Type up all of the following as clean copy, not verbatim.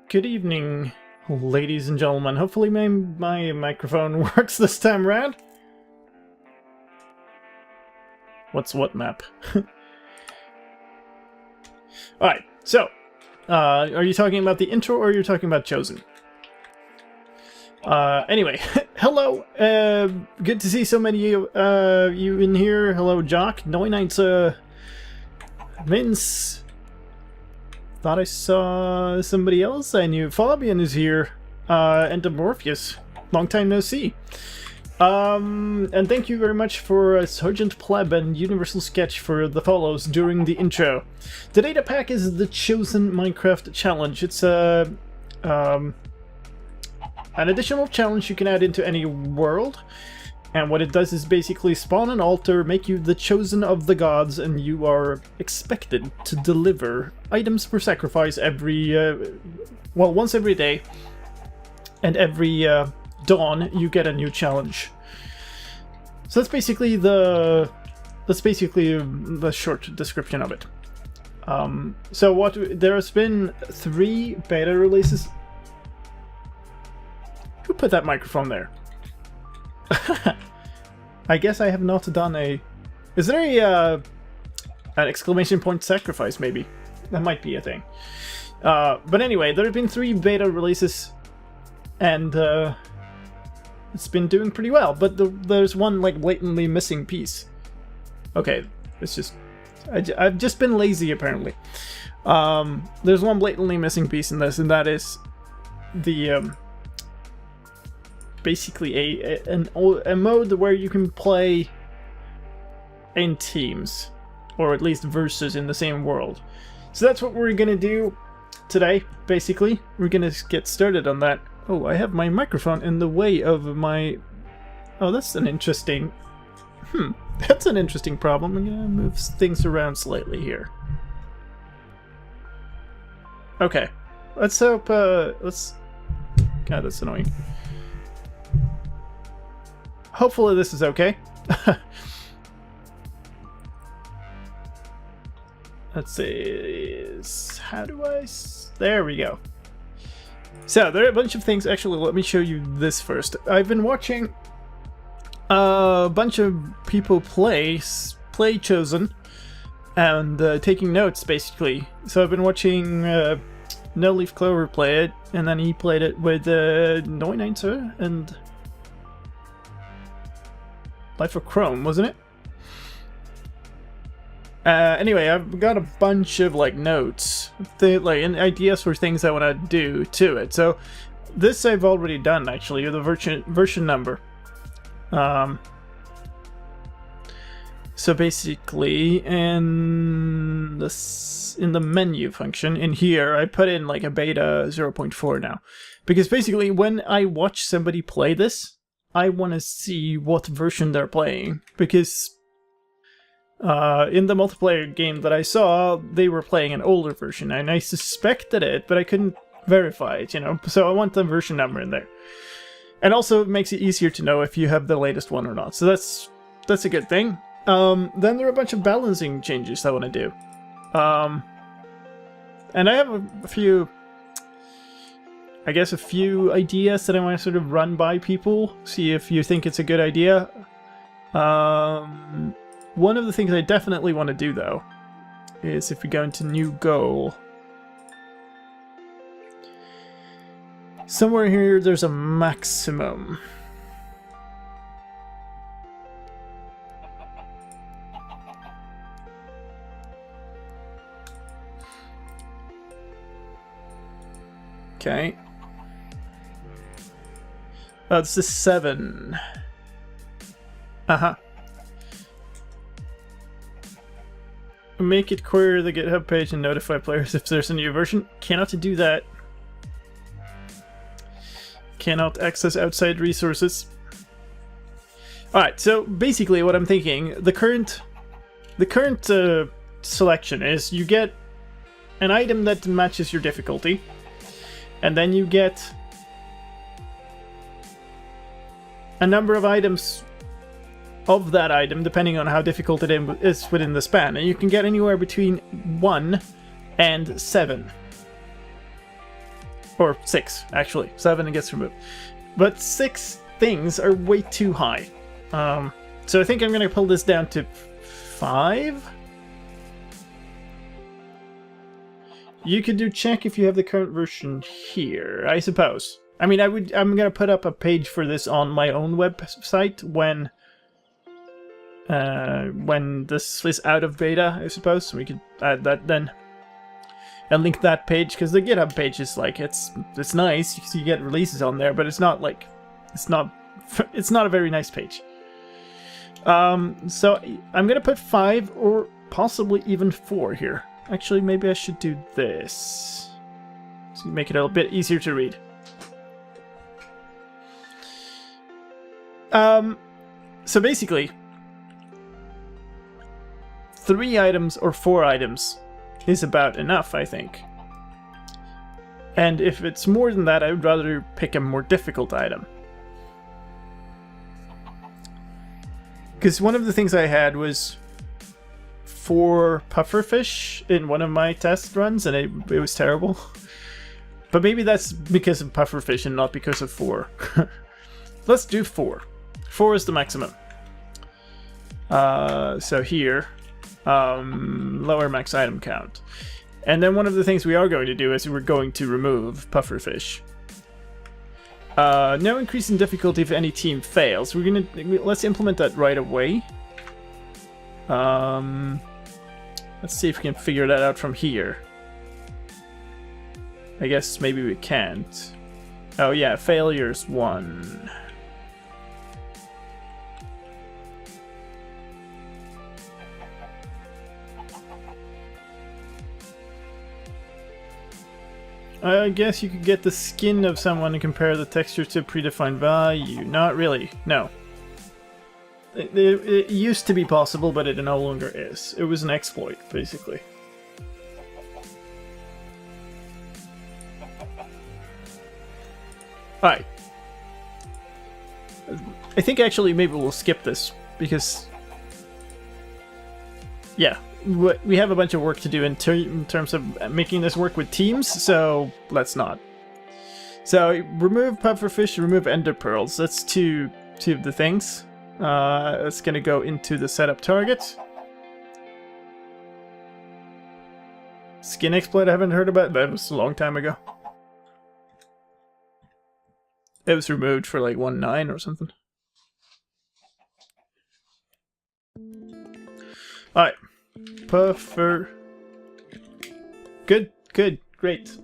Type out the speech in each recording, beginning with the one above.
Good evening, ladies and gentlemen. Hopefully my microphone works this time around. What's what map? Alright, so, are you talking about the intro or are you talking about Chosen? Anyway, hello, good to see so many of you in here. Hello, Jock, Noinite, Vince. Thought I saw somebody else I knew. Fabian is here, and Morpheus. Long time no see. And thank you very much for Sergeant Pleb and Universal Sketch for the follows during the intro. The data pack is the Chosen Minecraft Challenge. It's an additional challenge you can add into any world. And what it does is basically spawn an altar, make you the chosen of the gods, and you are expected to deliver items for sacrifice once every day. And every dawn you get a new challenge. So that's basically the short description of it. There's been 3 beta releases. Who put that microphone there? I guess I have not done a... Is there an exclamation point sacrifice, maybe? That might be a thing. But anyway, there have been 3 beta releases, and it's been doing pretty well. But there's one, like, blatantly missing piece. Okay, it's just... I've just been lazy, apparently. There's one blatantly missing piece in this, and that is the... basically a mode where you can play in teams, or at least versus in the same world. So that's what we're gonna do today. Basically, we're gonna get started on that. Oh, I have my microphone in the way of my... Oh, that's an interesting... That's an interesting problem. I'm gonna move things around slightly here. Okay, let's hope. God, that's annoying. Hopefully this is okay. Let's see. How do I... There we go. So, there are a bunch of things. Actually, let me show you this first. I've been watching a bunch of people play Chosen and taking notes, basically. So I've been watching No Leaf Clover play it, and then he played it with Noinite and... Life of Chrome, wasn't it? Anyway, I've got a bunch of like notes, and ideas for things I want to do to it. So this I've already done actually, the version number. So basically, in the menu function in here, I put in like a beta 0.4 now, because basically when I watch somebody play this, I want to see what version they're playing, because in the multiplayer game that I saw, they were playing an older version, and I suspected it, but I couldn't verify it, you know, so I want the version number in there. And also it makes it easier to know if you have the latest one or not, so that's a good thing. Then there are a bunch of balancing changes I want to do. And I have a few... I guess a few ideas that I want to sort of run by people, see if you think it's a good idea. One of the things I definitely want to do, though, is if we go into new goal. Somewhere here there's a maximum. Okay. Oh, this is 7. Make it query the GitHub page and notify players if there's a new version. Cannot do that. Cannot access outside resources. Alright, so basically what I'm thinking, the current selection is you get an item that matches your difficulty, and then you get a number of items of that item, depending on how difficult it is within the span. And you can get anywhere between 1 and 7. Or 6, actually. 7 gets removed. But 6 things are way too high. So I think I'm going to pull this down to 5. You could do check if you have the current version here, I suppose. I mean, I'm going to put up a page for this on my own website when this is out of beta, I suppose. We could add that then. And link that page, because the GitHub page is like, it's nice, because you get releases on there, but it's not like, it's not a very nice page. So I'm gonna put 5 or possibly even 4 here. Actually, maybe I should do this. So make it a little bit easier to read. So basically, 3 items or 4 items is about enough, I think. And if it's more than that, I would rather pick a more difficult item. Because one of the things I had was 4 pufferfish in one of my test runs, and it was terrible. But maybe that's because of pufferfish and not because of 4. Let's do 4. 4 is the maximum. So here, lower max item count. And then one of the things we are going to do is we're going to remove pufferfish. No increase in difficulty if any team fails. Let's implement that right away. Let's see if we can figure that out from here. I guess maybe we can't. Oh yeah, failures 1. I guess you could get the skin of someone and compare the texture to a predefined value. Not really, no. It used to be possible, but it no longer is. It was an exploit, basically. Alright. I think actually maybe we'll skip this, because... yeah. We have a bunch of work to do in terms of making this work with teams, so let's not. So remove pufferfish, remove ender pearls. That's two of the things. It's gonna go into the setup target. Skin exploit I haven't heard about. That was a long time ago. It was removed for like 1.9 or something. Alright. Puffer. Good, great.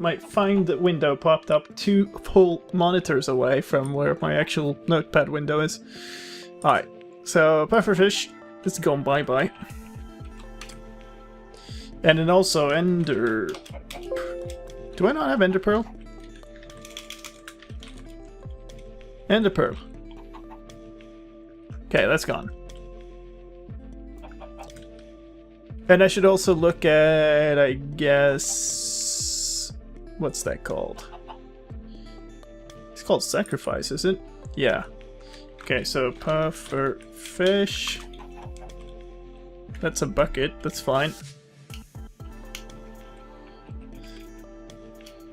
My find window popped up 2 full monitors away from where my actual notepad window is. Alright, so pufferfish is going bye-bye. And then also ender... do I not have ender pearl? Ender pearl. Okay, that's gone. And I should also look at, I guess... what's that called? It's called sacrifice, is it? Yeah. Okay, so pufferfish. That's a bucket, that's fine.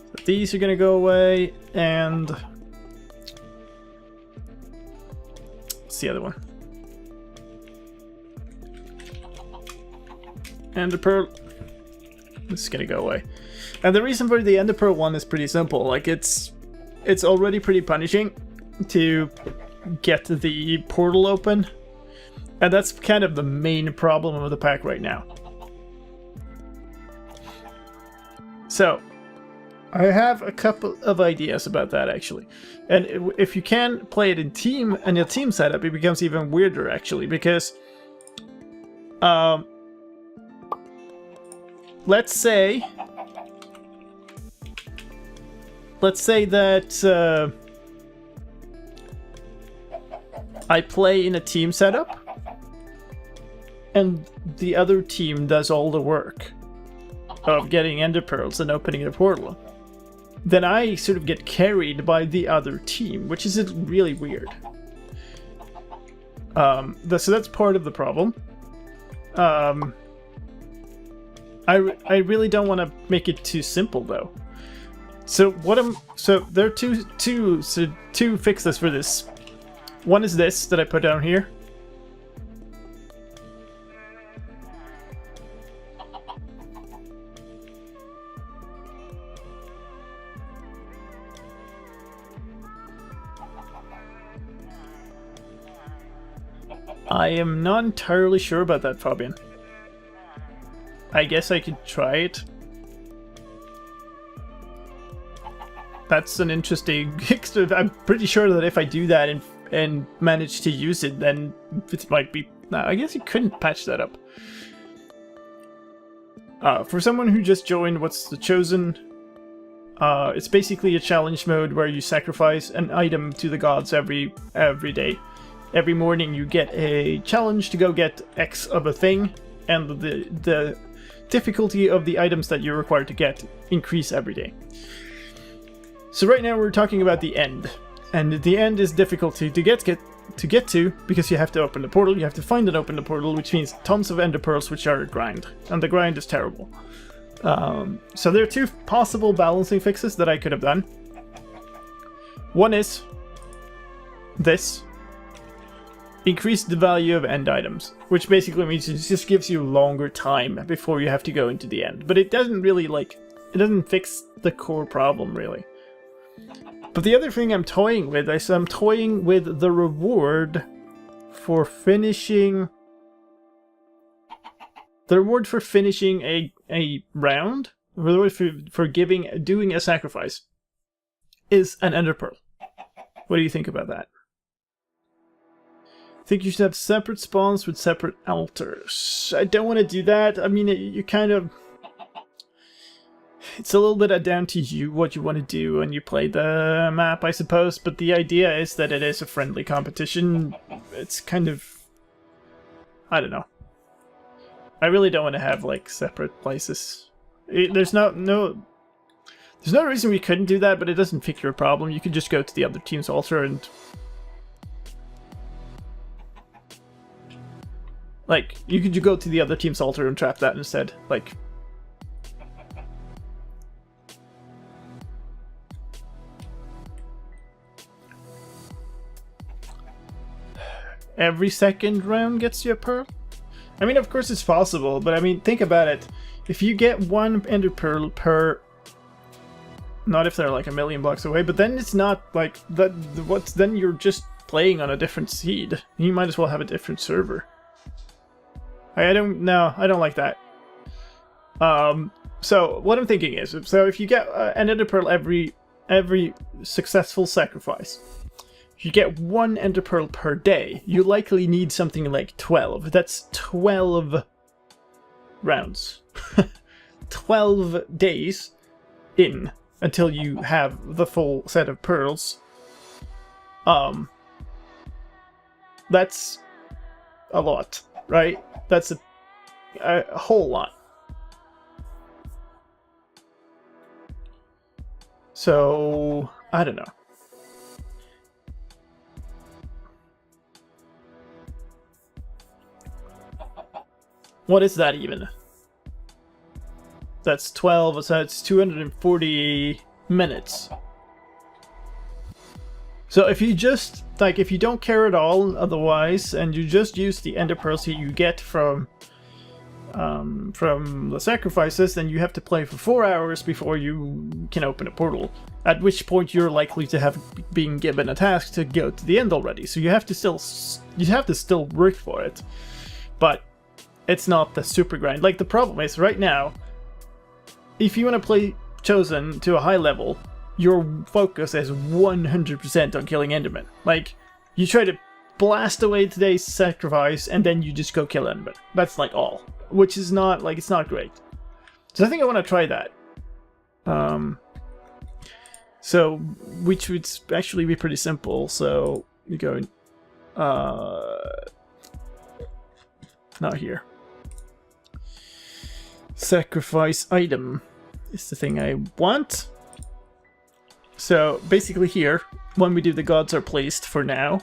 So these are gonna go away, and... what's the other one? Ender pearl. This is gonna go away. And the reason for the ender pearl one is pretty simple. Like it's already pretty punishing to get the portal open, and that's kind of the main problem of the pack right now. So I have a couple of ideas about that actually, and if you can play it in team and your team setup, it becomes even weirder actually, because let's say that I play in a team setup and the other team does all the work of getting ender pearls and opening the portal. Then I sort of get carried by the other team, which is really weird. So that's part of the problem. I really don't want to make it too simple though. So there are two fixes for this. One is this that I put down here. I am not entirely sure about that, Fabian. I guess I could try it. That's an interesting... I'm pretty sure that if I do that and manage to use it, then it might be... Nah, I guess you couldn't patch that up. For someone who just joined, what's the Chosen? It's basically a challenge mode where you sacrifice an item to the gods every day. Every morning you get a challenge to go get X of a thing, and the difficulty of the items that you're required to get increase every day. So right now we're talking about the end, and the end is difficulty to get to because you have to open the portal. You have to find and open the portal, which means tons of ender pearls, which are a grind, and the grind is terrible. So there are two possible balancing fixes that I could have done. One is this. Increase the value of end items, which basically means it just gives you longer time before you have to go into the end. But it doesn't really, it doesn't fix the core problem, really. But the other thing I'm toying with is I'm toying with the reward for finishing... The reward for finishing a round, the reward for doing a sacrifice, is an ender pearl. What do you think about that? I think you should have separate spawns with separate altars. I don't want to do that. I mean, you kind of... It's a little bit down to you what you want to do when you play the map, I suppose. But the idea is that it is a friendly competition. It's kind of... I don't know. I really don't want to have, like, separate places. There's no reason we couldn't do that, but it doesn't fix your problem. You could just go to the other team's altar and... Like, you could go to the other team's altar and trap that instead. Like... Every second round gets you a pearl? I mean, of course it's possible, but I mean, think about it. If you get one ender pearl per... Not if they're like a million blocks away, but then it's not like... Then you're just playing on a different seed. You might as well have a different server. I don't like that. So what I'm thinking is, so if you get an ender pearl every successful sacrifice, if you get one ender pearl per day, you likely need something like 12. That's 12 rounds. 12 days in until you have the full set of pearls. That's a lot, right? That's a whole lot. So, I don't know. What is that even? That's 12, so that's 240 minutes. So if you just, like, if you don't care at all otherwise, and you just use the ender pearls that you get from the sacrifices, then you have to play for 4 hours before you can open a portal. At which point you're likely to have been given a task to go to the end already. So you have to still work for it. But it's not the super grind. Like, the problem is, right now, if you want to play Chosen to a high level, your focus is 100% on killing Enderman. Like, you try to blast away today's sacrifice, and then you just go kill Enderman. That's, like, all. Which is not, like, it's not great. So I think I want to try that. So, which would actually be pretty simple. So, you go, not here. Sacrifice item is the thing I want. So basically here, when we do the gods are placed for now,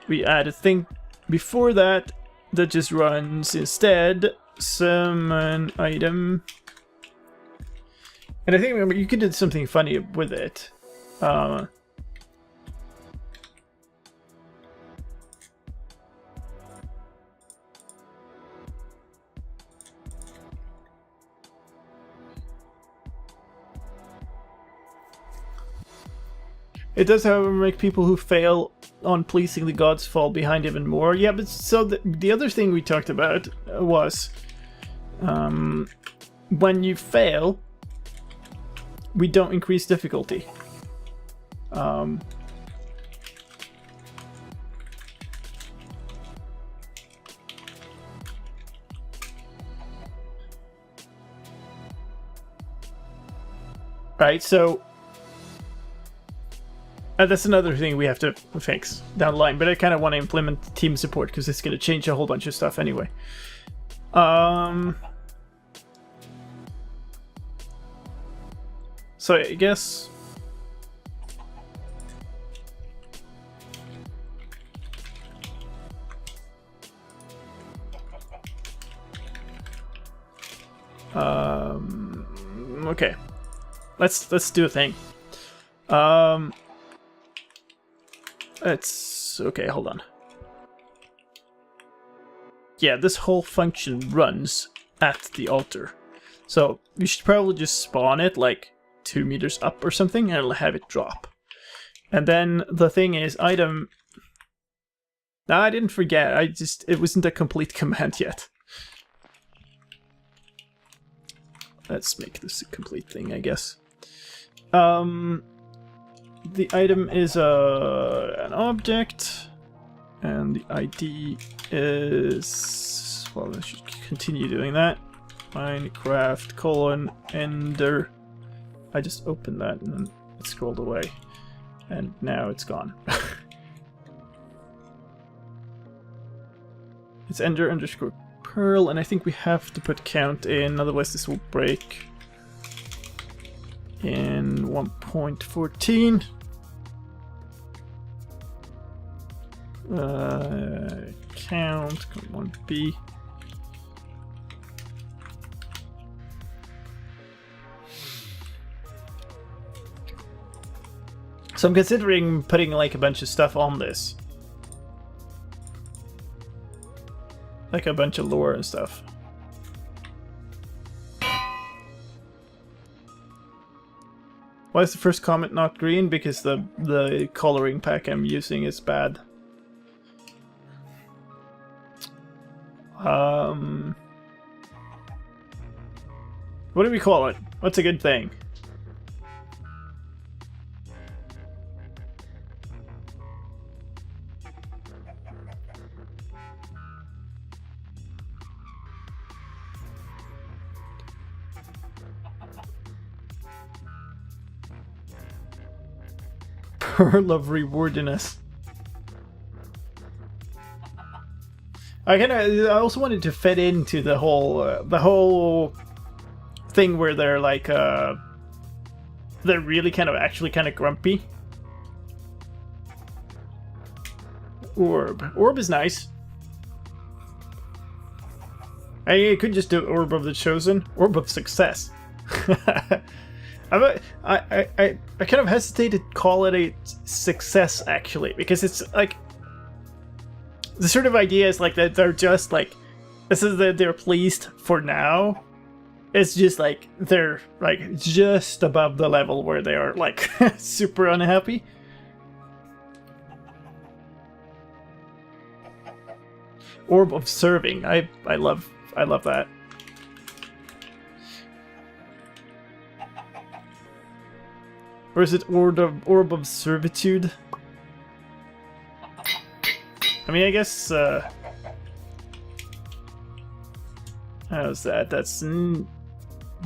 we add a thing before that just runs instead summon item, And I think you could do something funny with it. It does, however, make people who fail on pleasing the gods fall behind even more. Yeah, but so the other thing we talked about was when you fail, we don't increase difficulty. Right, so that's another thing we have to fix down the line, but I kind of want to implement team support because it's going to change a whole bunch of stuff anyway. So I guess okay, let's do a thing. It's okay, hold on. Yeah, this whole function runs at the altar. So we should probably just spawn it like 2 meters up or something and it'll have it drop. And then the thing is, item... No, I didn't forget, it wasn't a complete command yet. Let's make this a complete thing, I guess. The item is an object, and the ID is... Well, I should continue doing that. Minecraft : Ender. I just opened that and then it scrolled away, and now it's gone. It's Ender _ Pearl, and I think we have to put count in, otherwise this will break. In 1.14. Count, come on, B. So I'm considering putting like a bunch of stuff on this. Like a bunch of lore and stuff. Why is the first comment not green? Because the coloring pack I'm using is bad. What do we call it? What's a good thing? Pearl of Rewardiness. I also wanted to fit into the whole thing where they're like they're really actually kind of grumpy. Orb is nice. I could just do Orb of the Chosen, Orb of Success. I kind of hesitate to call it a success actually, because it's like the sort of idea is like that they're just like, this is that they're pleased for now. It's just like they're like just above the level where they are like super unhappy. Orb of Serving. I love that. Or is it Orb of Servitude? I mean, I guess, how's that? That's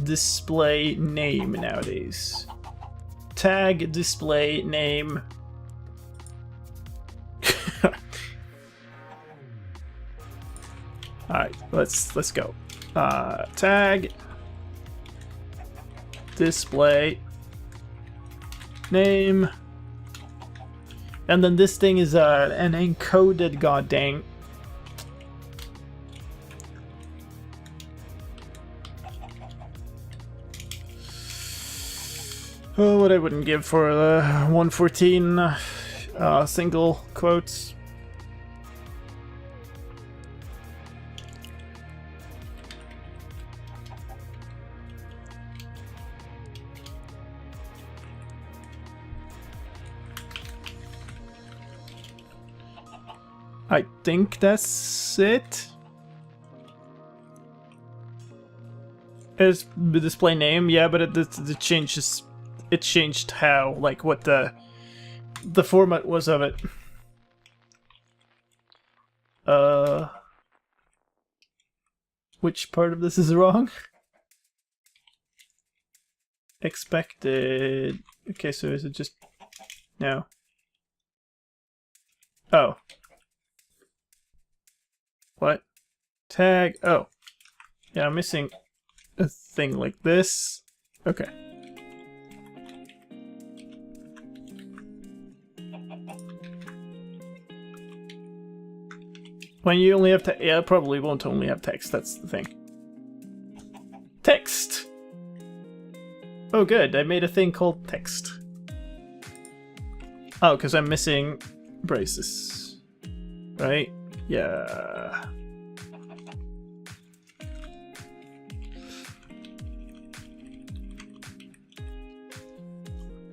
display name nowadays. Tag display name. Alright, let's go. Tag display name. And then this thing is an encoded goddamn. Oh, what I wouldn't give for the 114 single quotes. I think that's it. Is the display name, yeah, but it changes. It changed how, like, what the format was of it. Which part of this is wrong? Expected. Okay, so is it just no? Oh. What? Tag. Oh. Yeah, I'm missing a thing like this. Okay. When you only have text, yeah, probably won't only have text, that's the thing. Text! Oh good, I made a thing called text. Oh, because I'm missing braces. Right? Yeah.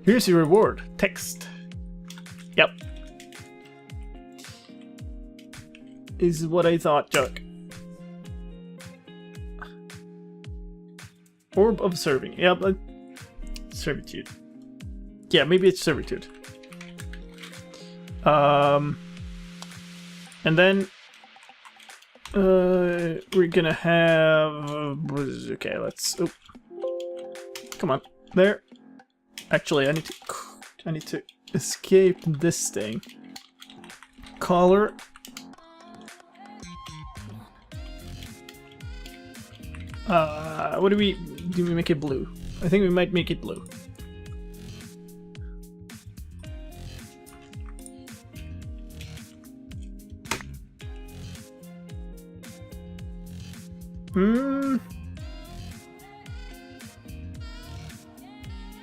Here's your reward. Text. Yep. Is what I thought, Chuck. Orb of serving. Yep. Servitude. Yeah, maybe it's servitude. And then we're gonna have okay, let's come on. There. Actually, I need to escape this thing. Collar. What do we make it blue? I think we might make it blue.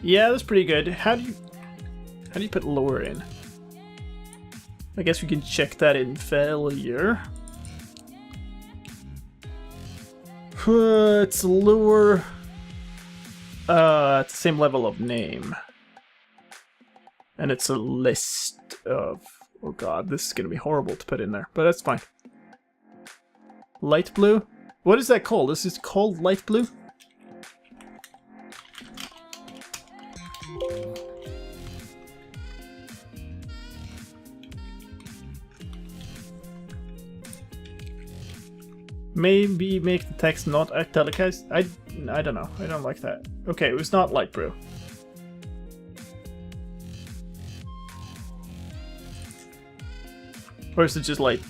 Yeah, that's pretty good. How do you put lure in? I guess we can check that in failure. It's lure at the same level of name. And it's a list of, oh god, this is gonna be horrible to put in there, but that's fine. Light blue? What is that called? This is called light blue? Maybe make the text not italicized? I don't know. I don't like that. Okay, it was not light blue. Or is it just light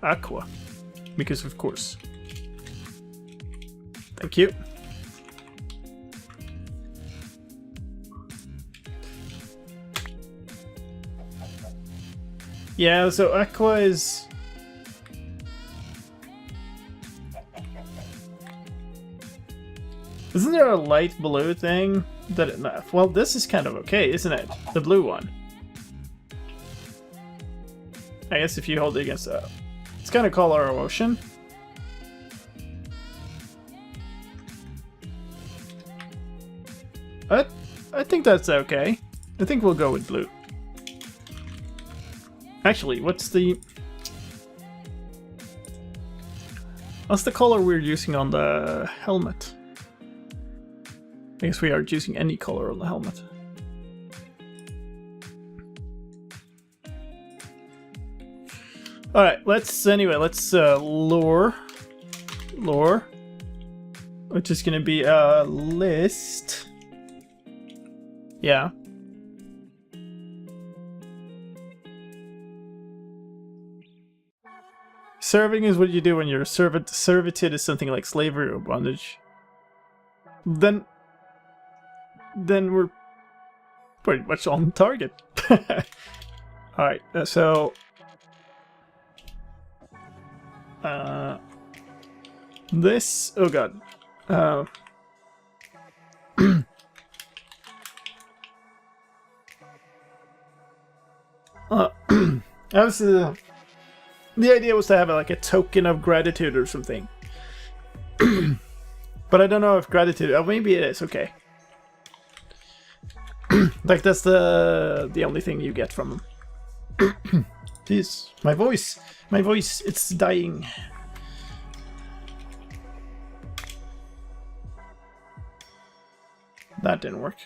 aqua? Because of course. Thank you. Yeah, so aqua is... Isn't there a light blue thing that it... Well, this is kind of okay, isn't it? The blue one. I guess if you hold it against that. It's kind of color ocean. I think that's okay. I think we'll go with blue. Actually, what's the color we're using on the helmet? I guess we are using any color on the helmet. Alright, let's lure, which is gonna be a list. Yeah. Serving is what you do when you're servitude is something like slavery or bondage. Then we're pretty much on target. Alright, so... this... Oh god. That was the idea was to have like a token of gratitude or something. But I don't know if gratitude. Oh, maybe it is. Okay. Like that's the only thing you get from them. Jeez, my voice, it's dying. That didn't work.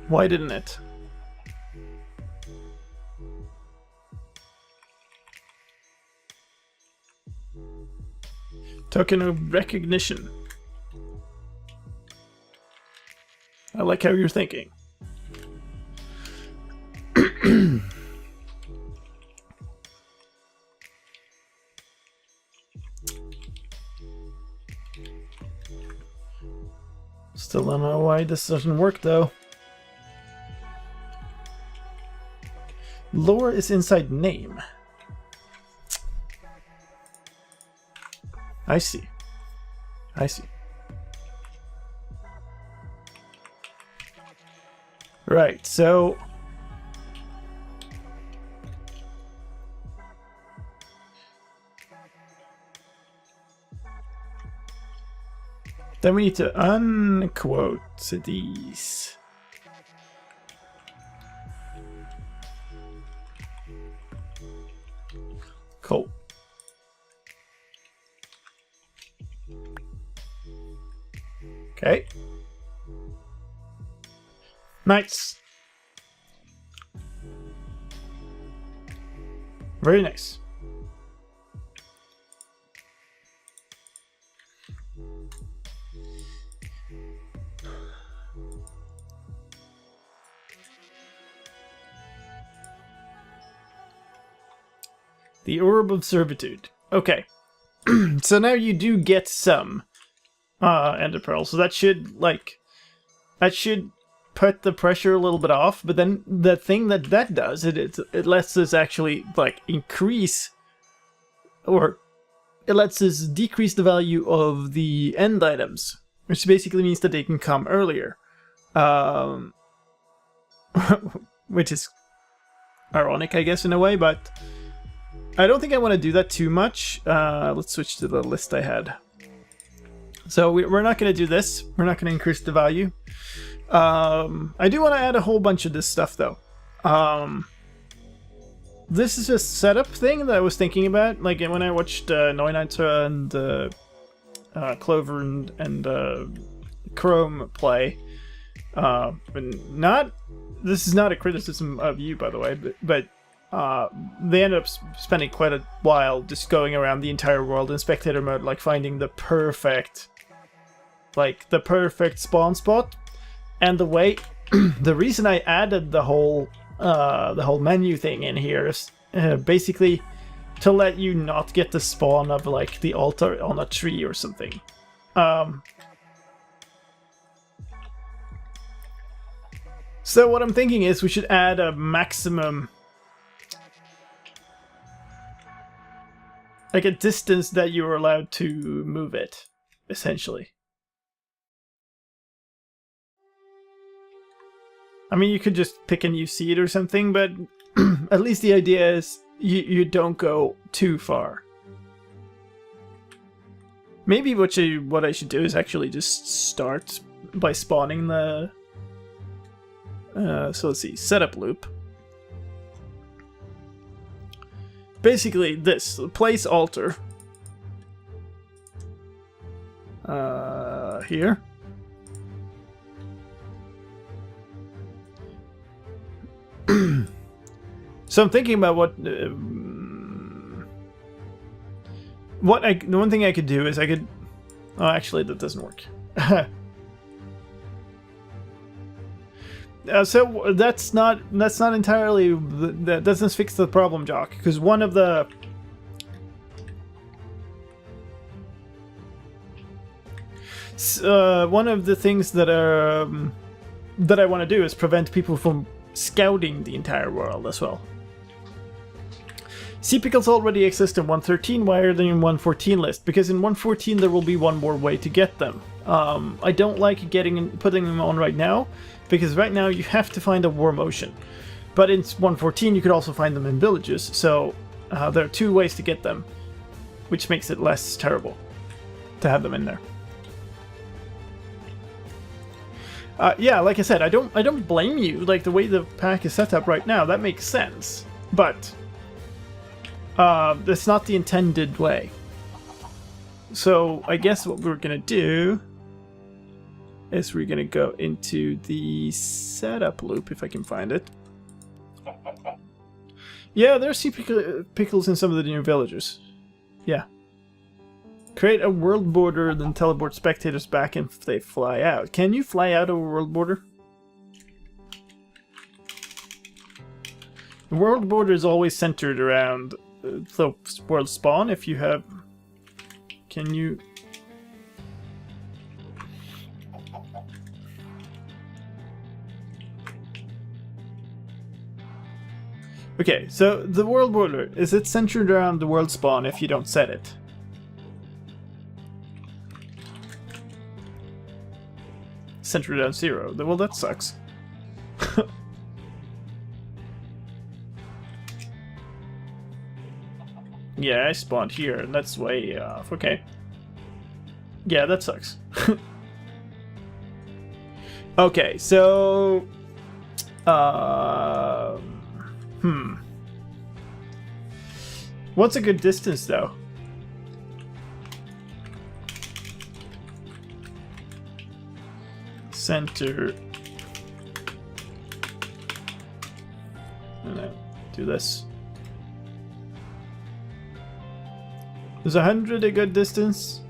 Why didn't it? Token of recognition. I like how you're thinking. Still don't know why this doesn't work though. Lore is inside name. I see. I see. Right, so then we need to unquote these. Cool. Okay. Nice. Very nice. The Orb of Servitude. Okay. So now you do get some Ender Pearl, so that should put the pressure a little bit off, but then the thing that does, it lets us actually like increase, or it lets us decrease the value of the end items, which basically means that they can come earlier. Which is ironic, I guess, in a way, but I don't think I want to do that too much. Let's switch to the list I had. So we're not going to do this. We're not going to increase the value. I do want to add a whole bunch of this stuff, though. This is a setup thing that I was thinking about. Like when I watched Neuneinzer and Clover and Chrome play. This is not a criticism of you, by the way, but they ended up spending quite a while just going around the entire world in spectator mode, like finding the perfect spawn spot. And the reason I added the whole menu thing in here is basically to let you not get the spawn of like the altar on a tree or something. So what I'm thinking is we should add a maximum, like a distance that you're allowed to move it, essentially. I mean, you could just pick a new seed or something, but at least the idea is you don't go too far. Maybe what I should do is actually just start by spawning the... so let's see, setup loop. Basically this, place altar. Here. So I'm thinking about the one thing I could do is I could... Oh, actually that doesn't work. So that's not entirely, that doesn't fix the problem, Jock, because one of the things that I want to do is prevent people from scouting the entire world as well. Sea pickles already exist in 113, why are they in 114 list? Because in 114 there will be one more way to get them. I don't like putting them on right now, because right now you have to find a warm ocean. But in 114 you could also find them in villages, so there are 2 ways to get them, which makes it less terrible to have them in there. Yeah, like I said, I don't blame you. Like, the way the pack is set up right now, that makes sense. But that's not the intended way. So I guess what we're gonna do is we're gonna go into the setup loop, if I can find it. Yeah, there's sea pickles in some of the new villages. Yeah. Create a world border, then teleport spectators back and they fly out. Can you fly out of a world border? The world border is always centered around the world spawn. If you have... Can you... Okay, so the world border, is it centered around the world spawn if you don't set it? Centered around 0. Well, that sucks. Yeah, I spawned here, and that's way off. Okay. Yeah, that sucks. Okay, so... What's a good distance, though? Center. And then do this. Is 100 a good distance?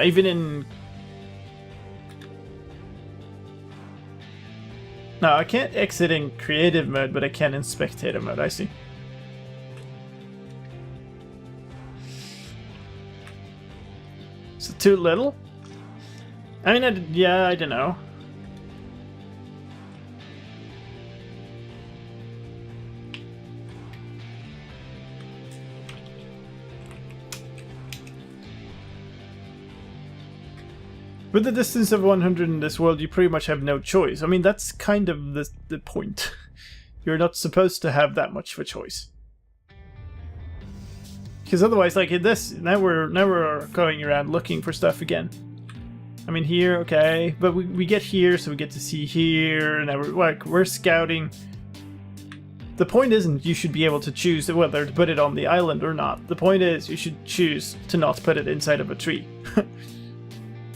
Even in... No, I can't exit in creative mode, but I can in spectator mode, I see. Is it too little? I mean, yeah, I don't know. With the distance of 100 in this world, you pretty much have no choice. I mean, that's kind of the point. You're not supposed to have that much of a choice. Because otherwise, like in this, now we're going around looking for stuff again. I mean, here, okay, but we get here, so we get to see here, and now we're scouting. The point isn't you should be able to choose whether to put it on the island or not. The point is you should choose to not put it inside of a tree.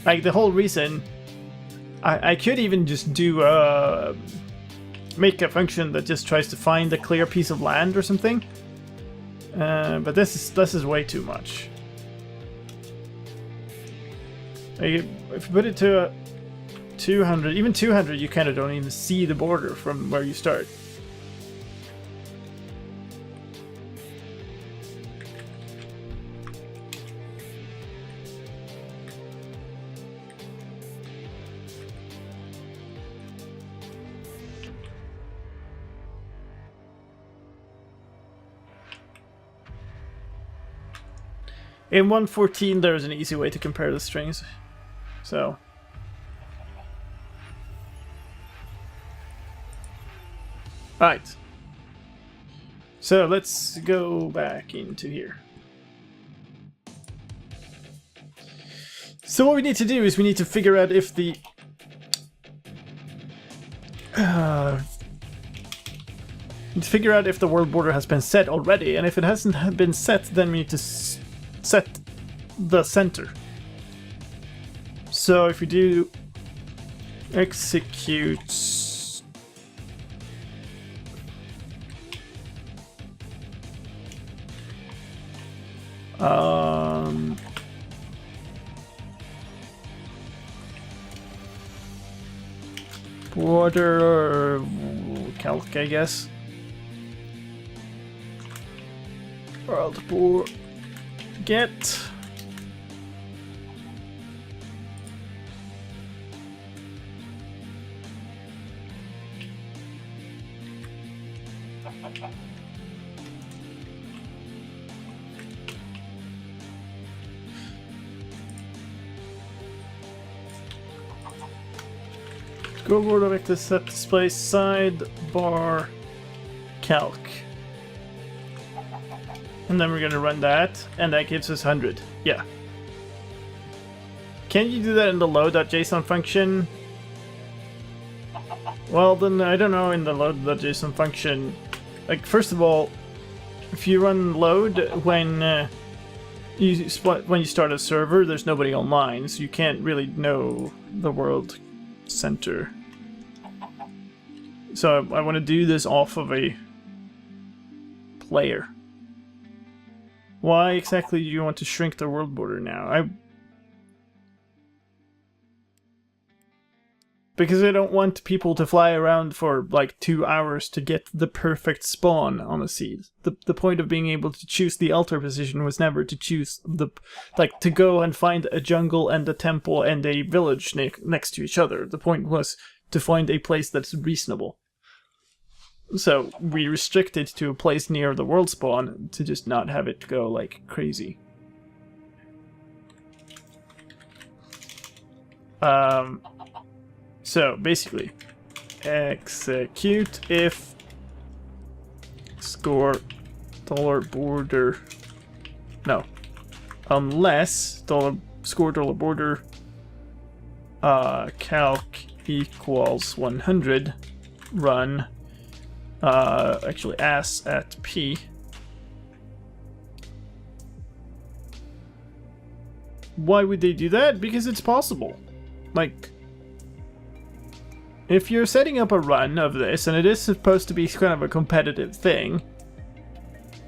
Like, the whole reason... I could even just do make a function that just tries to find a clear piece of land or something. But this is way too much. Like, if you put it to 200, even 200, you kind of don't even see the border from where you start. In 114, there's an easy way to compare the strings. So. Right. So let's go back into here. So what we need to do is we need to figure out if the... figure out if the world border has been set already, and if it hasn't been set, then we need to set the center. So if we do execute border calc, I guess. World border get Scoreboard objective set display sidebar calc. And then we're gonna run that, and that gives us 100. Yeah. Can you do that in the load.json function? Well, then I don't know in the load.json function. Like, first of all, if you run load when you start a server, there's nobody online, so you can't really know the world center. So I want to do this off of a player. Why exactly do you want to shrink the world border now? Because I don't want people to fly around for like 2 hours to get the perfect spawn on a seed. The point of being able to choose the altar position was never to choose to go and find a jungle and a temple and a village next to each other. The point was to find a place that's reasonable. So we restrict it to a place near the world spawn to just not have it go like crazy. So basically, execute if score $border, no, unless score $border calc equals 100, run actually as at p. Why would they do that? Because it's possible. Like, if you're setting up a run of this, and it is supposed to be kind of a competitive thing,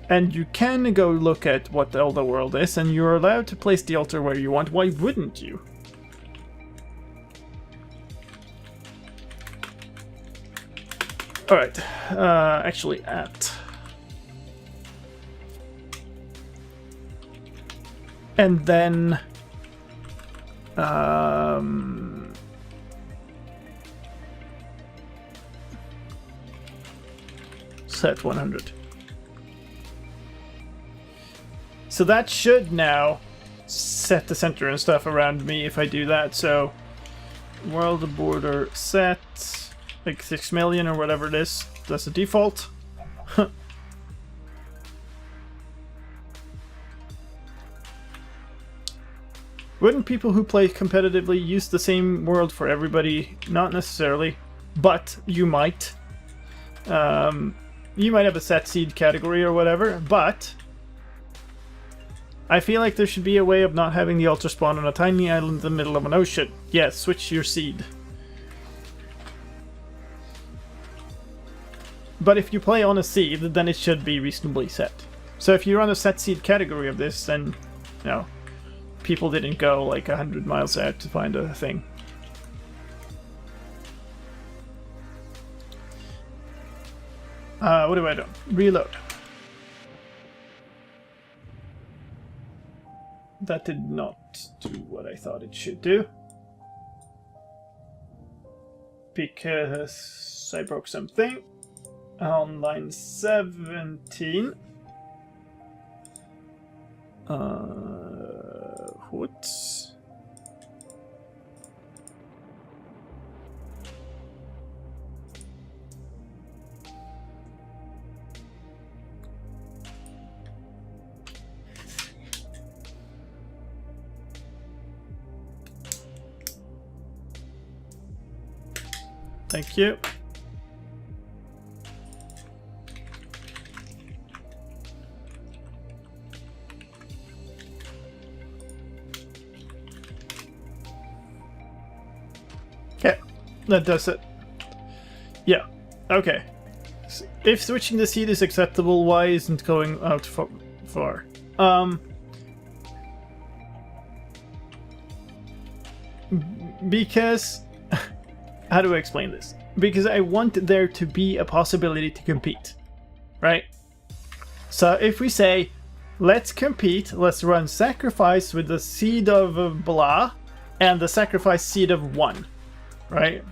and you can go look at what all the world is, and you're allowed to place the altar where you want, why wouldn't you? Alright, actually at. And then set 100. So that should now set the center and stuff around me if I do that. So world border set like 6 million or whatever it is. That's the default. Wouldn't people who play competitively use the same world for everybody? Not necessarily, but you might. You might have a set seed category or whatever, but I feel like there should be a way of not having the altar spawn on a tiny island in the middle of an ocean. Yeah, switch your seed. But if you play on a seed, then it should be reasonably set. So if you run a set seed category of this, then, you know, people didn't go like 100 miles out to find a thing. What do I do? Reload. That did not do what I thought it should do. Because I broke something. On line 17. What? Thank you. Okay, that does it. Yeah, okay. If switching the seed is acceptable, why isn't going out far? Because... How do I explain this? Because I want there to be a possibility to compete, right? So if we say, let's compete, let's run sacrifice with the seed of blah and the sacrifice seed of 1, right?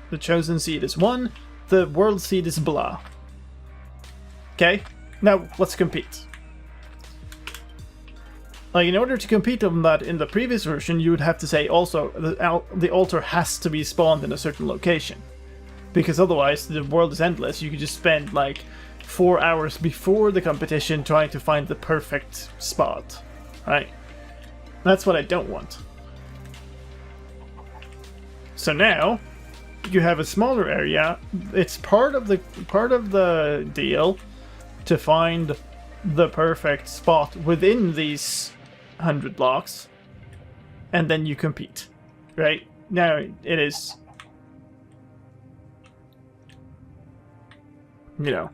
The chosen seed is 1, the world seed is blah. Okay, now let's compete. Like, in order to compete on that in the previous version, you would have to say also the altar has to be spawned in a certain location. Because otherwise, the world is endless. You could just spend like 4 hours before the competition trying to find the perfect spot. Right? That's what I don't want. So now, you have a smaller area. It's part of the deal to find the perfect spot within these 100 blocks, and then you compete. Right? Now it is, you know,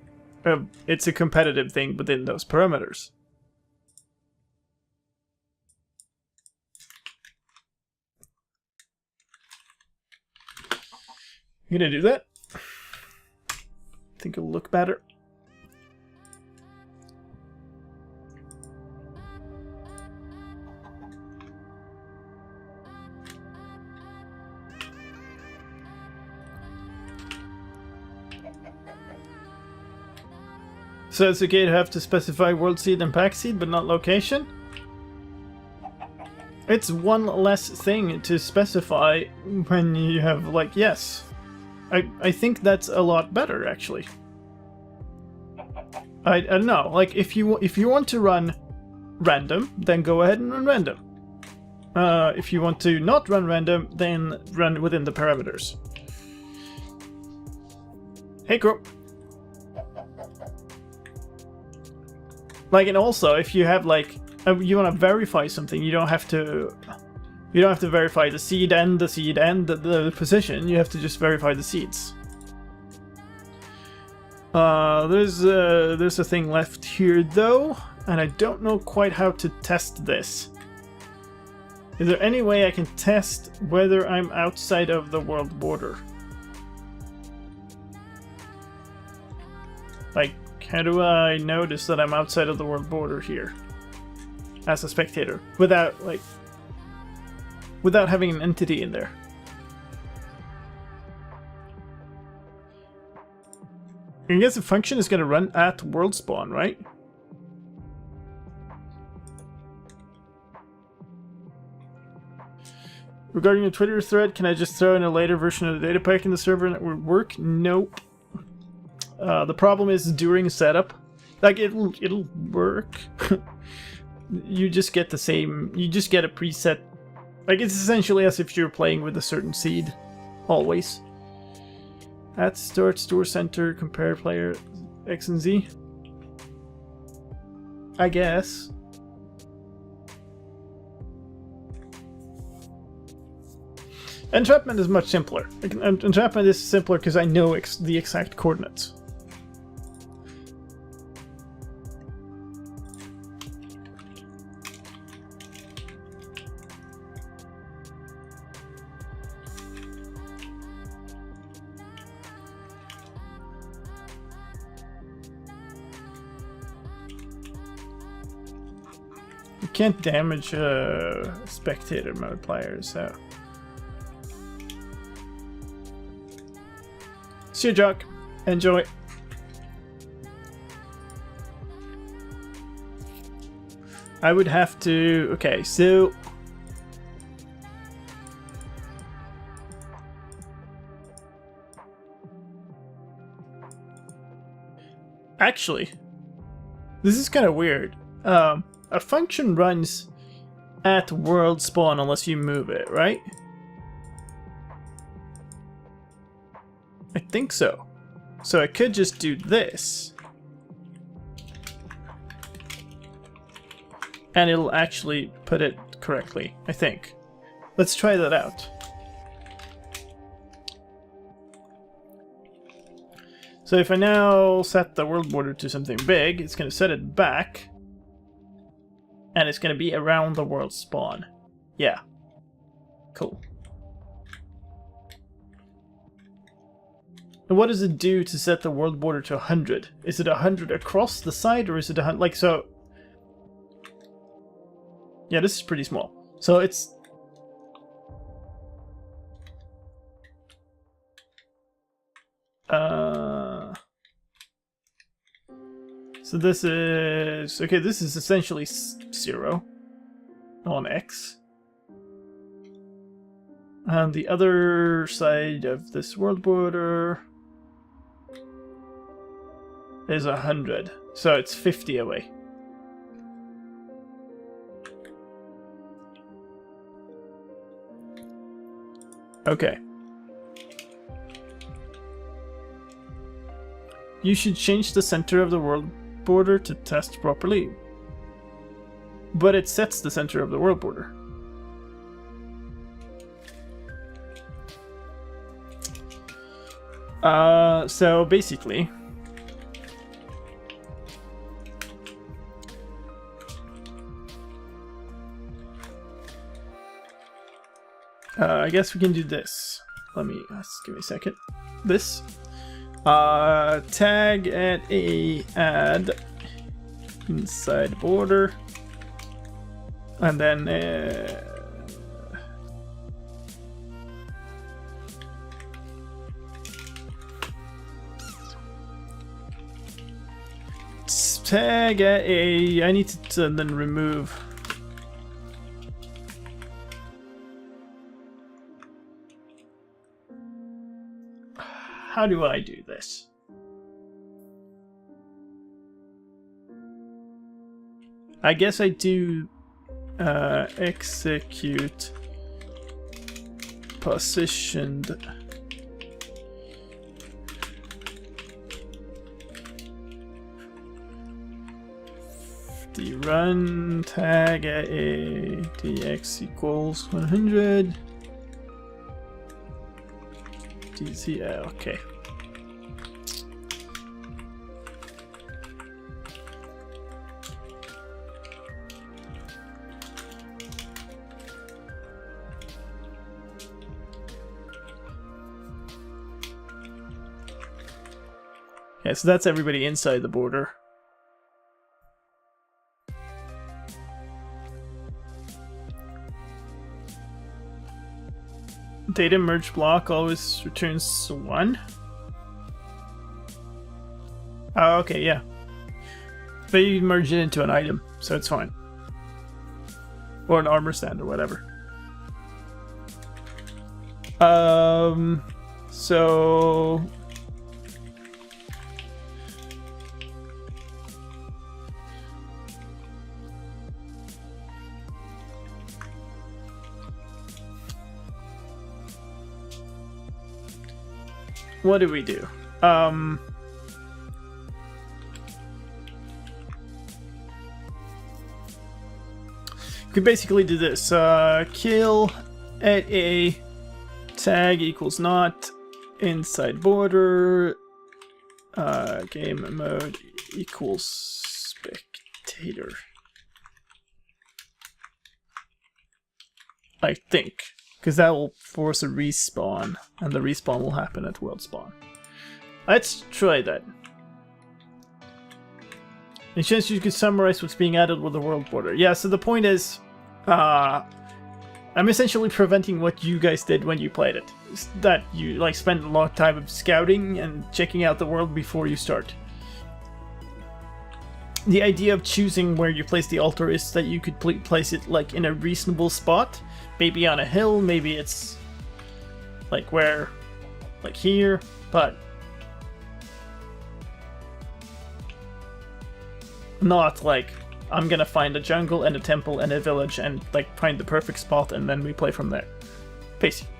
it's a competitive thing within those parameters. I'm gonna do that. I think it'll look better. So it's okay to have to specify world seed and pack seed, but not location? It's one less thing to specify when you have, like, yes. I think that's a lot better, actually. I don't know, like, if you want to run random, then go ahead and run random. If you want to not run random, then run within the parameters. Hey, Crow. Like, and also, if you have, like, you want to verify something, you don't have to verify the seed and the position. You have to just verify the seeds. There's a thing left here though, and I don't know quite how to test this. Is there any way I can test whether I'm outside of the world border? Like, how do I notice that I'm outside of the world border here as a spectator without having an entity in there? I guess the function is going to run at world spawn, right? Regarding the Twitter thread, can I just throw in a later version of the data pack in the server and it would work? Nope. The problem is during setup, like it'll work. You just get the same. You just get a preset. Like, it's essentially as if you're playing with a certain seed, always. At start store center, compare player X and Z. I guess. Entrapment is much simpler. Entrapment is simpler because I know the exact coordinates. You can't damage spectator mode players, so. See you, Jock. Enjoy. I would have to. Okay, so. Actually, this is kind of weird. A function runs at world spawn unless you move it, right? I think so. So I could just do this. And it'll actually put it correctly, I think. Let's try that out. So if I now set the world border to something big, it's going to set it back. And it's going to be around the world spawn. Yeah. Cool. And what does it do to set the world border to 100? Is it 100 across the side, or is it 100, like, so? Yeah, this is pretty small. So it's... So this is... Okay, this is essentially 0 on X. And the other side of this world border is 100. So it's 50 away. Okay. You should change the center of the world border to test properly. But it sets the center of the world border. So basically... I guess we can do this. Give me a second. This. Tag at a add inside border. And then tag at a... I need to then remove... How do I do this? I guess I do execute positioned the run tag at a dx equals 100 dz. Okay. Yeah, so that's everybody inside the border. Data merge block always returns 1. Oh, okay, yeah. But you merge it into an item, so it's fine. Or an armor stand or whatever. So... what do we do? We could basically do this. Kill at a tag equals not inside border game mode equals spectator. I think. Because that will force a respawn, and the respawn will happen at world spawn. Let's try that. Any chance you could summarize what's being added with the world border? Yeah, so the point is, I'm essentially preventing what you guys did when you played it. It's that you like spend a lot of time of scouting and checking out the world before you start. The idea of choosing where you place the altar is that you could place it like in a reasonable spot. Maybe on a hill, maybe it's like where, like here, but not like I'm gonna find a jungle and a temple and a village and like find the perfect spot and then we play from there. Basically.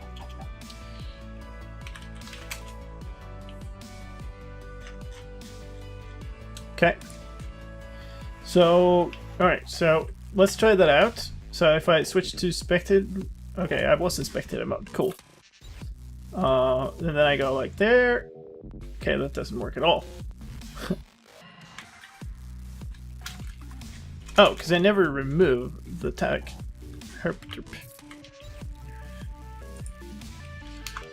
Okay. So, alright, so let's try that out. So if I switch to spectator, okay, I was in spectator mode, cool. And then I go like there. Okay, that doesn't work at all. Oh, because I never remove the tag.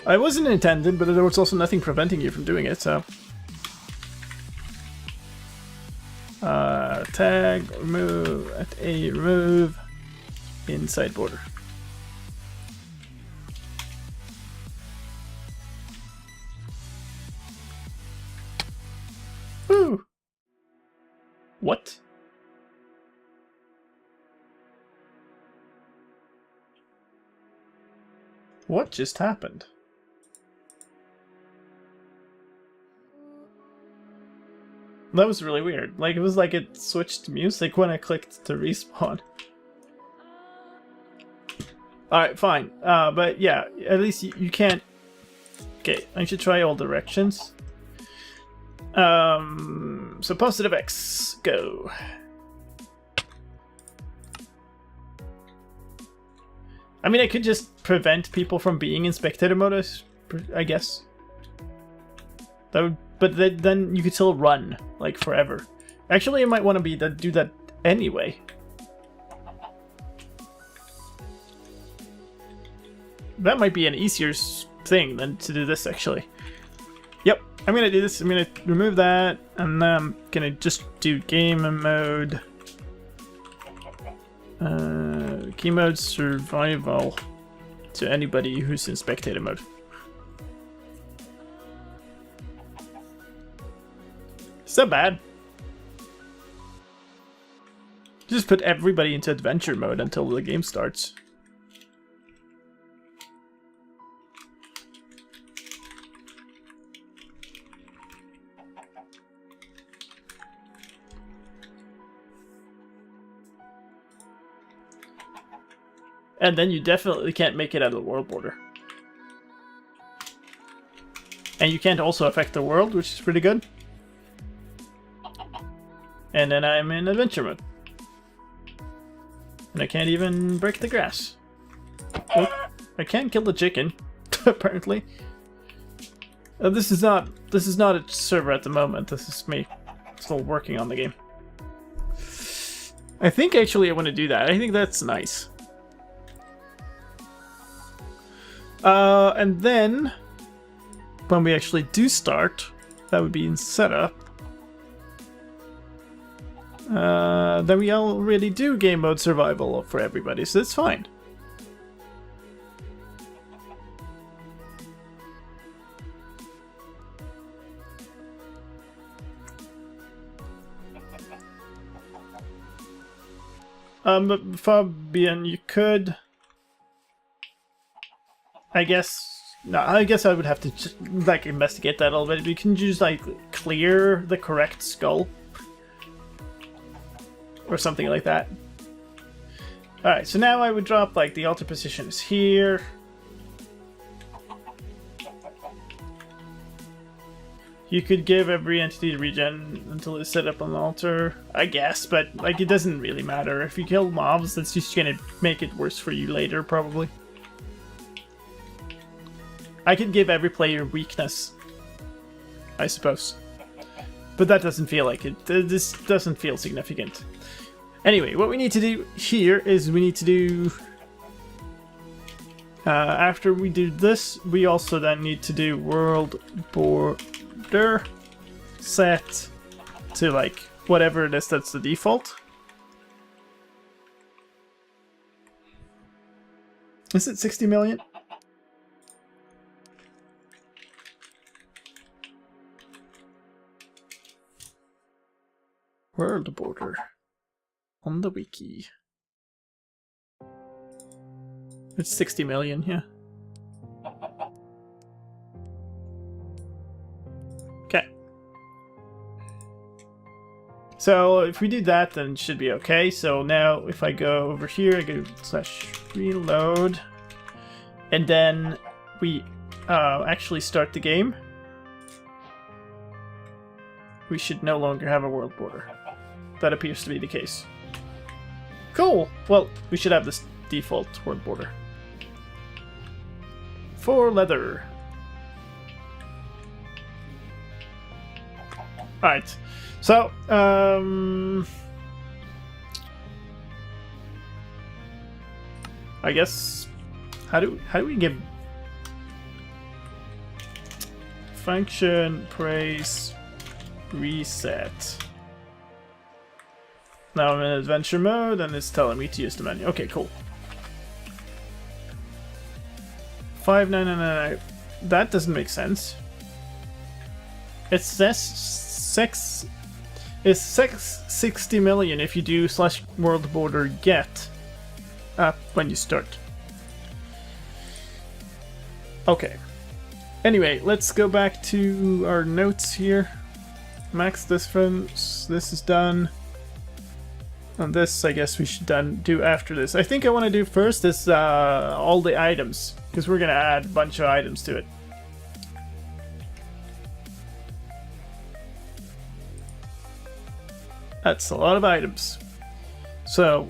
I wasn't intended, but there was also nothing preventing you from doing it, so. Tag, remove, at a remove. Inside border. Woo! What? What just happened? That was really weird. Like, it was like it switched music when I clicked to respawn. Alright, fine. But yeah, at least you can't... Okay, I should try all directions. So positive X, go. I mean, I could just prevent people from being in spectator mode, I guess. That would, but then you could still run, like, forever. Actually, you might want to do that anyway. That might be an easier thing than to do this, actually. Yep, I'm gonna do this. I'm gonna remove that, and then I'm gonna just do game mode. Key mode survival to anybody who's in spectator mode. Is that bad? Just put everybody into adventure mode until the game starts. And then you definitely can't make it out of the world border. And you can't also affect the world, which is pretty good. And then I'm in adventure mode. And I can't even break the grass. Oh, I can't kill the chicken, apparently. This is not a server at the moment. This is me still working on the game. I think actually I want to do that. I think that's nice. And then, when we actually do start, that would be in setup. Then we already do game mode survival for everybody, so that's fine. But Fabian, you could... I guess I would have to just, like, investigate that a little bit. We can just, like, clear the correct skull. Or something like that. Alright, so now I would drop, like, the altar position is here. You could give every entity to regen until it's set up on the altar, I guess, but, like, it doesn't really matter. If you kill mobs, that's just gonna make it worse for you later, probably. I could give every player weakness, I suppose. But that doesn't feel like it. This doesn't feel significant. Anyway, what we need to do here is we need to do... after we do this, we also then need to do world border set to, like, whatever it is that's the default. Is it 60 million? World border on the wiki. It's 60 million, yeah. Okay. So if we do that, then it should be okay. So now if I go over here, I go /reload, and then we actually start the game. We should no longer have a world border. That appears to be the case. Cool! Well, we should have this default world border. For leather. Alright. So, I guess how do we give function praise reset? Now I'm in adventure mode and it's telling me to use the menu. Okay, cool. 5999. That doesn't make sense. It says is 60 million if you do /world border get when you start. Okay. Anyway, let's go back to our notes here. Max this is done. And this, I guess we should do after this. I think I want to do first is all the items, because we're going to add a bunch of items to it. That's a lot of items. So,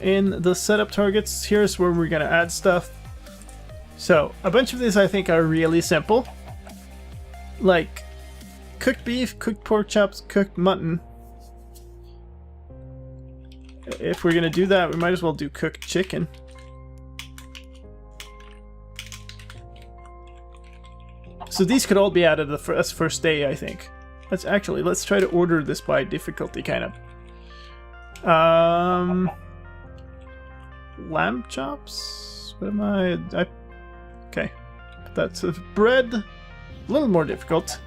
in the setup targets, here's where we're going to add stuff. So, a bunch of these I think are really simple. Like, cooked beef, cooked pork chops, cooked mutton. If we're going to do that, we might as well do cooked chicken. So these could all be added as first day, I think. Let's try to order this by difficulty, kind of. Lamb chops? What am I okay. That's bread. A little more difficult.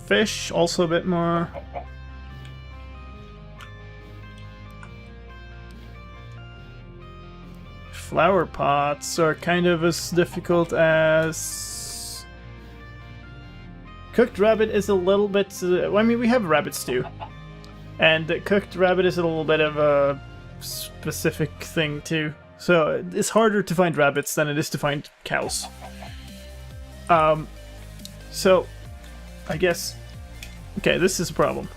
Fish, also a bit more. Flower pots are kind of as difficult as... Cooked rabbit is a little bit... I mean, we have rabbit stew. And cooked rabbit is a little bit of a specific thing too. So it's harder to find rabbits than it is to find cows. So... I guess... Okay, this is a problem.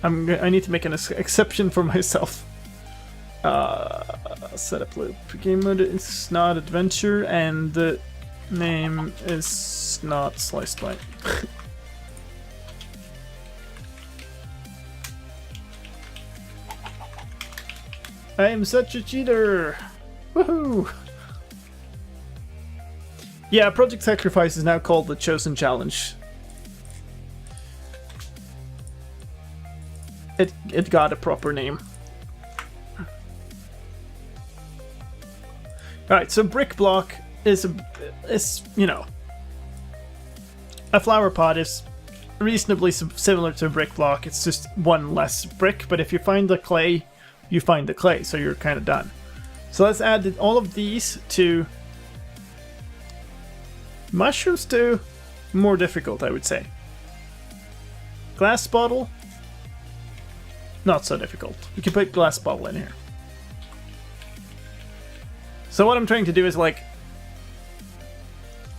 I need to make an exception for myself. Setup loop. Game mode is not adventure, and the name is not sliced by. I am such a cheater! Woohoo! Yeah, Project Sacrifice is now called the Chosen Challenge. It got a proper name. Alright, so brick block is you know, a flower pot is reasonably similar to a brick block. It's just one less brick, but if you find the clay, you find the clay, so you're kind of done. So let's add all of these to mushrooms to more difficult, I would say. Glass bottle, not so difficult. We can put glass bottle in here. So what I'm trying to do is like,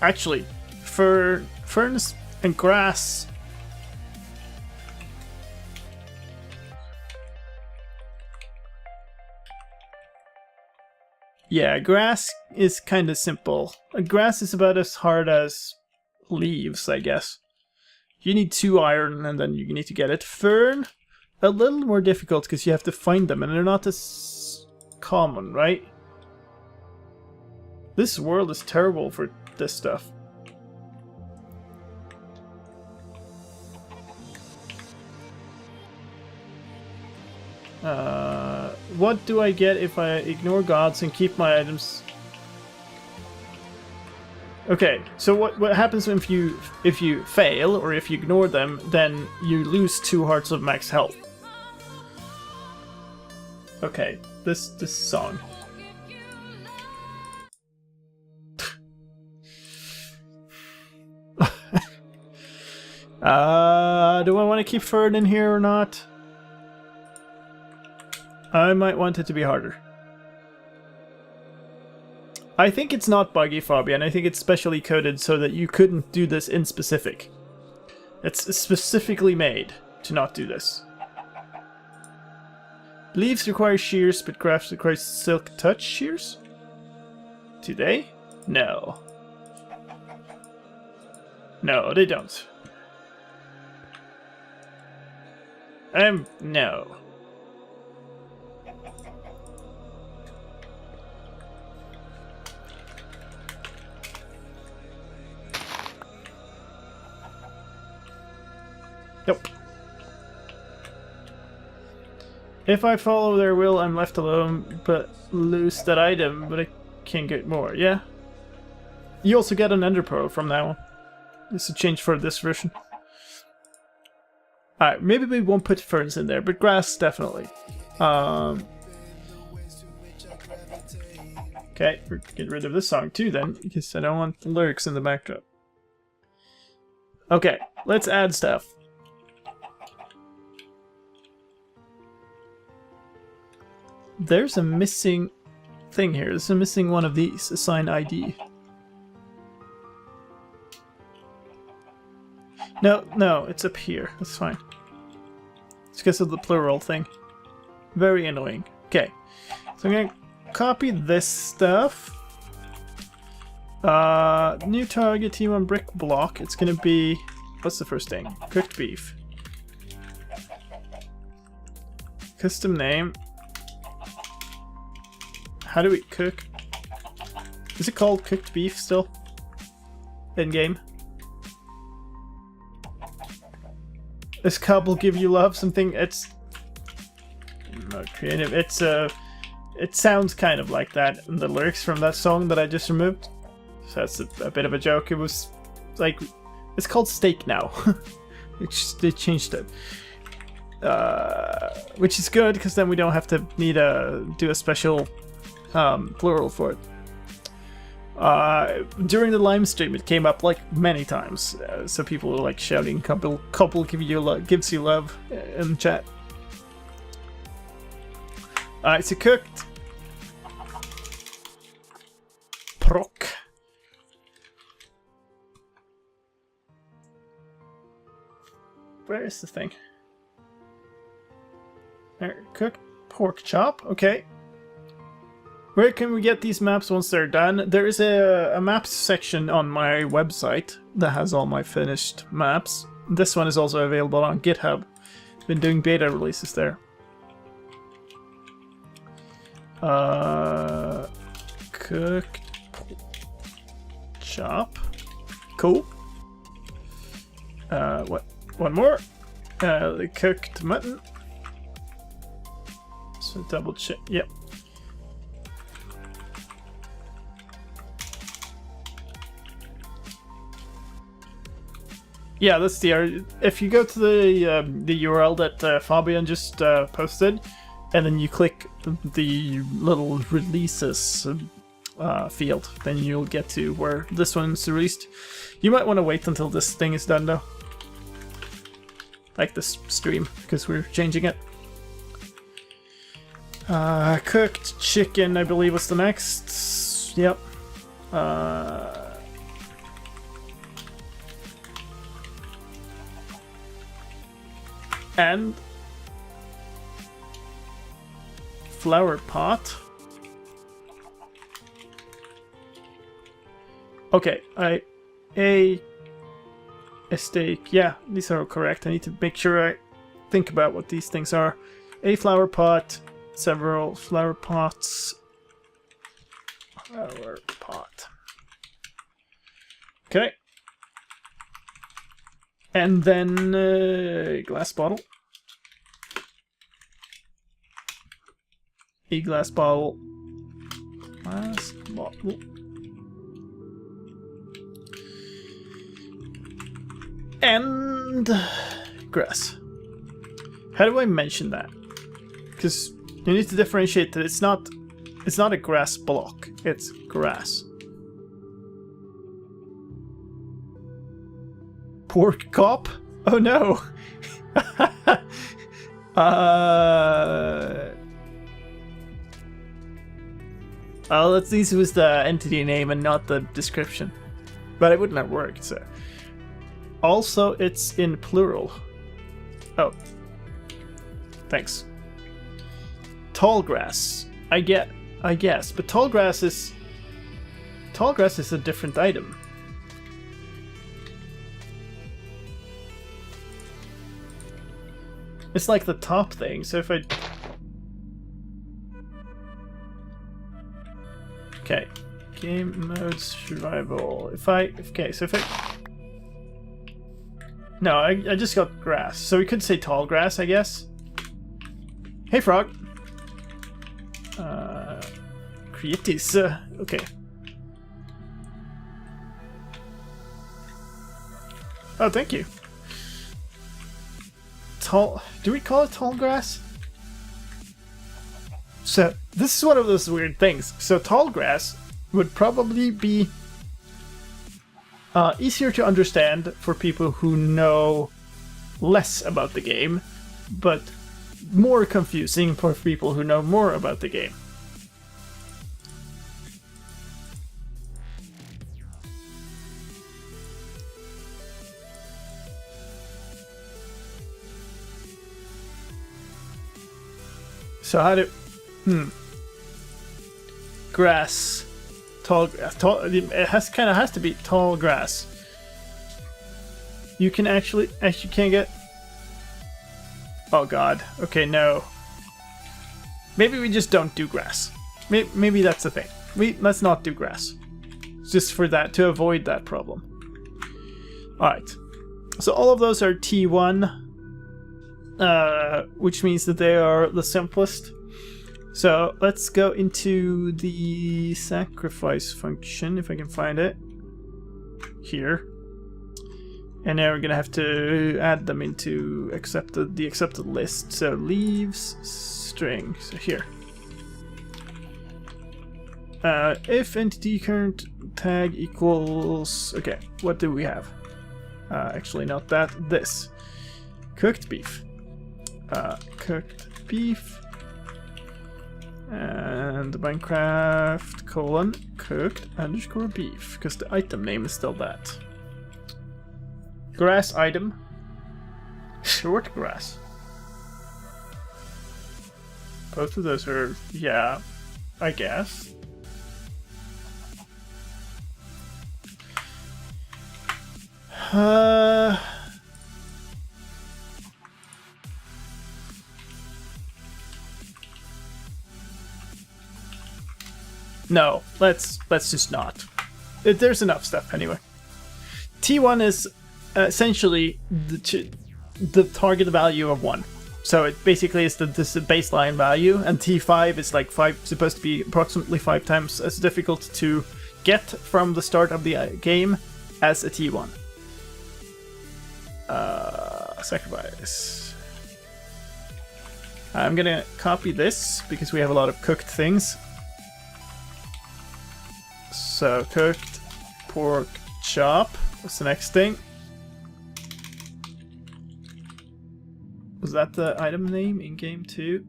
actually, ferns and grass. Yeah, grass is kind of simple. Grass is about as hard as leaves, I guess. You need 2 iron and then you need to get it. Fern, a little more difficult because you have to find them and they're not as common, right? This world is terrible for this stuff. What do I get if I ignore gods and keep my items? Okay, so what happens if you fail or if you ignore them, then you lose 2 hearts of max health. Okay, this song. Do I want to keep Fern in here or not? I might want it to be harder. I think it's not buggy, Fabian. I think it's specially coded so that you couldn't do this in specific. It's specifically made to not do this. Leaves require shears, but crafts require silk touch shears? Do they? No. No, they don't. No. Nope. If I follow their will, I'm left alone, but lose that item, but I can get more, yeah? You also get an ender pearl from now on. This is a change for this version. Alright, maybe we won't put ferns in there, but grass definitely. Okay, we're get rid of this song too then, because I don't want the lyrics in the backdrop. Okay, let's add stuff. There's a missing thing here. There's a missing one of these. Assign ID. No, it's up here. That's fine. It's because of the plural thing. Very annoying. Okay, so I'm gonna copy this stuff. New target T1 brick block. It's gonna be, what's the first thing? Cooked beef. Custom name. How do we cook? Is it called cooked beef still? In game? This cup will give you love. Something. It's not creative. It's it sounds kind of like that in the lyrics from that song that I just removed. So that's a bit of a joke. It was like, it's called steak now. They changed it. Which is good, because then we don't have to do a special plural for it. During the live stream, it came up like many times, so people were like shouting "couple gives you love" in chat. Alright, so cooked. Proc. Where is the thing? There, cooked pork chop. Okay. Where can we get these maps once they're done? There is a maps section on my website that has all my finished maps. This one is also available on GitHub. Been doing beta releases there. Cooked chop. Cool. What? One more. The cooked mutton. So double check. Yep. Yeah, that's the. If you go to the URL that Fabian just posted, and then you click the little releases field, then you'll get to where this one's released. You might want to wait until this thing is done, though. Like this stream, because we're changing it. Cooked chicken, I believe, was the next. Yep. And flower pot. Okay, a steak. Yeah, these are correct. I need to make sure I think about what these things are. A flower pot, several flower pots. Flower pot. Okay. And then a glass bottle. A glass bottle. Glass bottle. And grass. How do I mention that? Because you need to differentiate that it's not a grass block, it's grass. Pork cop? Oh no! Oh, at least it was the entity name and not the description. But it wouldn't have worked, so. Also, it's in plural. Oh. Thanks. Tall grass. I guess. But tall grass is a different item. It's like the top thing, so if I... Okay. Game mode survival. No, I just got grass. So we could say tall grass, I guess. Hey, frog. Creatis. Okay. Oh, thank you. tall... Do we call it tall grass? So, this is one of those weird things. So, tall grass would probably be easier to understand for people who know less about the game, but more confusing for people who know more about the game. So how do... Grass. Tall grass. It kind of has to be tall grass. You can actually can't get... Oh god. Okay, no. Maybe we just don't do grass. Maybe that's the thing. Let's not do grass. Just for that, to avoid that problem. Alright. So all of those are T1. Which means that they are the simplest. So let's go into the sacrifice function, if I can find it. Here. And now we're gonna have to add them into the accepted list. So leaves string. So here. If entity current tag equals... Okay, what do we have? Actually not that, this. Cooked beef. Cooked beef. And Minecraft : cooked _ beef, because the item name is still that. Grass item. Short grass. Both of those are, yeah, I guess. No, let's just not. There's enough stuff anyway. T1 is essentially the target value of 1. So it basically is the baseline value, and T5 is like supposed to be approximately 5 times as difficult to get from the start of the game as a T1. Sacrifice. I'm gonna copy this because we have a lot of cooked things. So cooked pork chop. What's the next thing? Was that the item name in game 2?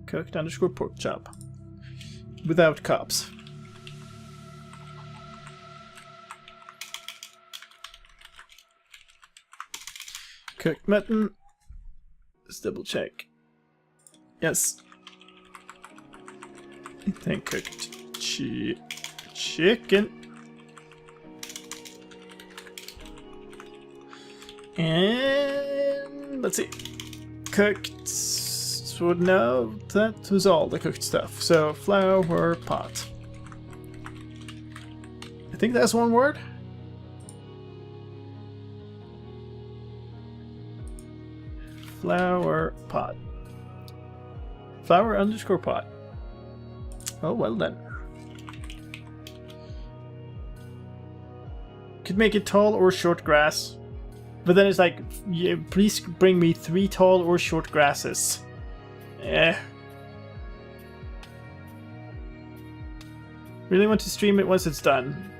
Cooked _ pork chop. Without cops. Cooked mutton. Let's double check. Yes. I think cooked chicken. And let's see. Cooked. So no, that was all the cooked stuff. So flower pot. I think that's one word. Flower pot. Flower _ pot. Oh, well then. Could make it tall or short grass. But then it's like, yeah, please bring me 3 tall or short grasses. Really want to stream it once it's done.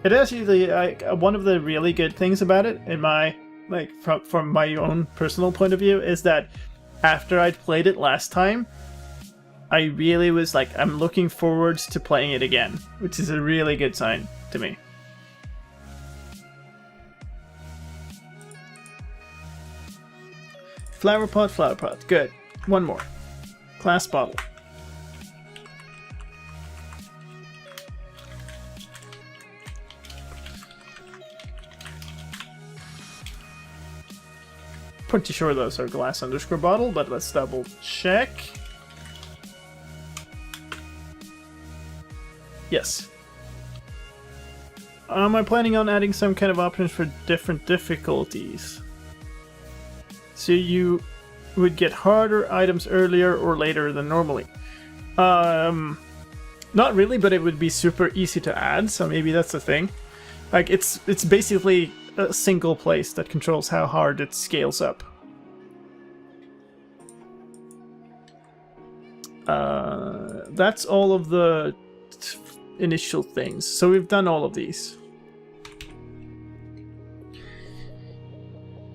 It actually, one of the really good things about it, in my, from my own personal point of view, is that after I'd played it last time, I really was like, I'm looking forward to playing it again, which is a really good sign to me. Flower pot, good. One more. Glass bottle. Pretty sure those are glass _ bottle, but let's double check. Yes. Am I planning on adding some kind of options for different difficulties? So you would get harder items earlier or later than normally. Not really, but it would be super easy to add, so maybe that's the thing. Like, it's basically a single place that controls how hard it scales up. That's all of the initial things. So we've done all of these.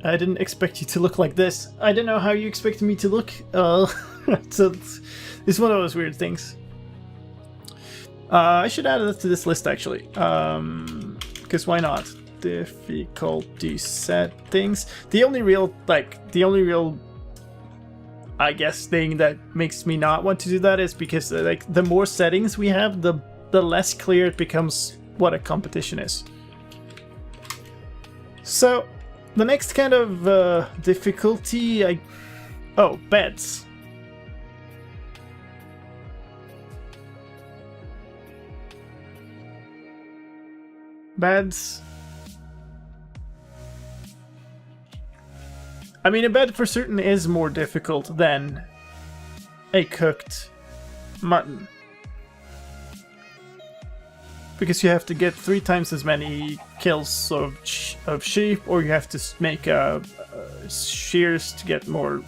I didn't expect you to look like this. I don't know how you expected me to look. So it's one of those weird things. I should add it to this list actually. Because why not? Difficulty settings. The only real, I guess, thing that makes me not want to do that is because like the more settings we have, the less clear it becomes what a competition is. So the next kind of difficulty, oh, beds. Beds. I mean, a bed for certain is more difficult than a cooked mutton. Because you have to get 3 times as many kills of sheep, or you have to make shears to get more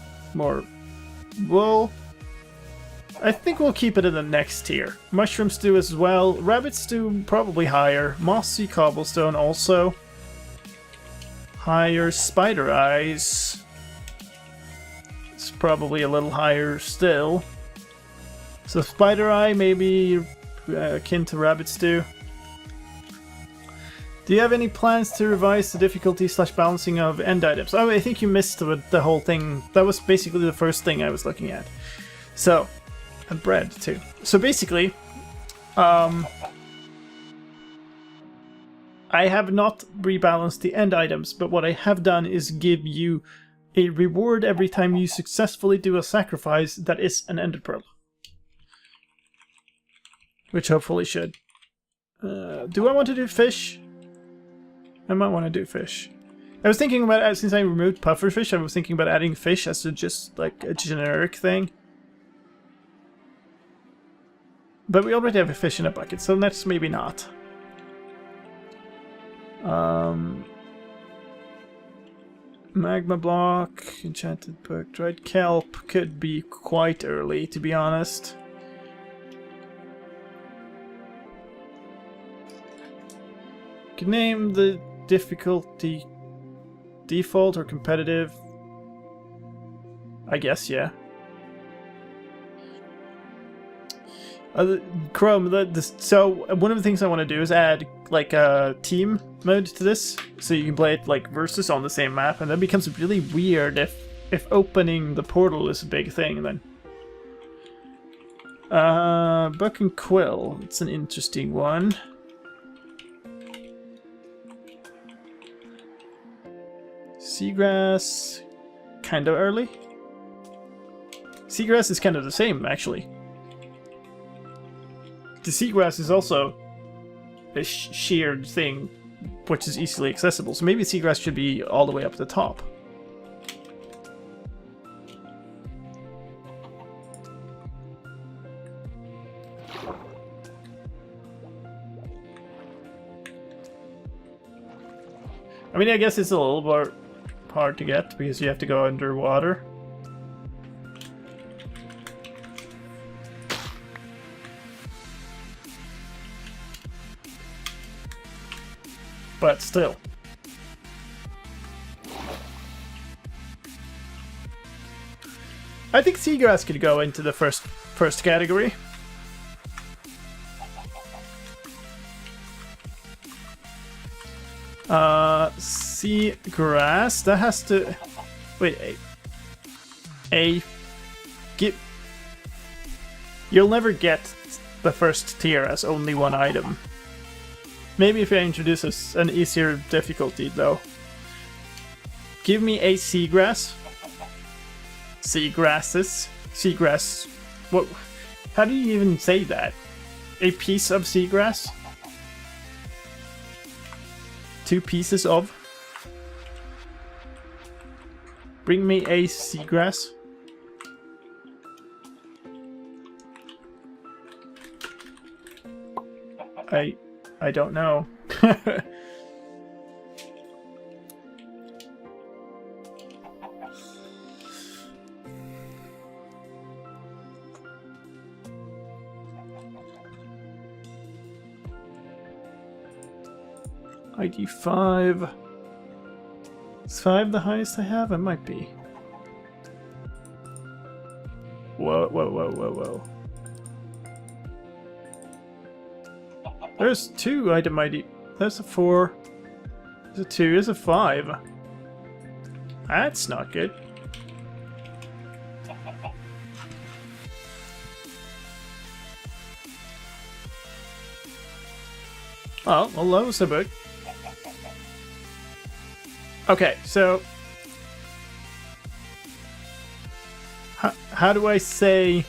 wool. I think we'll keep it in the next tier. Mushroom stew as well. Rabbit stew probably higher. Mossy cobblestone also higher. Spider eyes. It's probably a little higher still. So spider eye maybe akin to rabbit stew. Do you have any plans to revise the difficulty / balancing of end items? Oh, I think you missed the whole thing. That was basically the first thing I was looking at. So, and bread too. So basically, I have not rebalanced the end items, but what I have done is give you a reward every time you successfully do a sacrifice that is an ender pearl. Which hopefully should. Do I want to do fish? I might want to do fish. I was thinking about, since I removed pufferfish, I was thinking about adding fish as just like a generic thing. But we already have a fish in a bucket, so let's maybe not. Magma block, enchanted book, dried kelp could be quite early, to be honest. Can name the difficulty default or competitive? I guess, yeah. Chrome, so one of the things I want to do is add like a team mode to this, so you can play it like versus on the same map, and that becomes really weird if opening the portal is a big thing then. Buck and Quill, it's an interesting one. Seagrass, kind of early. Seagrass is kind of the same, actually. The seagrass is also a sheared thing, which is easily accessible. So maybe seagrass should be all the way up at the top. I mean, I guess it's a little more hard to get because you have to go underwater. But still. I think seagrass could go into the first category. Seagrass, that has to... Wait, you'll never get the first tier as only one item. Maybe if I introduce an easier difficulty, though. Give me a seagrass. Seagrasses. Seagrass. What? How do you even say that? A piece of seagrass? 2 pieces of? Bring me a seagrass. I don't know. ID 5. Is 5 the highest I have? It might be. Whoa, whoa, whoa, whoa, whoa. There's 2 item ID. There's a 4. There's a 2. There's a 5. That's not good. Oh, well, that was a bit. Okay, so how do I say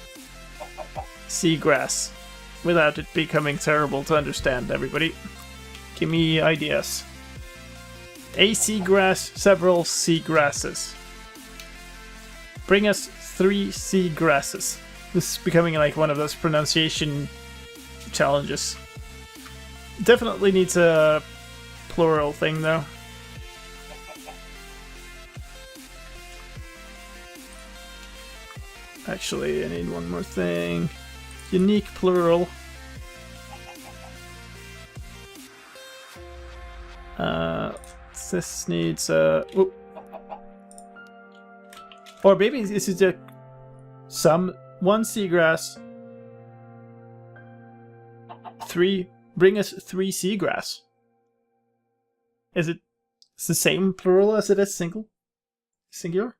seagrass without it becoming terrible to understand, everybody? Give me ideas. A seagrass, several seagrasses. Bring us 3 seagrasses. This is becoming like one of those pronunciation challenges. Definitely needs a plural thing, though. Actually, I need one more thing. Unique plural. This needs a... Or maybe this is a... one seagrass. 3... Bring us 3 seagrass. Is it the same plural as it is singular?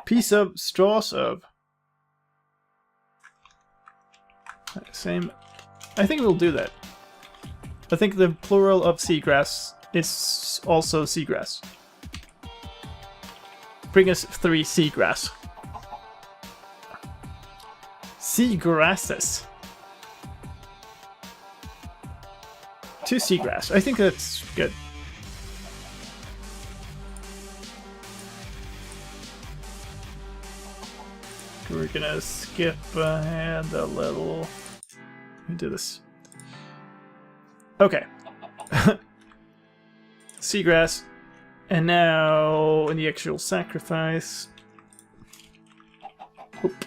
Piece of straws of. Same. I think we'll do that. I think the plural of seagrass is also seagrass. Bring us 3 seagrass. Seagrasses. 2 seagrass. I think that's good. We're gonna skip ahead a little. Let me do this. Okay. Seagrass. And now in the actual sacrifice. Oop.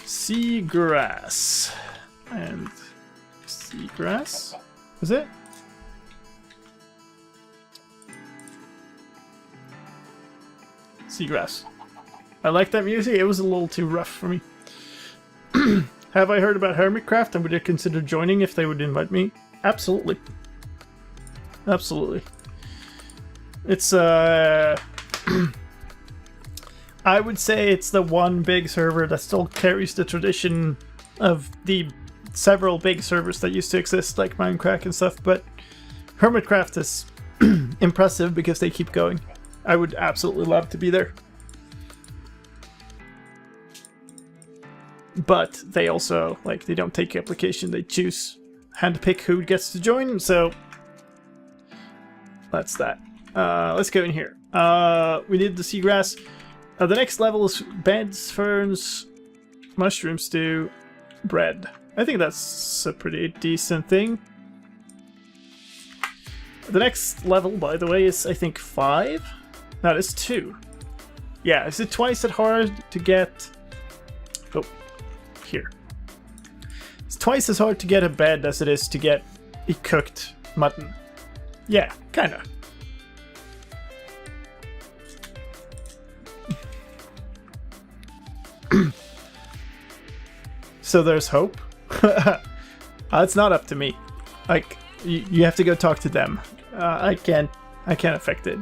Seagrass. And seagrass? Was it? Seagrass. I like that music. It was a little too rough for me. Have I heard about Hermitcraft and would I consider joining if they would invite me? Absolutely. Absolutely. It's I would say it's the one big server that still carries the tradition of the several big servers that used to exist, like Minecraft and stuff, but Hermitcraft is impressive because they keep going. I would absolutely love to be there. But they also, like, they don't take application, they choose, handpick who gets to join, so that's that. Let's go in here. We need the seagrass. The next level is beds, ferns, mushroom stew, bread. I think that's a pretty decent thing. The next level, by the way, is I think 5? No, it's 2. Yeah, is it twice as hard to get... Oh, here. It's twice as hard to get a bed as it is to get a cooked mutton. Yeah, kinda. So there's hope. It's not up to me. Like, you have to go talk to them. I can't affect it.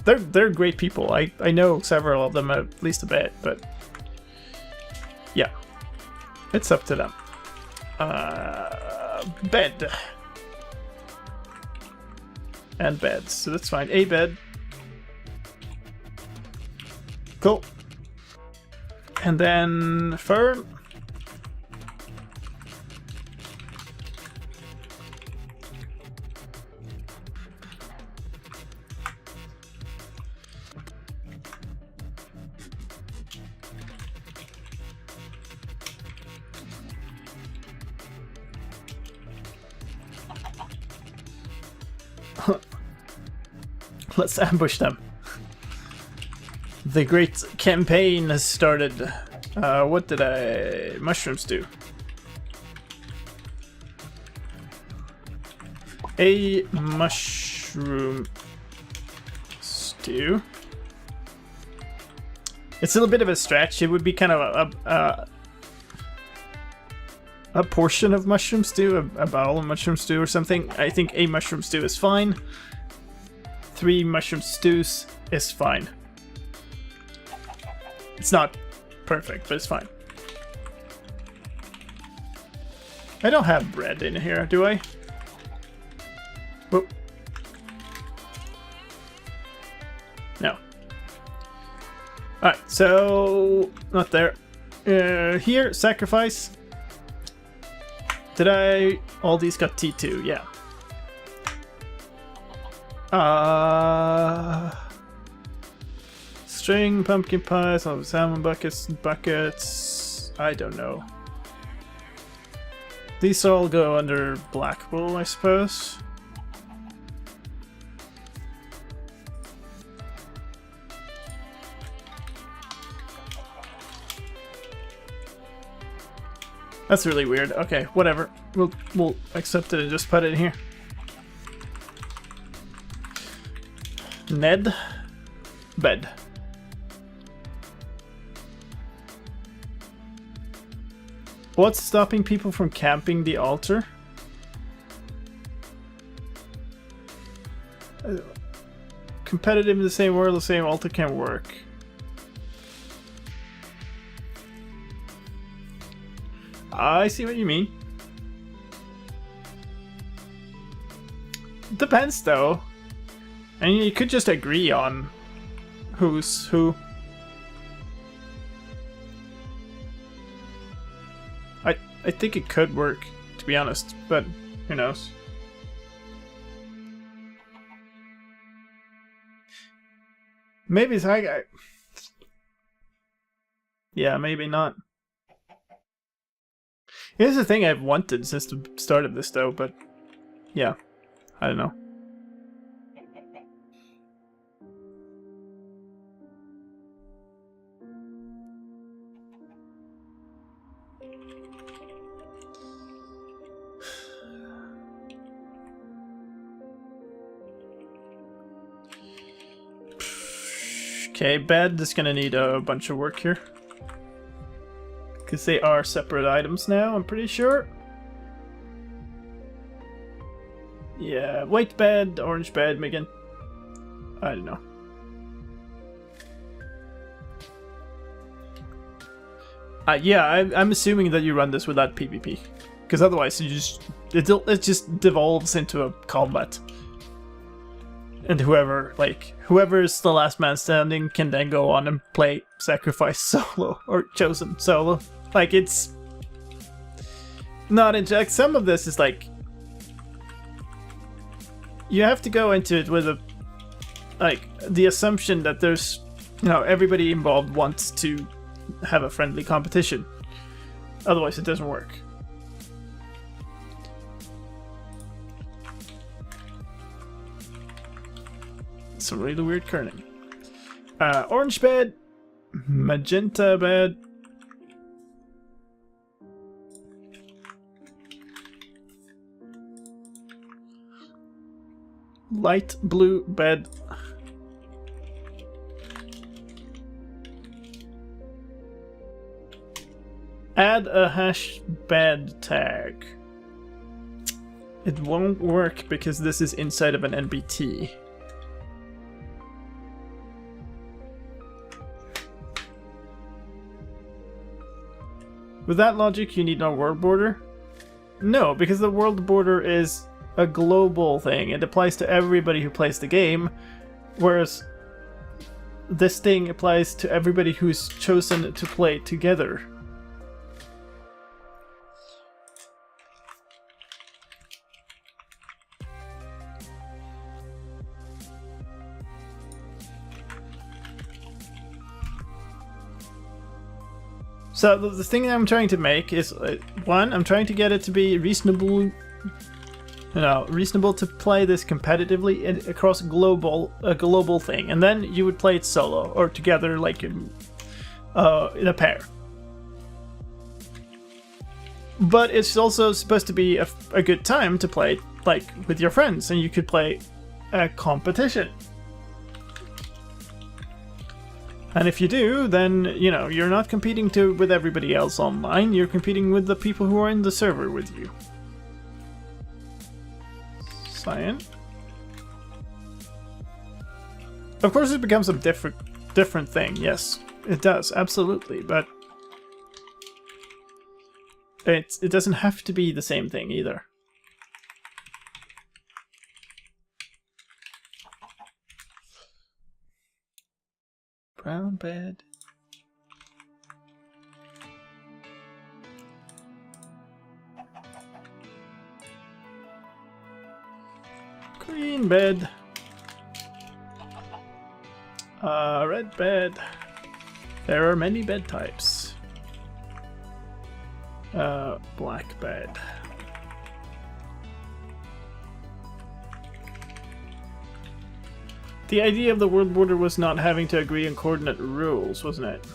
They're great people. I know several of them at least a bit, but yeah, it's up to them. Bed and beds, so that's fine. A bed, cool, and then fern. Let's ambush them. The great campaign has started. What did mushrooms do? A mushroom stew. It's a little bit of a stretch. It would be kind of a portion of mushroom stew, a bowl of mushroom stew or something. I think a mushroom stew is fine. 3 mushroom stews is fine. It's not perfect, but it's fine. I don't have bread in here, do I? Whoop. No. Alright, so... not there. Here, sacrifice. Did I... all these got T2, yeah. String, pumpkin pie, some salmon buckets. I don't know. These all go under Black Bull, I suppose. That's really weird. Okay, whatever. We'll accept it and just put it in here. Ned. Bed. What's stopping people from camping the altar? Competitive in the same world, the same altar can work. I see what you mean. Depends though. I mean, you could just agree on who's who. I think it could work, to be honest, but who knows. Maybe it's yeah, maybe not. Here's the thing I've wanted since the start of this though, but yeah, I don't know. Okay, bed is gonna need a bunch of work here. Because they are separate items now, I'm pretty sure. Yeah, white bed, orange bed, Megan. I don't know. Yeah, I'm assuming that you run this without PvP. Because otherwise it just devolves into a combat. And whoever's the last man standing can then go on and play Sacrifice solo, or Chosen solo. Like, it's not like, some of this is like, you have to go into it with the assumption that there's, everybody involved wants to have a friendly competition. Otherwise it doesn't work. Some really weird kerning. Orange bed, magenta bed, light blue bed, add a hash bed tag. It won't work because this is inside of an NBT. With that logic, you need no world border? No, because the world border is a global thing. It applies to everybody who plays the game, whereas this thing applies to everybody who's chosen to play together. So the thing that I'm trying to make is, one, I'm trying to get it to be reasonable, reasonable to play this competitively across a global thing, and then you would play it solo or together, like in a pair. but it's also supposed to be a good time to play, like, with your friends, and you could play a competition. And if you do, then, you know, you're not competing with everybody else online, you're competing with the people who are in the server with you. Cyan. Of course it becomes a different thing, yes. It does, absolutely, but it doesn't have to be the same thing either. Brown bed. Green bed. Red bed. There are many bed types. Black bed. The idea of the world border was not having to agree on coordinate rules, wasn't it?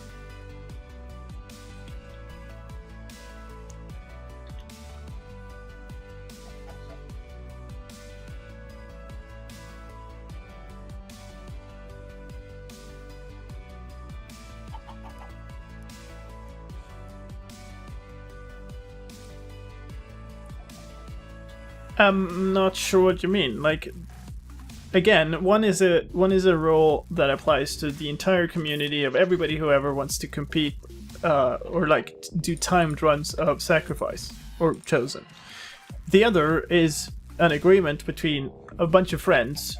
I'm not sure what you mean. Like, again, one is a role that applies to the entire community of everybody who ever wants to compete or like do timed runs of Sacrifice or Chosen. The other is an agreement between a bunch of friends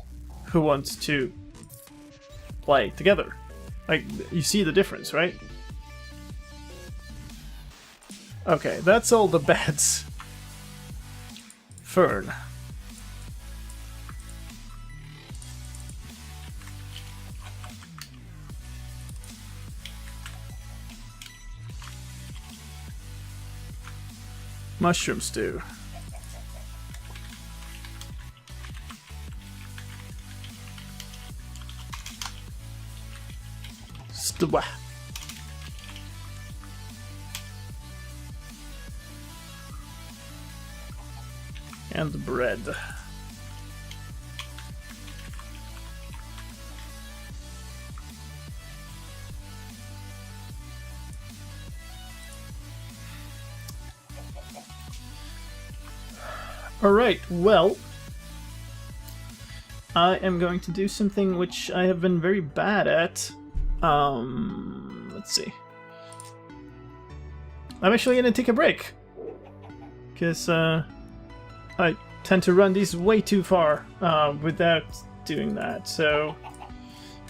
who wants to play together. Like, you see the difference, right? Okay, that's all the beds. Fern. Mushroom stew. Stew. And the bread. Alright, well, I am going to do something which I have been very bad at. Let's see. I'm actually going to take a break. Because, I tend to run these way too far without doing that, so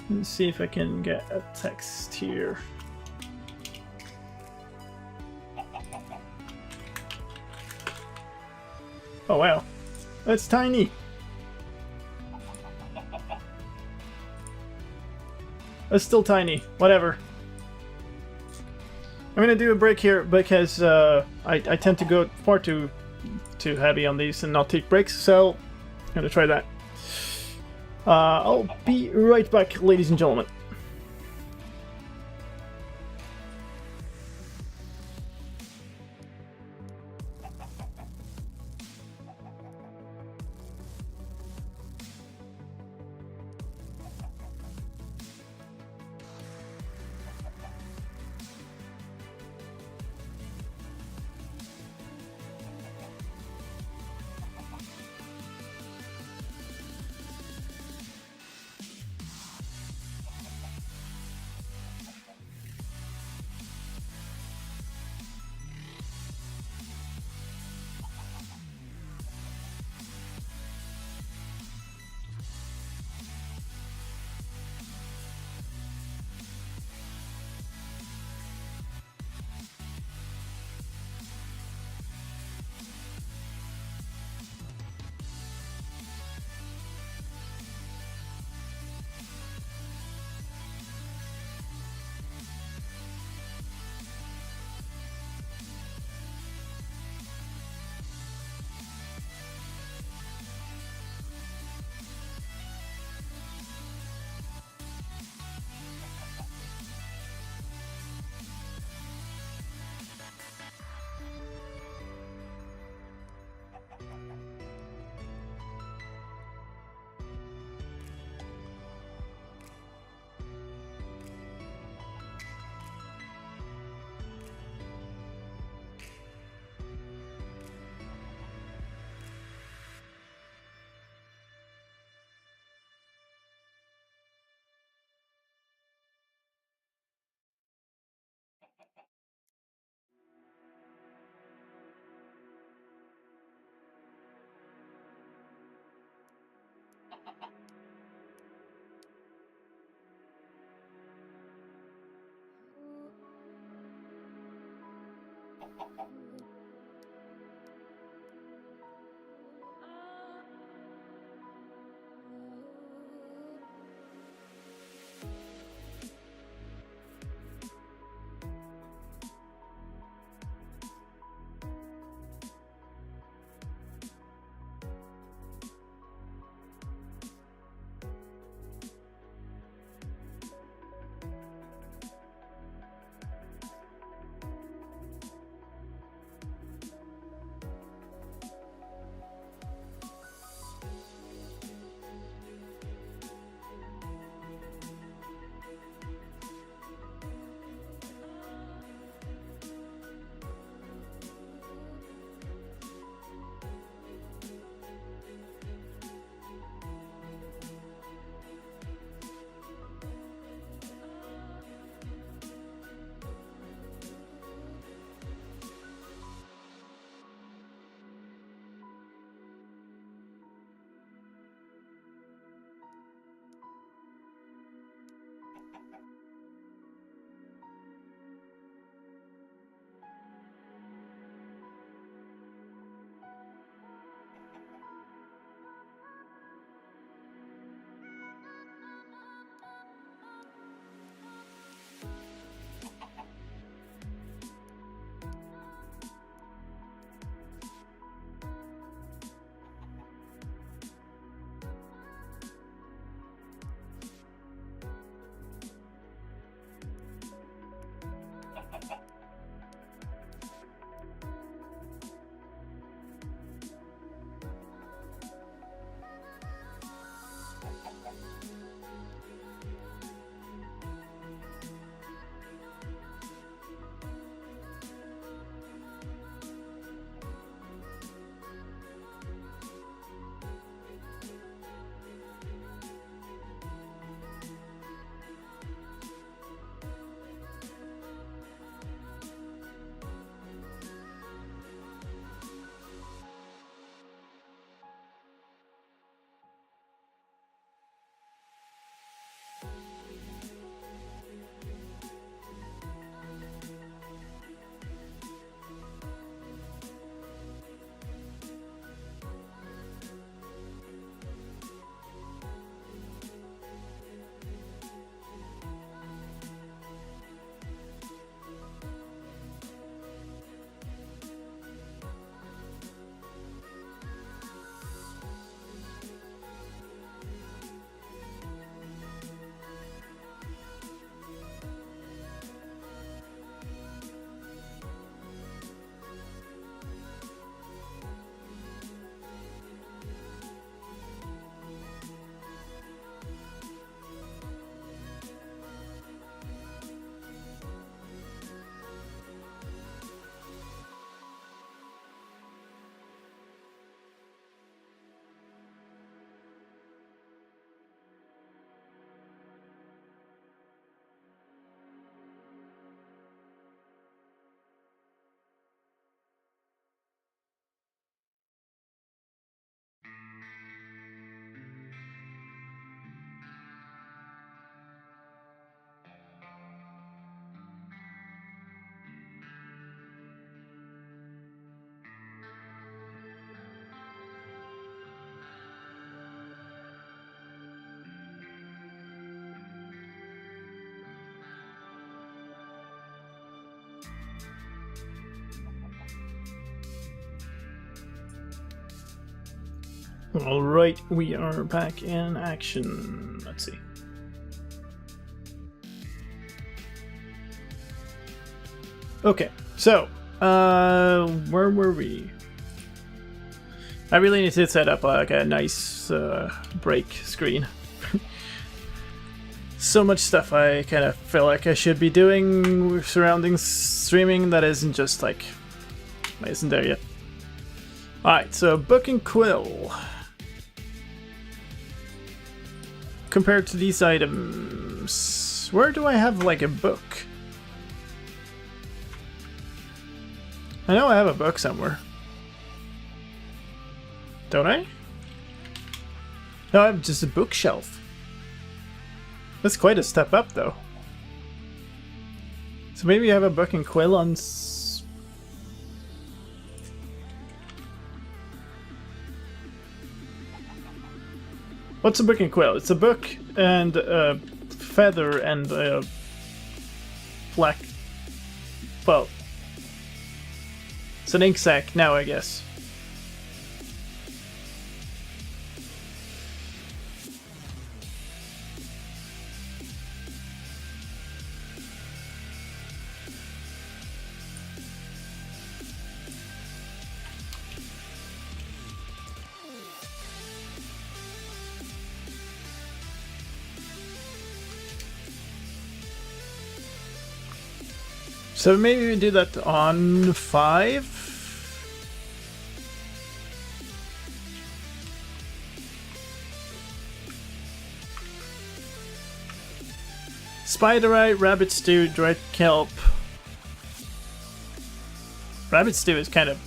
let's see if I can get a text here. Oh wow, that's tiny. That's still tiny, whatever. I'm gonna do a break here because I tend to go far too heavy on these and not take breaks, so I'm gonna try that. I'll be right back, ladies and gentlemen. Alright, we are back in action. Let's see. Okay, so, where were we? I really need to set up like a nice break screen. So much stuff I kind of feel like I should be doing surrounding streaming that isn't just like, isn't there yet. Alright, so Book and Quill. Compared to these items, where do I have like a book? I know I have a book somewhere. Don't I? No, I have just a bookshelf. That's quite a step up though. So maybe I have a Book and Quill on What's a book and quill? It's a book and a feather and a black. Well, it's an ink sac now, I guess. So maybe we do that on 5. Spider Eye, Rabbit Stew, Dried Kelp. Rabbit Stew is kind of...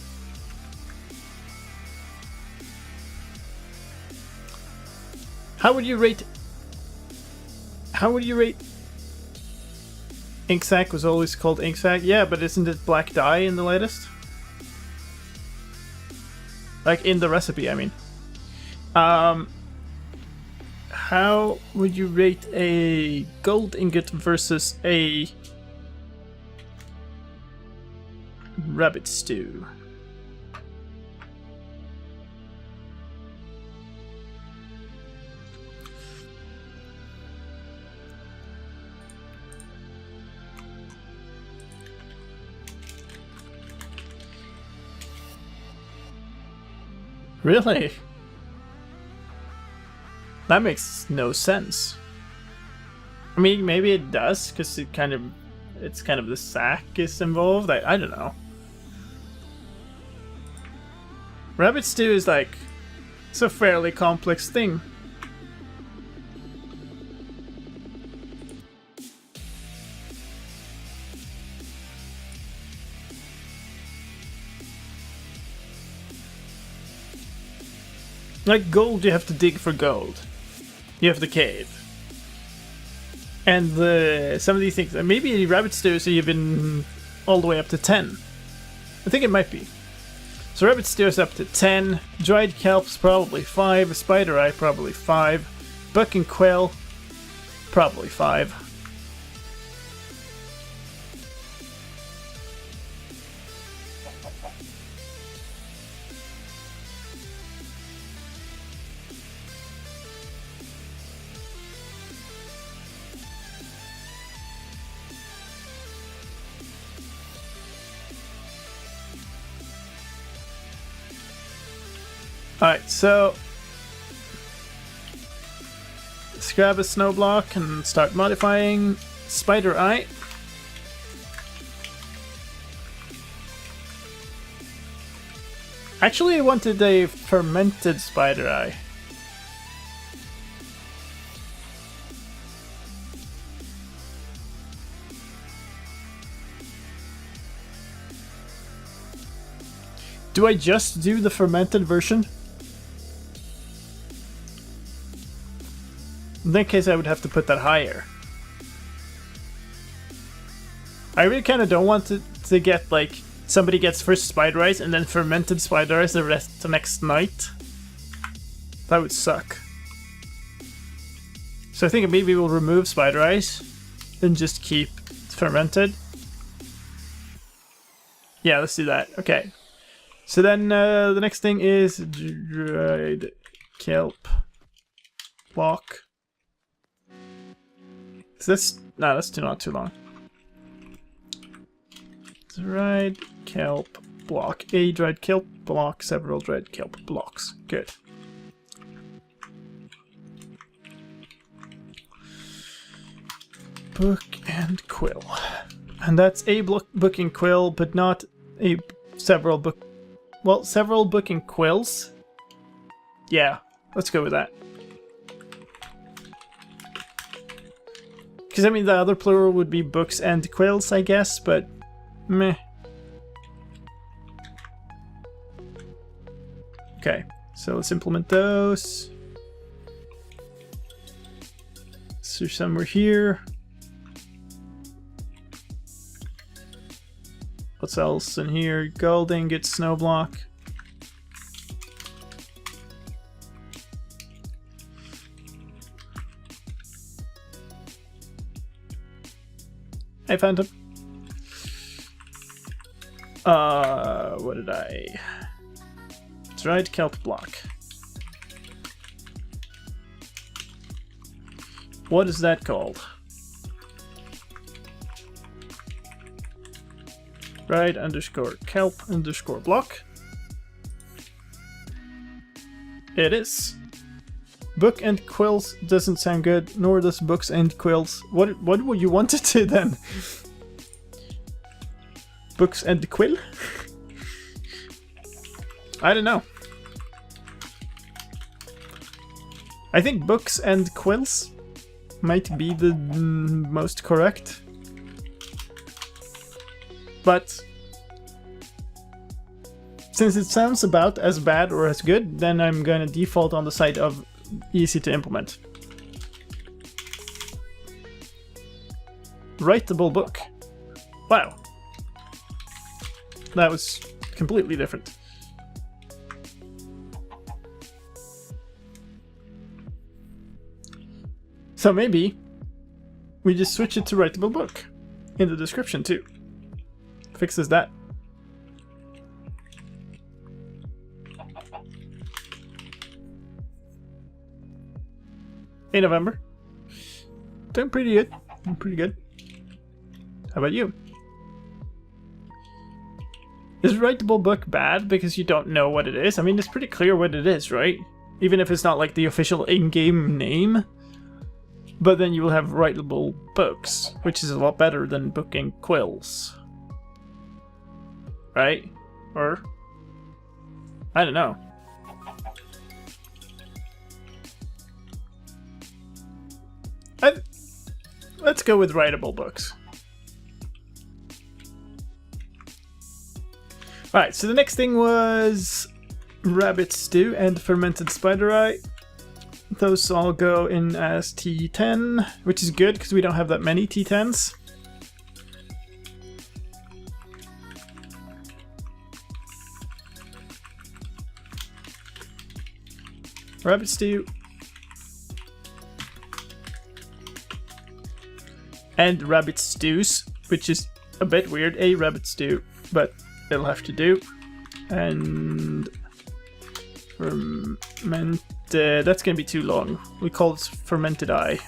How would you rate Ink sac was always called ink sac? Yeah, but isn't it black dye in the latest? Like in the recipe, I mean. How would you rate a gold ingot versus a rabbit stew? Really? That makes no sense. I mean, maybe it does, because it's kind of the sack is involved. I don't know. Rabbit stew is like, it's a fairly complex thing. Like gold, you have to dig for gold. You have the cave. And some of these things, maybe rabbit stew, so you've been all the way up to 10. I think it might be. So rabbit stew is up to 10. Dried kelp's probably 5. Spider eye probably 5. Buck and quill probably 5. Alright, so let's grab a snow block and start modifying Spider Eye. Actually, I wanted a fermented Spider Eye. Do I just do the fermented version? In that case, I would have to put that higher. I really kind of don't want to get, like, somebody gets first spider eyes and then fermented spider eyes the next night. That would suck. So I think maybe we'll remove spider eyes and just keep fermented. Yeah, let's do that. Okay. So then the next thing is dried kelp block. Is this... No, that's not too long. Dried kelp block. A dried kelp block, several dried kelp blocks. Good. Book and quill. And that's a book and quill, but not a several book... Well, several book and quills? Yeah, let's go with that. Because, I mean, the other plural would be books and quills, I guess, but meh. Okay, so let's implement those. So somewhere here. What's else in here? Gold ingot, snow block. Hi, Phantom. What did I... That's right, kelp block. What is that called? Right underscore kelp underscore block. It is. Book and quills doesn't sound good, nor does books and quills. What would you want it to then? Books and quill? I don't know. I think books and quills might be the most correct. But since it sounds about as bad or as good, then I'm gonna default on the side of easy to implement. Writable book. Wow. That was completely different. So maybe we just switch it to writable book in the description too. Fixes that. Hey, November. Doing pretty good. Doing pretty good. How about you? Is writable book bad because you don't know what it is? I mean, it's pretty clear what it is, right? Even if it's not like the official in-game name. But then you will have writable books, which is a lot better than book and quills. Right? Or... I don't know. Let's go with writable books. Alright, so the next thing was rabbit stew and fermented spider eye. Those all go in as T10, which is good because we don't have that many T10s. Rabbit stew. And rabbit stews, which is a bit weird. A rabbit stew, but it'll have to do. And fermented, that's gonna be too long. We call it fermented eye.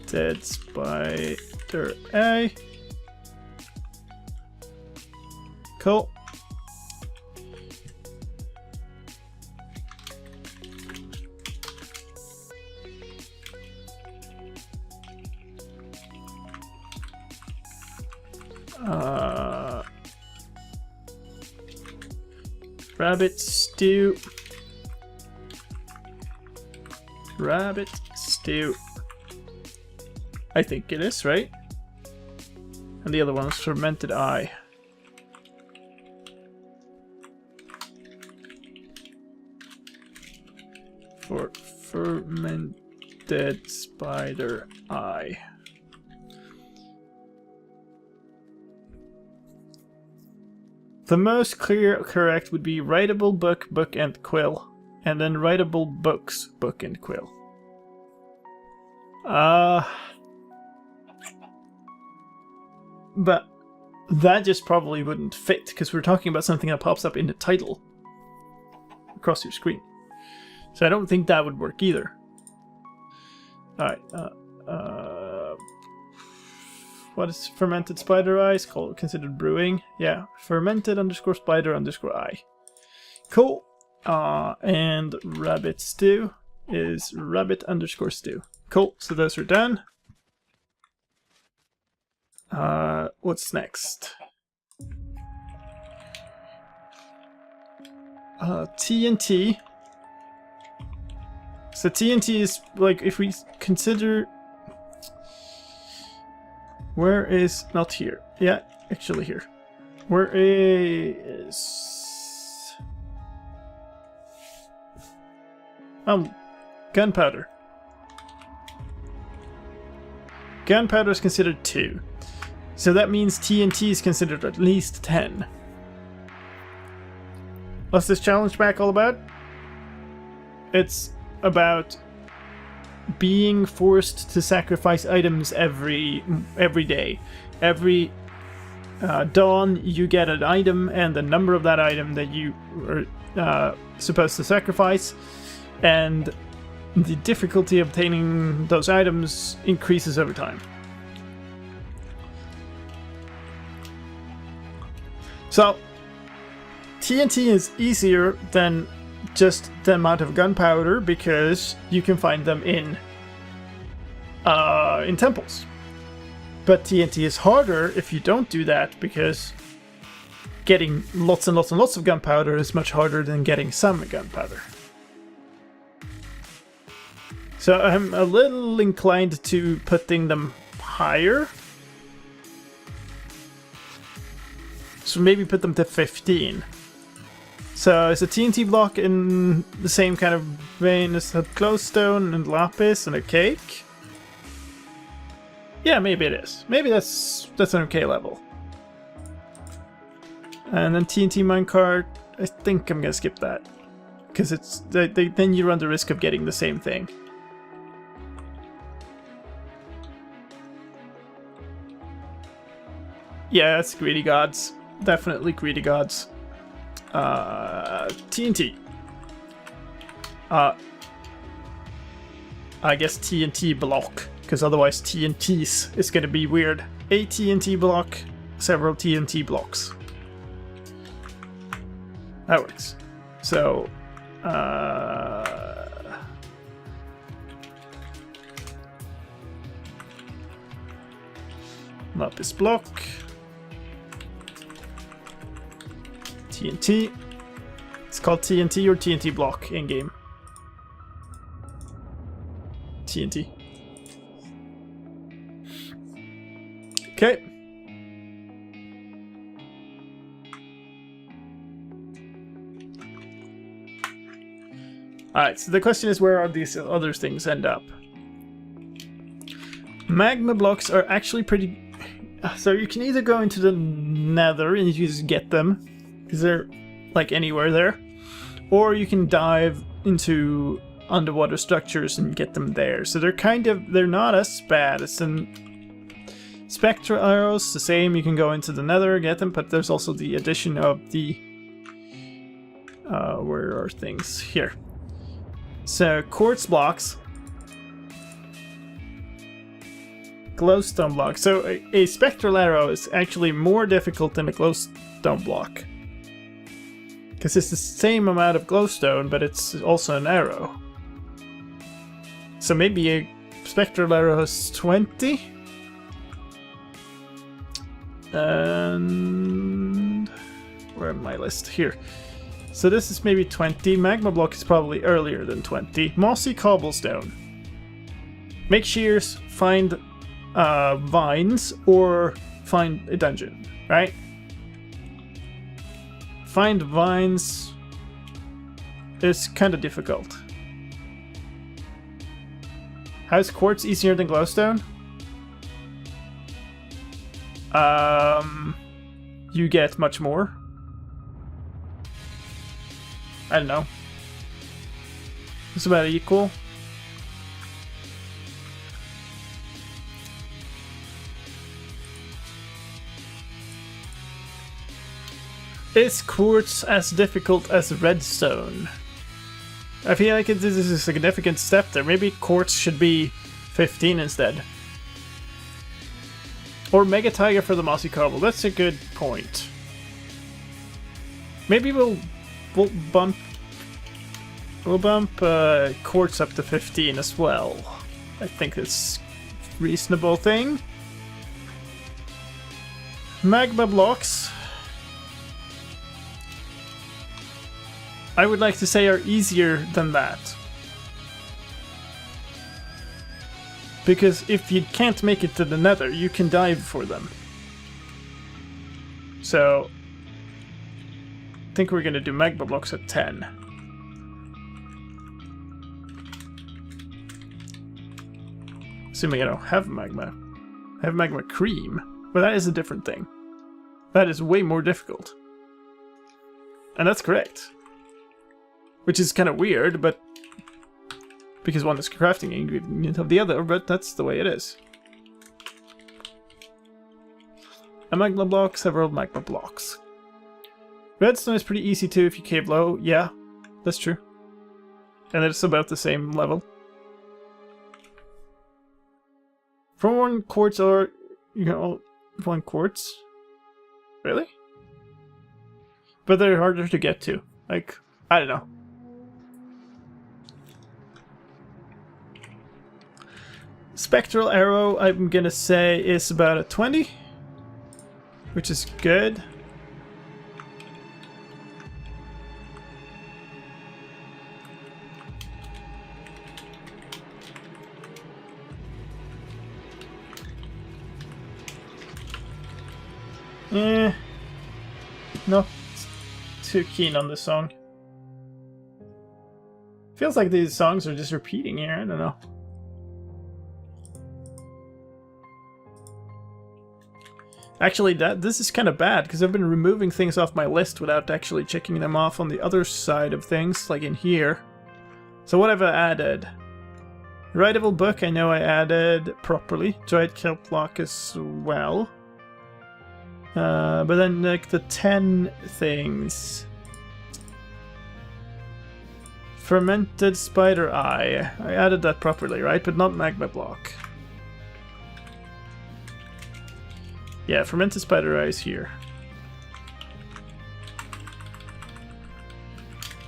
Dead spider eye. Cool. Rabbit stew. Rabbit stew. I think it is, right? And the other one is fermented eye. For fermented spider eye. The most correct would be writable book, book and quill, and then writable books, book and quill. But that just probably wouldn't fit because we're talking about something that pops up in the title across your screen. So I don't think that would work either. Alright, what is fermented spider eye? It's called considered brewing. Yeah, fermented underscore spider underscore eye. Cool. And rabbit stew is rabbit underscore stew. Cool. So those are done. What's next? TNT. So TNT is like if we consider. Where is... not here. Yeah, actually here. Where is... gunpowder. Gunpowder is considered 2. So that means TNT is considered at least 10. What's this challenge pack all about? It's about being forced to sacrifice items every day. Every dawn, you get an item and the number of that item that you are supposed to sacrifice, and the difficulty of obtaining those items increases over time. So, TNT is easier than just the amount of gunpowder because you can find them in temples. But TNT is harder if you don't do that, because getting lots and lots and lots of gunpowder is much harder than getting some gunpowder. So I'm a little inclined to putting them higher. So maybe put them to 15. So is a TNT block in the same kind of vein as a glowstone and lapis and a cake? Yeah, maybe it is. Maybe that's an okay level. And then TNT minecart, I think I'm gonna skip that, because it's then you run the risk of getting the same thing. Yeah, it's greedy gods. Definitely greedy gods. TNT. I guess TNT block, because otherwise TNTs is gonna be weird. A TNT block, several TNT blocks. That works. So, lapis block. TNT. It's called TNT or TNT block in game. TNT. Okay. Alright, so the question is, where are these other things end up? Magma blocks are actually pretty... So you can either go into the nether and you just get them, because they're like anywhere there, or you can dive into underwater structures and get them there. So they're not as bad as in spectral arrows, the same. You can go into the nether, get them, but there's also the addition of the where are things here? So quartz blocks, glowstone block. So a spectral arrow is actually more difficult than a glowstone block, because it's the same amount of glowstone, but it's also an arrow. So maybe a spectral arrow is 20. And where am my list? Here. So this is maybe 20. Magma block is probably earlier than 20. Mossy cobblestone. Make shears, find vines, or find a dungeon, right? Find vines is kind of difficult. How is quartz easier than glowstone? You get much more. I don't know. It's about equal. Is quartz as difficult as redstone? I feel like this is a significant step there. Maybe quartz should be 15 instead. Or Mega Tiger for the Mossy Cobble. That's a good point. Maybe we'll bump quartz up to 15 as well. I think it's a reasonable thing. Magma blocks, I would like to say, are easier than that. Because if you can't make it to the nether, you can dive for them. So I think we're gonna do magma blocks at 10. Assuming I don't have magma. I have magma cream, but that is a different thing. That is way more difficult. And that's correct. Which is kind of weird, but because one is crafting ingredient of the other, but that's the way it is. A magma block, several magma blocks. Redstone is pretty easy too if you cave low. Yeah, that's true. And it's about the same level. From 1 quartz or, you know, 1 quartz? Really? But they're harder to get to. Like, I don't know. Spectral arrow, I'm gonna say, is about a 20. Which is good. Not too keen on this song. Feels like these songs are just repeating here, I don't know. Actually, this is kind of bad, because I've been removing things off my list without actually checking them off on the other side of things, like in here. So what have I added? Writable book, I know I added properly. Dried kelp block as well. But then, like, the 10 things. Fermented spider eye. I added that properly, right? But not magma block. Yeah, fermented spider eye is here.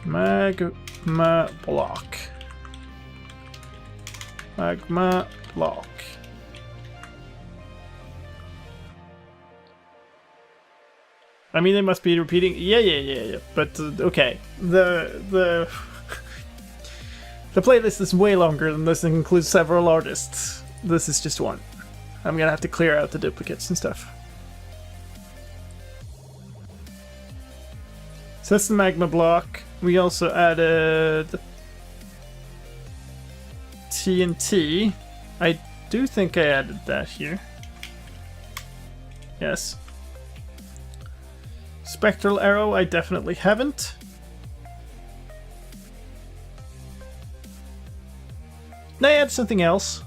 Magma block. Magma block. I mean, they must be repeating. Yeah. But okay, the the playlist is way longer than this and includes several artists. This is just one. I'm gonna have to clear out the duplicates and stuff. So that's the magma block. We also added TNT. I do think I added that here. Yes. Spectral arrow, I definitely haven't. No, I added something else.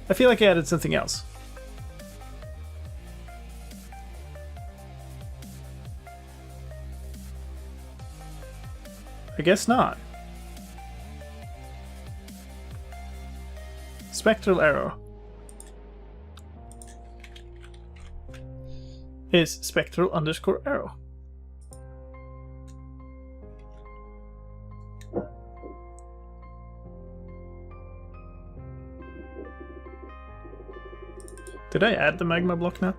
I feel like I added something else. I guess not. Spectral arrow. Is spectral underscore arrow. Did I add the magma block now?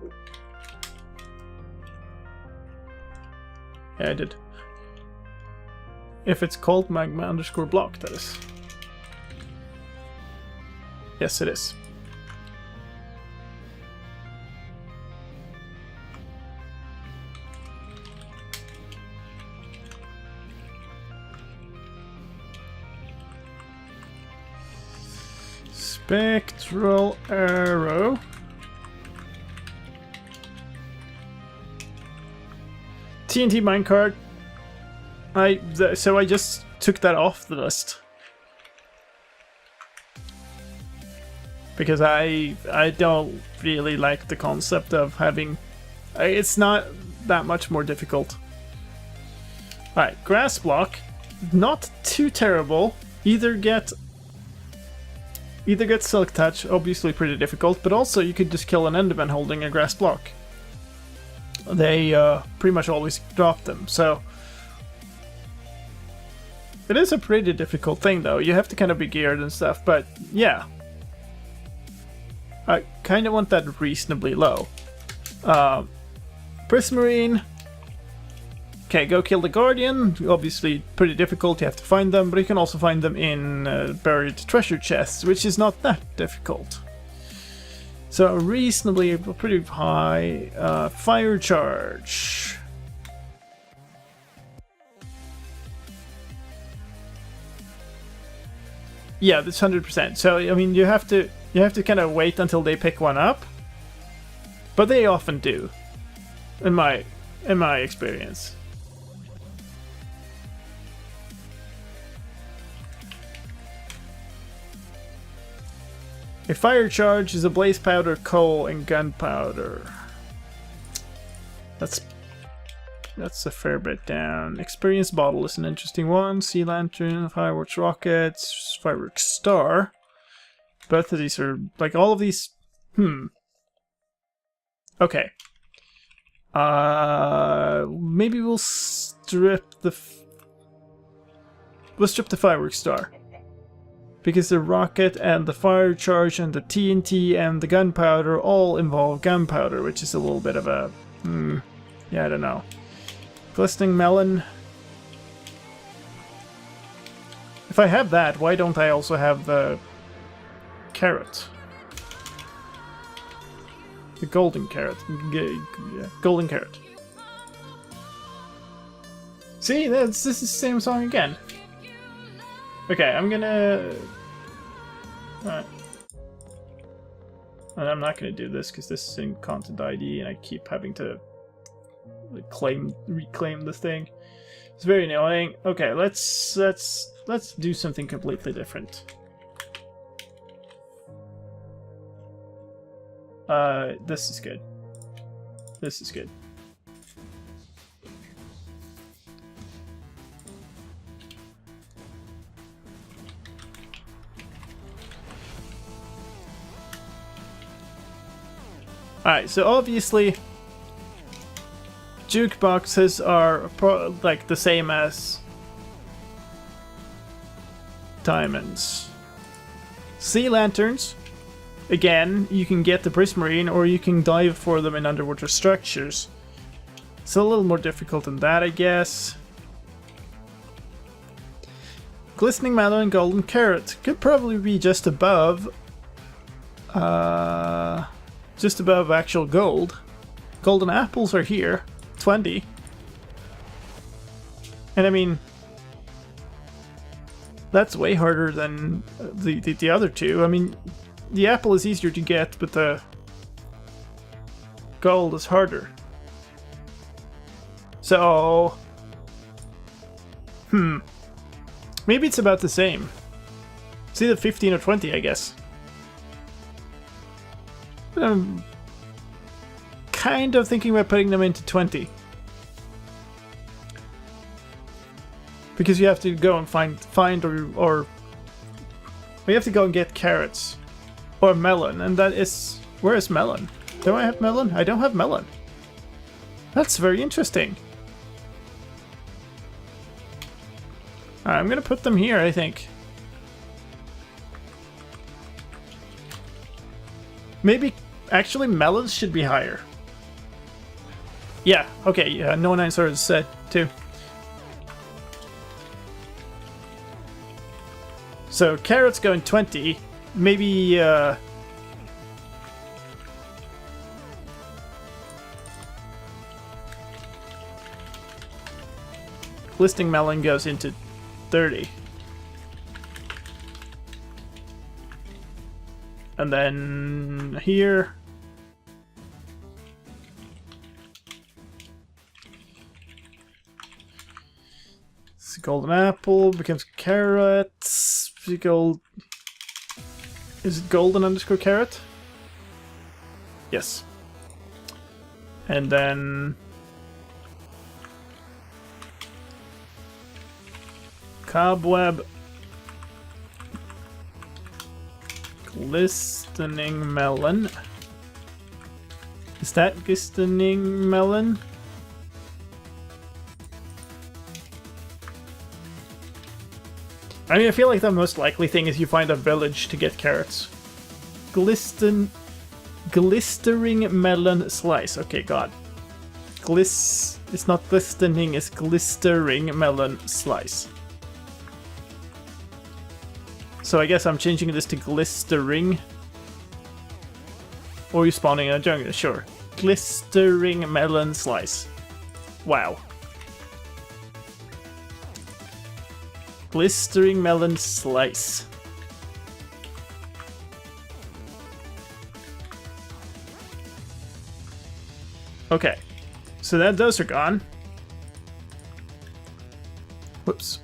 Yeah, I did. If it's called magma underscore block, that is. Yes, it is. Spectral arrow. TNT minecart. So I just took that off the list because I don't really like the concept of having. It's not that much more difficult. All right, grass block, not too terrible. Either get silk touch, obviously pretty difficult, but also you could just kill an enderman holding a grass block. They pretty much always drop them, so it is a pretty difficult thing though. You have to kind of be geared and stuff, but yeah. I kind of want that reasonably low. Prismarine. Okay, go kill the Guardian. Obviously pretty difficult, you have to find them, but you can also find them in buried treasure chests, which is not that difficult. So reasonably pretty high. Fire charge. Yeah, that's 100%. So I mean, you have to kind of wait until they pick one up, but they often do, in my experience. A fire charge is a blaze powder, coal, and gunpowder. That's a fair bit down. Experience bottle is an interesting one. Sea lantern, fireworks rockets, fireworks star. Both of these are like all of these. Okay. Maybe we'll strip the fireworks star. Because the rocket and the fire charge and the TNT and the gunpowder all involve gunpowder, which is a little bit of a... yeah, I don't know. Glistening melon. If I have that, why don't I also have the carrot? The golden carrot. Yeah, golden carrot. See, this is the same song again. Okay, I'm gonna... Alright. And I'm not gonna do this because this is in content ID and I keep having to reclaim this thing. It's very annoying. Okay, let's do something completely different. This is good. This is good. Alright, so obviously jukeboxes are like the same as diamonds. Sea lanterns, again, you can get the prismarine or you can dive for them in underwater structures. It's a little more difficult than that, I guess. Glistening melon and golden carrot could probably be just above actual gold. Golden apples are here, 20. And I mean, that's way harder than the other two. I mean, the apple is easier to get, but the gold is harder. So, maybe it's about the same. It's either 15 or 20, I guess. But I'm kind of thinking about putting them into 20. Because you have to go and find or we have to go and get carrots. Or melon, and that is... Where is melon? Do I have melon? I don't have melon. That's very interesting. Alright, I'm gonna put them here, I think. Maybe... Actually, melons should be higher. Yeah, okay, yeah, no 9 swords said, too. So, carrots going 20. Maybe, Glistening melon goes into 30. And then here... It's golden apple, becomes carrots, gold... Is it golden underscore carrot? Yes. And then... Cobweb. Glistening melon. Is that glistening melon? I mean, I feel like the most likely thing is you find a village to get carrots. Glistering melon slice. Okay, God. It's not glistening, it's glistering melon slice. So I guess I'm changing this to glistering. Or you spawning in a jungle, sure. Glistering melon slice. Wow. Glistering melon slice. Okay, so those are gone. Whoops.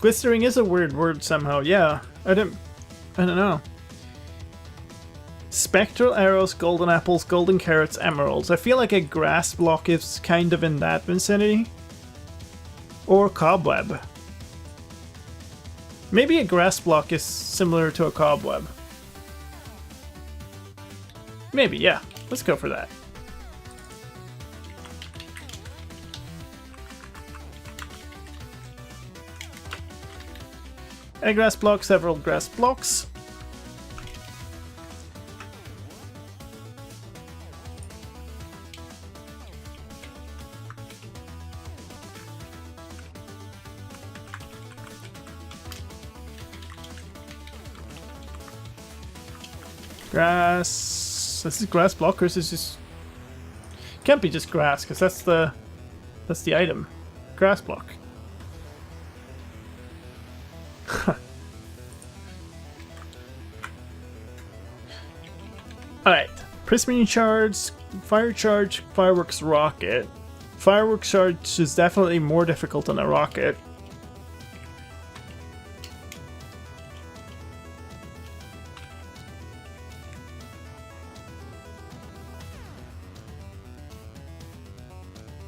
Glistering is a weird word somehow. Yeah, I don't know. Spectral arrows, golden apples, golden carrots, emeralds. I feel like a grass block is kind of in that vicinity. Or cobweb. Maybe a grass block is similar to a cobweb. Maybe, yeah. Let's go for that. A grass block, several grass blocks. Grass. This is grass block, or is this just... Can't be just grass, because that's the item. Grass block. Alright. Prismarine shards, fire charge, fireworks rocket. Fireworks charge is definitely more difficult than a rocket.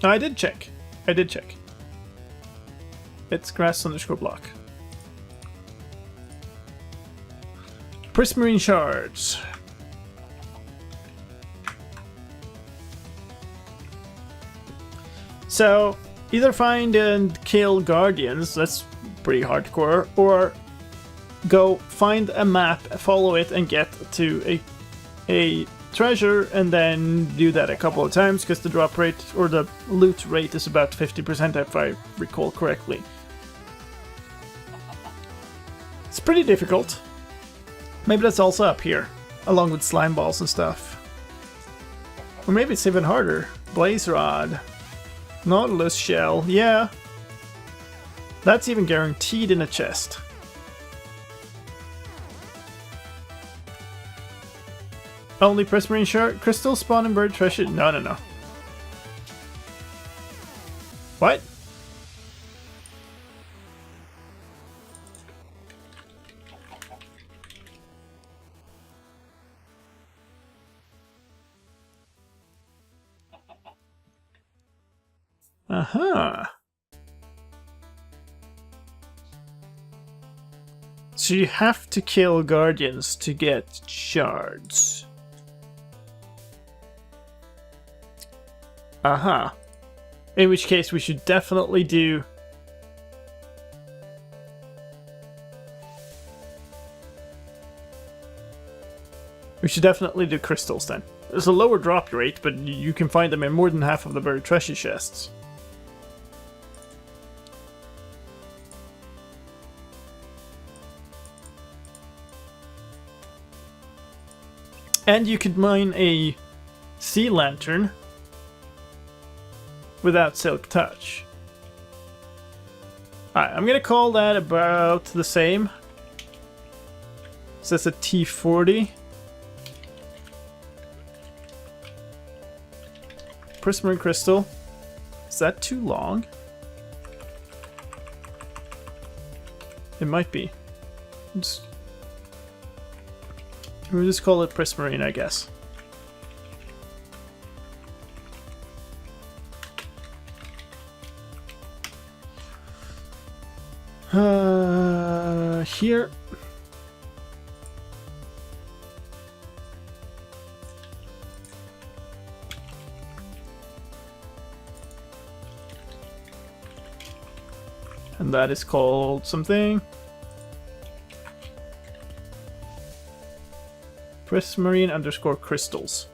I did check. It's grass underscore block. Prismarine shards. So, either find and kill guardians, that's pretty hardcore, or go find a map, follow it, and get to a treasure, and then do that a couple of times, because the drop rate, or the loot rate, is about 50% if I recall correctly. It's pretty difficult. Maybe that's also up here, along with slime balls and stuff. Or maybe it's even harder. Blaze rod. Nautilus shell, yeah. That's even guaranteed in a chest. Only prismarine shard, crystal spawn and bird treasure. No. What? Uh-huh. So you have to kill guardians to get shards. Uh-huh. In which case we should definitely do... We should definitely do crystals then. There's a lower drop rate, but you can find them in more than half of the buried treasure chests. And you could mine a sea lantern without Silk Touch. Alright, I'm gonna call that about the same. So that's a T40. Prismarine crystal. Is that too long? It might be. We'll just call it Prismarine, I guess. Here. And that is called something. Prismarine underscore crystals.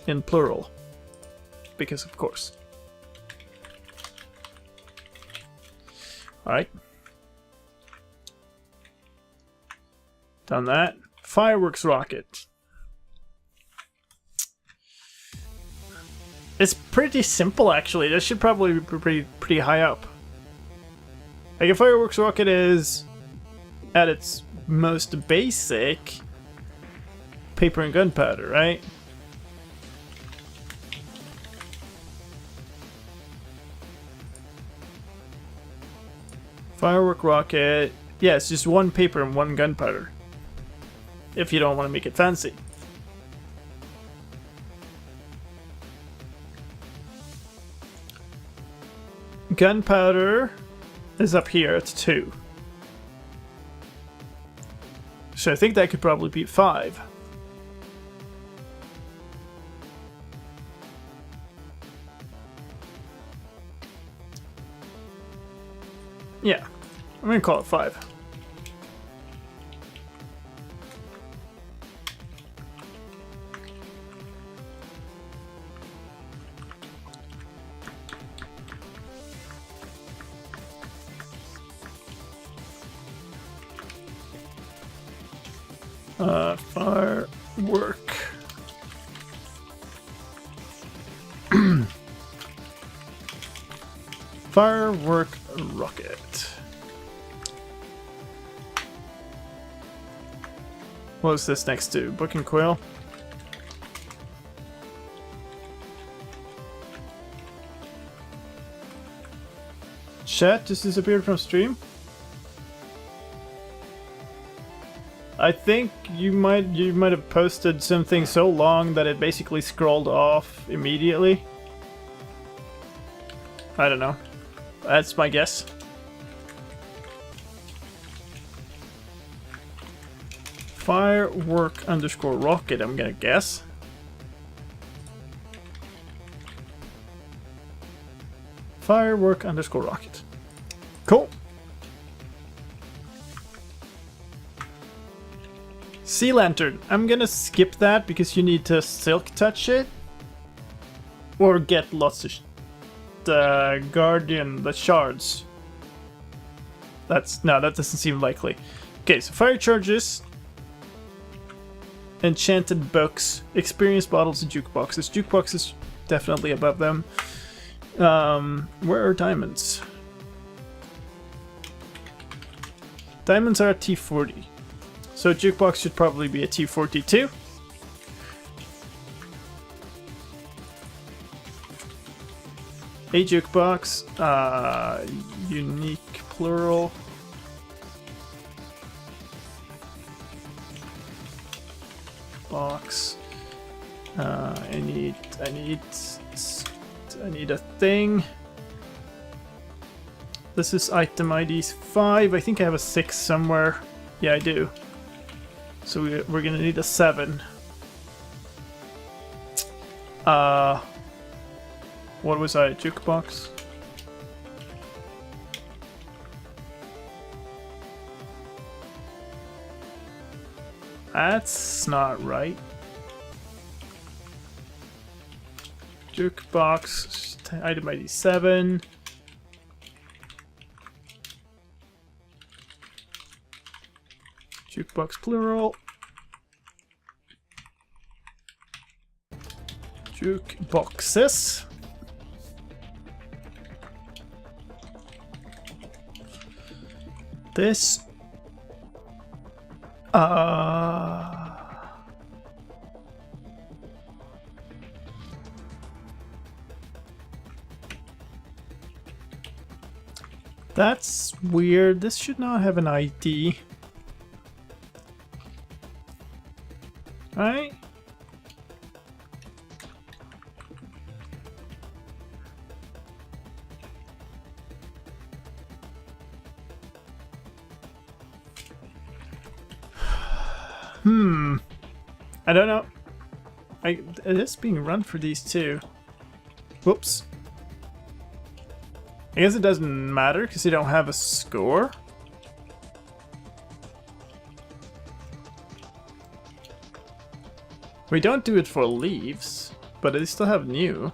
In plural. Because of course. Alright. Done that. Fireworks rocket. It's pretty simple actually. This should probably be pretty high up. Like a fireworks rocket is at its most basic paper and gunpowder, right? Firework rocket. Yeah, it's just one paper and one gunpowder. If you don't want to make it fancy. Gunpowder is up here at 2. So I think that could probably be 5. Yeah, I'm gonna call it 5. Firework. Firework rocket. What's this next to? Book and Quill? Chat just disappeared from stream? I think you might have posted something so long that it basically scrolled off immediately. I don't know. That's my guess. Firework underscore rocket, I'm gonna guess. Firework underscore rocket. Cool. Sea Lantern. I'm gonna skip that because you need to silk touch it. Or get lots of the Guardian, the shards. No, that doesn't seem likely. Okay, so fire charges. Enchanted books. Experience bottles and jukeboxes. Jukeboxes definitely above them. Where are diamonds? Diamonds are at T40. So jukebox should probably be at T42. A jukebox, unique plural. Box. I need a thing. This is item ID 5. I think I have a 6 somewhere. Yeah, I do. So we're gonna need a 7. What was I? Jukebox? That's not right. Jukebox, item ID 7. Jukebox plural. Jukeboxes. This. That's weird. This should not have an ID. Right? I don't know. It is being run for these two. Whoops. I guess it doesn't matter because you don't have a score. We don't do it for leaves, but they still have new.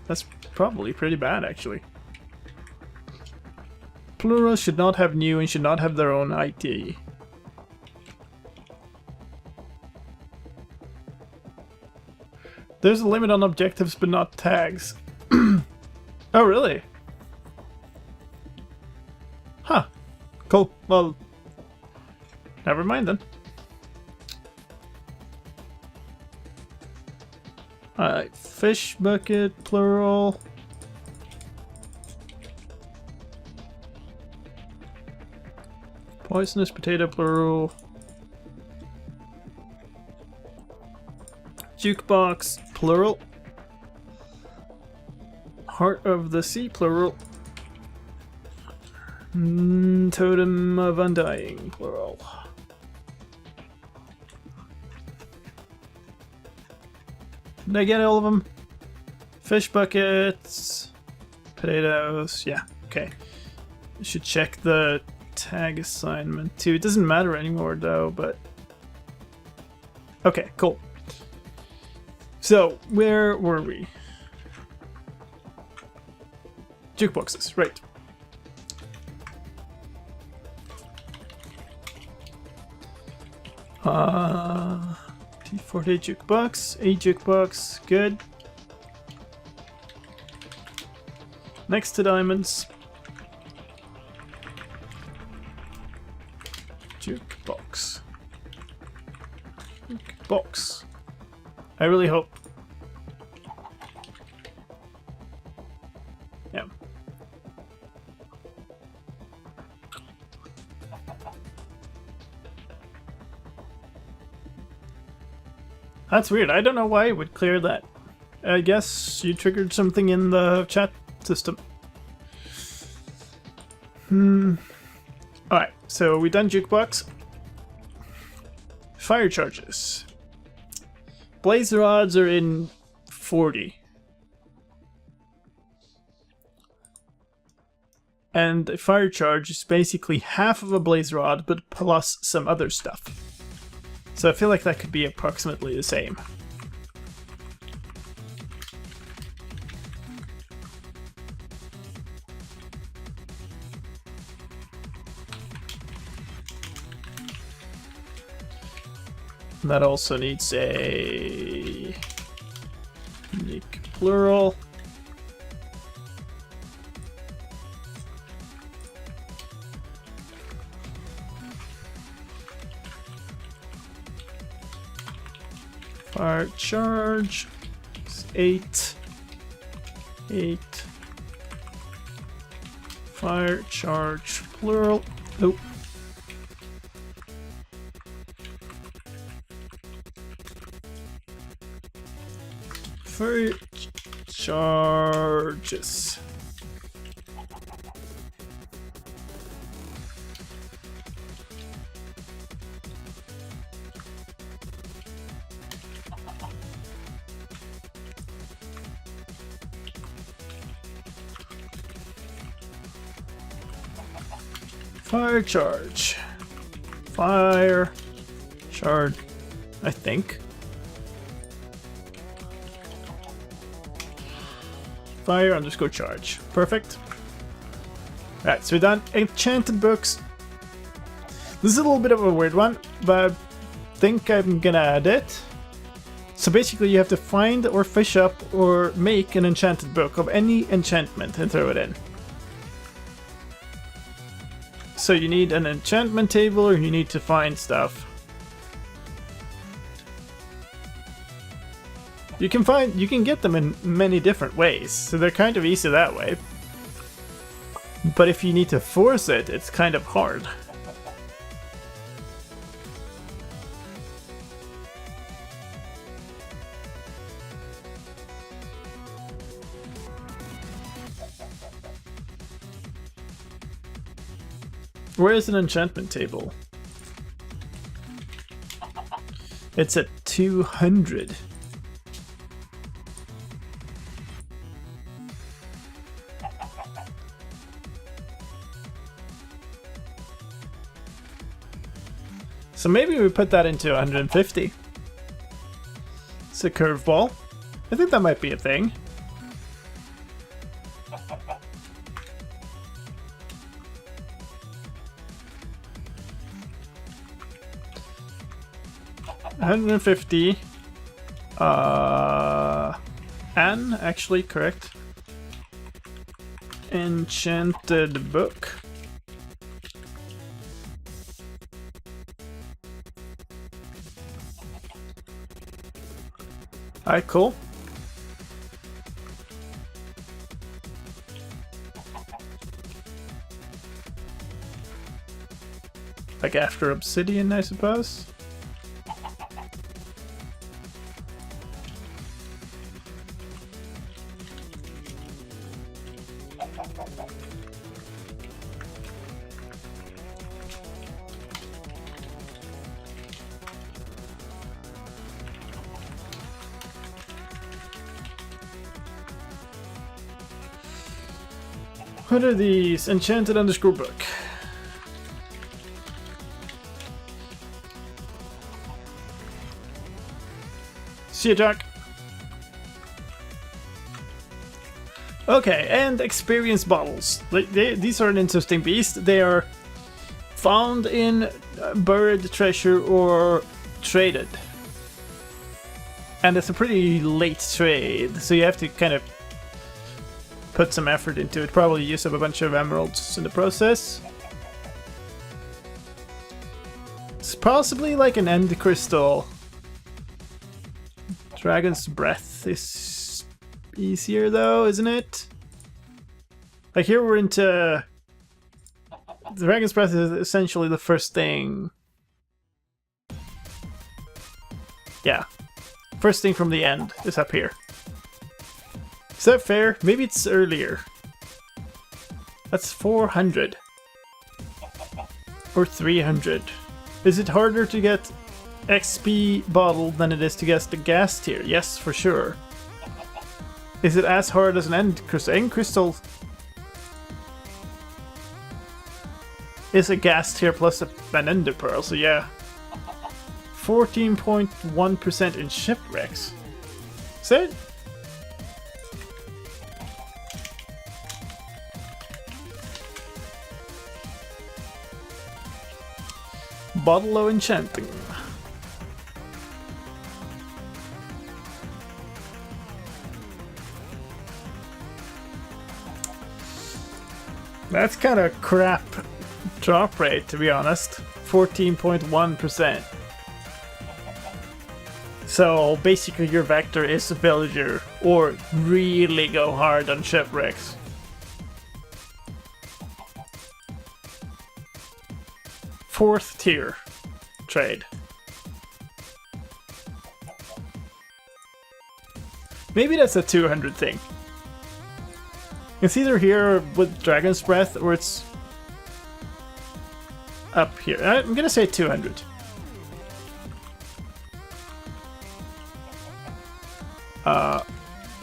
That's probably pretty bad, actually. Plural should not have new and should not have their own ID. There's a limit on objectives, but not tags. Oh, really? Huh. Cool. Well, never mind then. Alright, fish bucket, plural. Poisonous potato plural. Jukebox plural. Heart of the Sea plural. Totem of Undying plural. Did I get all of them? Fish buckets, potatoes, yeah, okay. I should check the tag assignment too. It doesn't matter anymore though, but... Okay, cool. So, where were we? Jukeboxes, right. T40 jukebox, a jukebox, good. Next to diamonds. Jukebox. Jukebox. I really hope. Yeah. That's weird. I don't know why it would clear that. I guess you triggered something in the chat system. Alright, so we done jukebox. Fire charges. Blaze rods are in 40. And a fire charge is basically half of a blaze rod, but plus some other stuff. So I feel like that could be approximately the same. That also needs a unique plural. Fire charge is 8. Fire charge plural. Nope. Fire charges. Fire charge. Fire charge, I think. Fire underscore charge. Perfect. Alright, so we're done. Enchanted books. This is a little bit of a weird one, but I think I'm gonna add it. So basically you have to find or fish up or make an enchanted book of any enchantment and throw it in. So you need an enchantment table or you need to find stuff. You can get them in many different ways, so they're kind of easy that way. But if you need to force it, it's kind of hard. Where is an enchantment table? It's at 200. So maybe we put that into 150. It's a curveball. I think that might be a thing. $150. An, actually, correct. Enchanted book. Alright, cool. Like after obsidian, I suppose? What are these? Enchanted underscore book. See ya, Jack. Okay, and experience bottles. These are an interesting beast. They are found in buried treasure or traded. And it's a pretty late trade, so you have to kind of put some effort into it. Probably use up a bunch of emeralds in the process. It's possibly like an end crystal. Dragon's Breath is easier though, isn't it? Like here we're into... Dragon's Breath is essentially the first thing. Yeah. First thing from the end is up here. Is that fair? Maybe it's earlier. That's 400. Or 300. Is it harder to get XP bottle than it is to get the gas tier? Yes, for sure. Is it as hard as an end crystal? End crystal is a gas tier plus an ender pearl, so yeah. 14.1% in shipwrecks. Is that? Bottle of Enchanting. That's kind of crap drop rate, to be honest. 14.1%. So basically your vector is a villager or really go hard on shipwrecks. Fourth tier trade. Maybe that's a 200 thing. It's either here with Dragon's Breath or it's up here. I'm gonna say 200.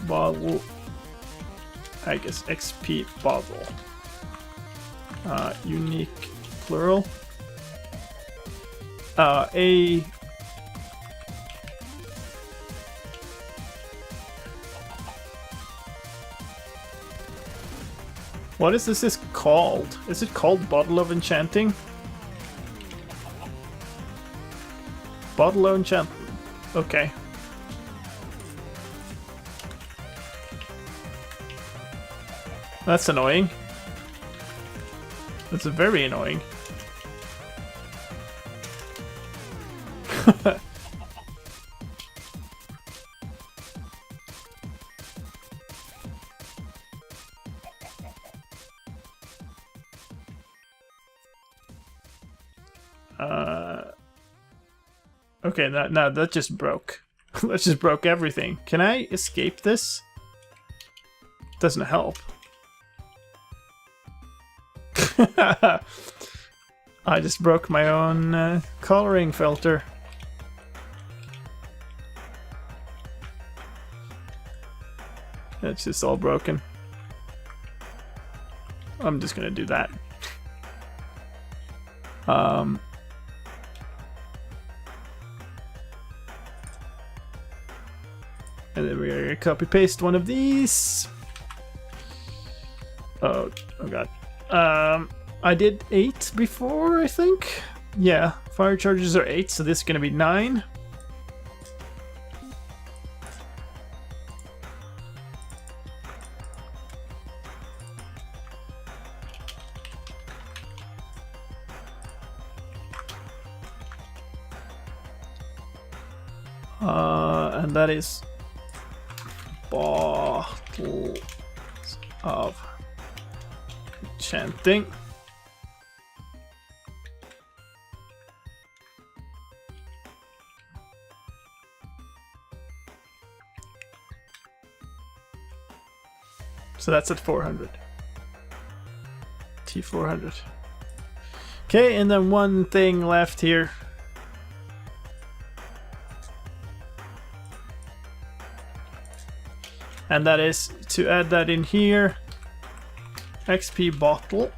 Bottle. I guess XP bottle. Unique plural. What is this called? Is it called Bottle of Enchanting? Bottle of Enchantment. Okay. That's annoying. That's very annoying. Okay, no, that just broke. That just broke everything. Can I escape this? Doesn't help. I just broke my own coloring filter. It's just all broken. I'm just gonna do that. And then we're gonna copy paste one of these. Oh god. I did 8 before, I think. Yeah, fire charges are 8, so this is gonna be 9. And that is bottle of enchanting. So that's at 400. T400. Okay, and then one thing left here. And that is to add that in here. XP bottle.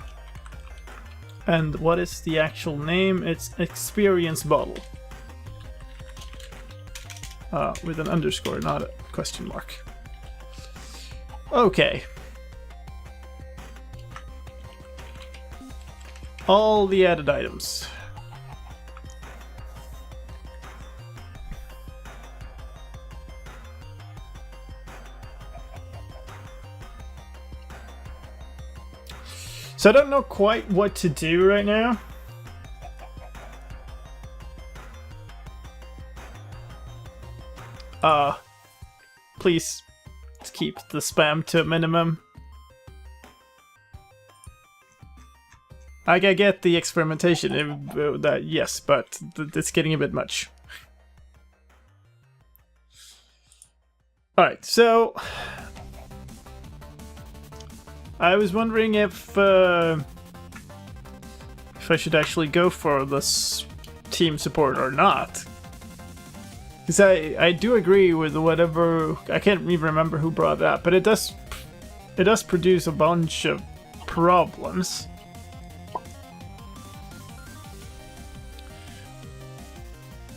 And what is the actual name? It's experience bottle. With an underscore, not a question mark. Okay. All the added items. So I don't know quite what to do right now. Please keep the spam to a minimum. I get the experimentation, that yes, but it's getting a bit much. Alright, so I was wondering if I should actually go for this team support or not. Because I do agree with whatever, I can't even remember who brought it up, but it does produce a bunch of problems.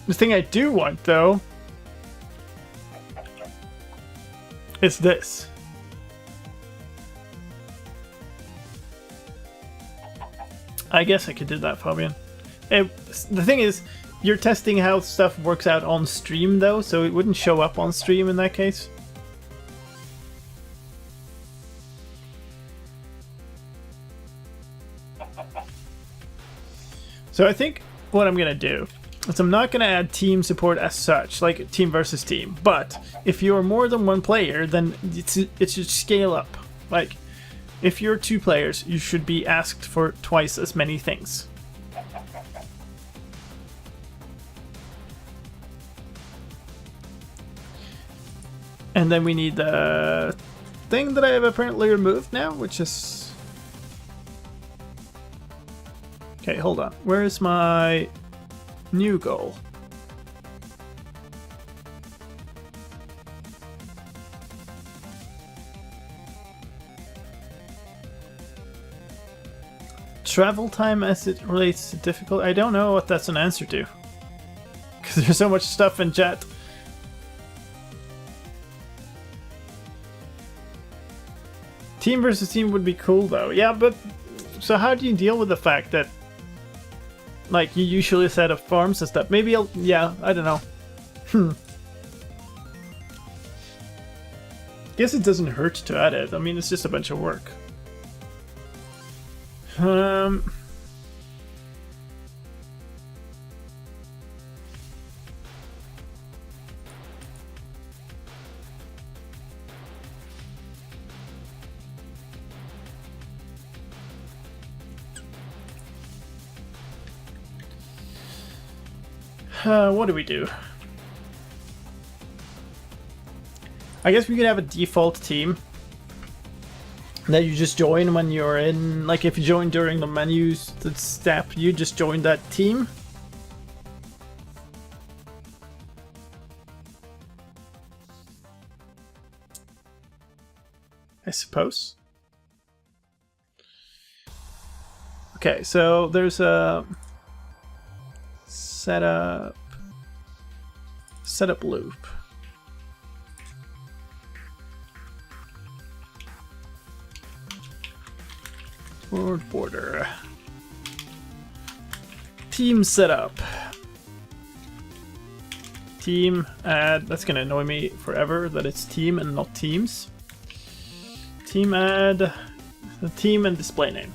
The thing I do want, though, is this. I guess I could do that, Fabian. The thing is, you're testing how stuff works out on stream, though, so it wouldn't show up on stream in that case. So I think what I'm gonna do is I'm not gonna add team support as such, like team versus team, but if you're more than one player, then it should scale up. Like, if you're 2 players, you should be asked for twice as many things. And then we need the thing that I have apparently removed now, which is... Okay, hold on. Where is my new goal? Travel time as it relates to difficulty? I don't know what that's an answer to. Because there's so much stuff in chat. Team versus team would be cool though. Yeah, but so how do you deal with the fact that, like, you usually set up farms and stuff? Maybe yeah, I don't know. Guess it doesn't hurt to add it. I mean, it's just a bunch of work. What do we do? I guess we could have a default team that you just join when you're in, like if you join during the menus, the step, you just join that team. I suppose. Okay, so there's a setup loop. Forward border. Team setup. Team add. That's gonna annoy me forever that it's team and not teams. Team add. The team and display name.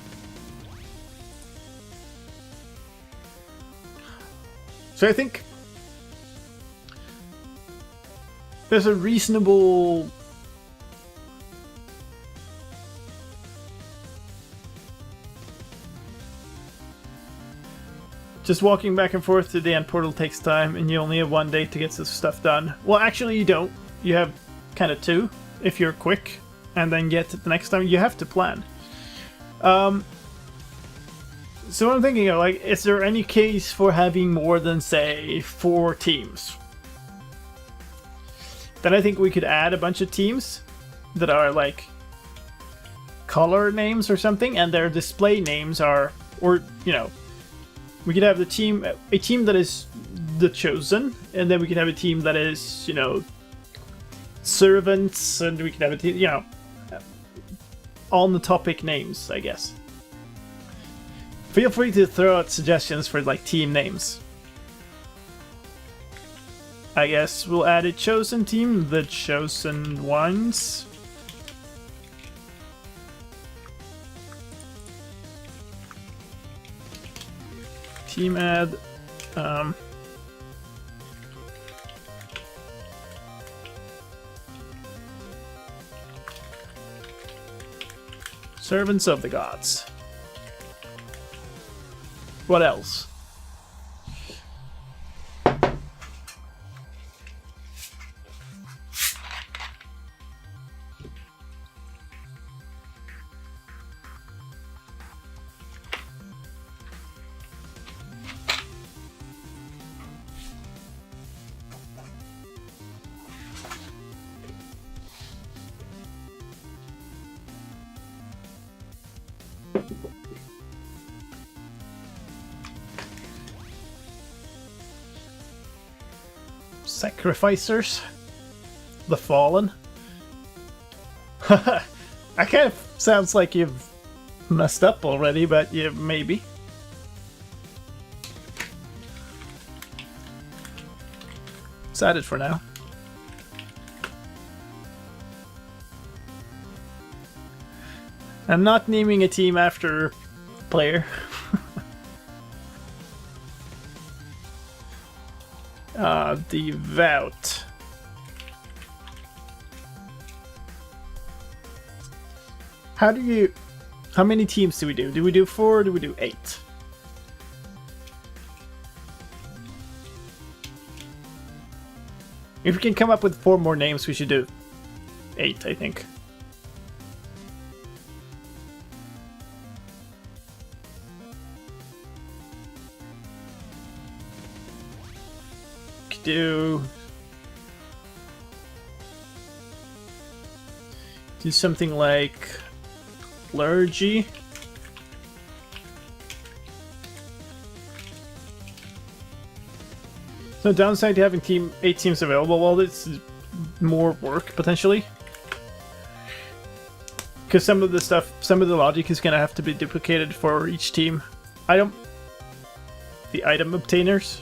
So I think there's a reasonable just walking back and forth to the end portal takes time and you only have 1 day to get this stuff done. Well, actually you don't. You have kind of 2 if you're quick. and then get it the next time. You have to plan. So I'm thinking of, like, is there any case for having more than, say, 4 teams? Then I think we could add a bunch of teams that are like color names or something, and their display names are, or you know, we could have a team that is the chosen, and then we could have a team that is, you know, servants, and we could have a team, you know, on the topic names, I guess. Feel free to throw out suggestions for like team names. I guess we'll add a chosen team, the chosen ones. Team add. Servants of the gods. What else? Sacrificers? The Fallen? That kind of sounds like you've messed up already, but yeah, maybe. It's added for now. I'm not naming a team after player. Devout. How many teams do we do? Do we do 4 or do we do 8? If we can come up with 4 more names, we should do 8, I think. Do something like clergy. So downside to having 8 teams available, well, it's more work potentially, because some of the logic is gonna have to be duplicated for each team. The item obtainers.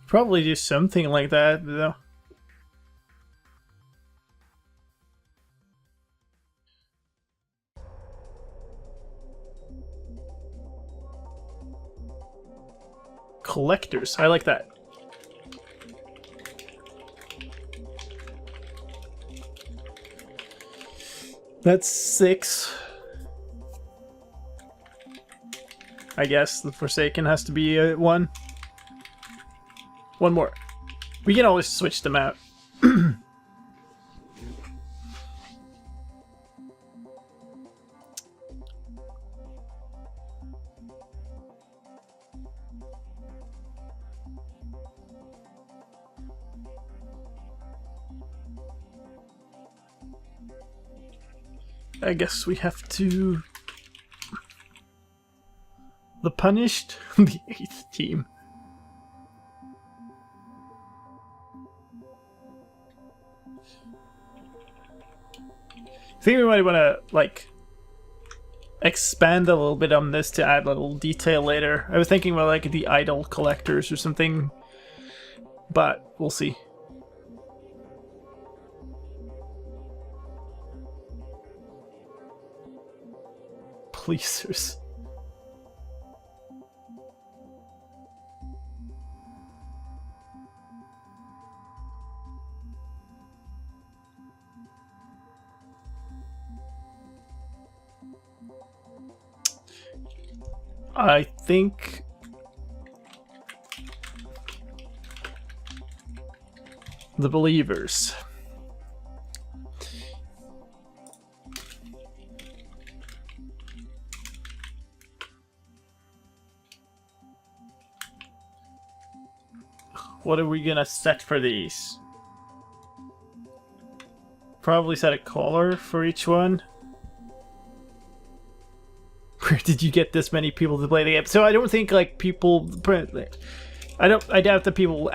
Probably do something like that, though. Collectors, I like that. That's 6. I guess the Forsaken has to be 1. One more. We can always switch them out. I guess we have to... The Punished, the 8th team. I think we might want to, like, expand a little bit on this to add a little detail later. I was thinking about, like, the idol collectors or something, but we'll see. Policers. I think The Believers. What are we gonna set for these? Probably set a color for each one. Where did you get this many people to play the game? So I don't think like people. I doubt that people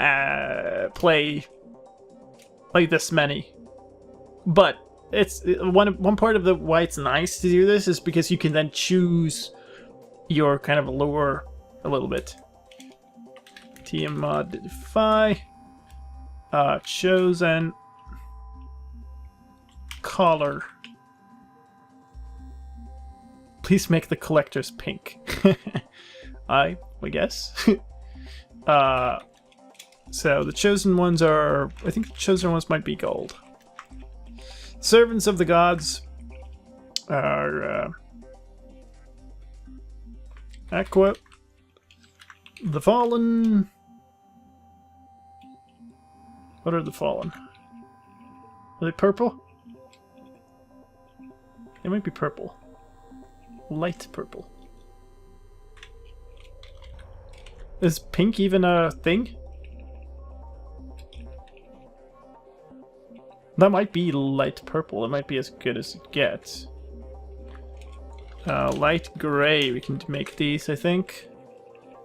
play like this many. But it's one part of the why it's nice to do this is because you can then choose your kind of lure a little bit. TM modify, chosen, color. Please make the collectors pink. I guess. So the chosen ones are, I think the chosen ones might be gold. Servants of the gods are aqua. The fallen. What are the fallen? Are they purple? They might be purple. Light purple. Is pink even a thing? That might be light purple. It might be as good as it gets. Light gray. We can make these, I think.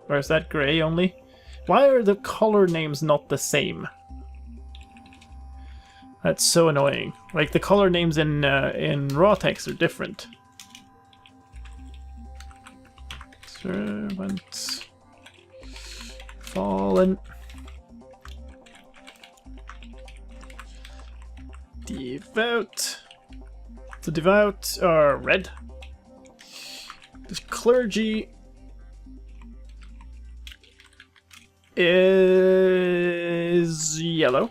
Or is that gray only? Why are the color names not the same? That's so annoying. Like the color names in raw text are different. Servants. Fallen. Devout. The devout are red. The clergy is yellow.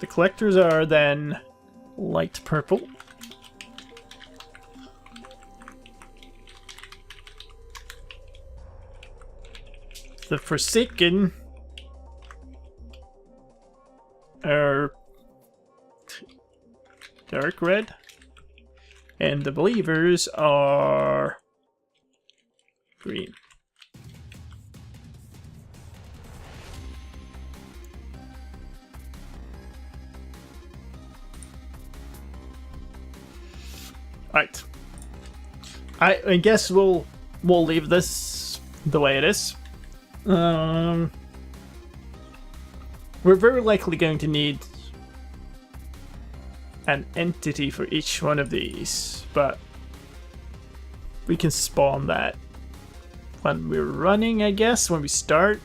The collectors are then light purple. The Forsaken are dark red. And the Believers are green. Right. I guess we'll leave this the way it is. We're very likely going to need an entity for each one of these, but we can spawn that when we're running, I guess, when we start.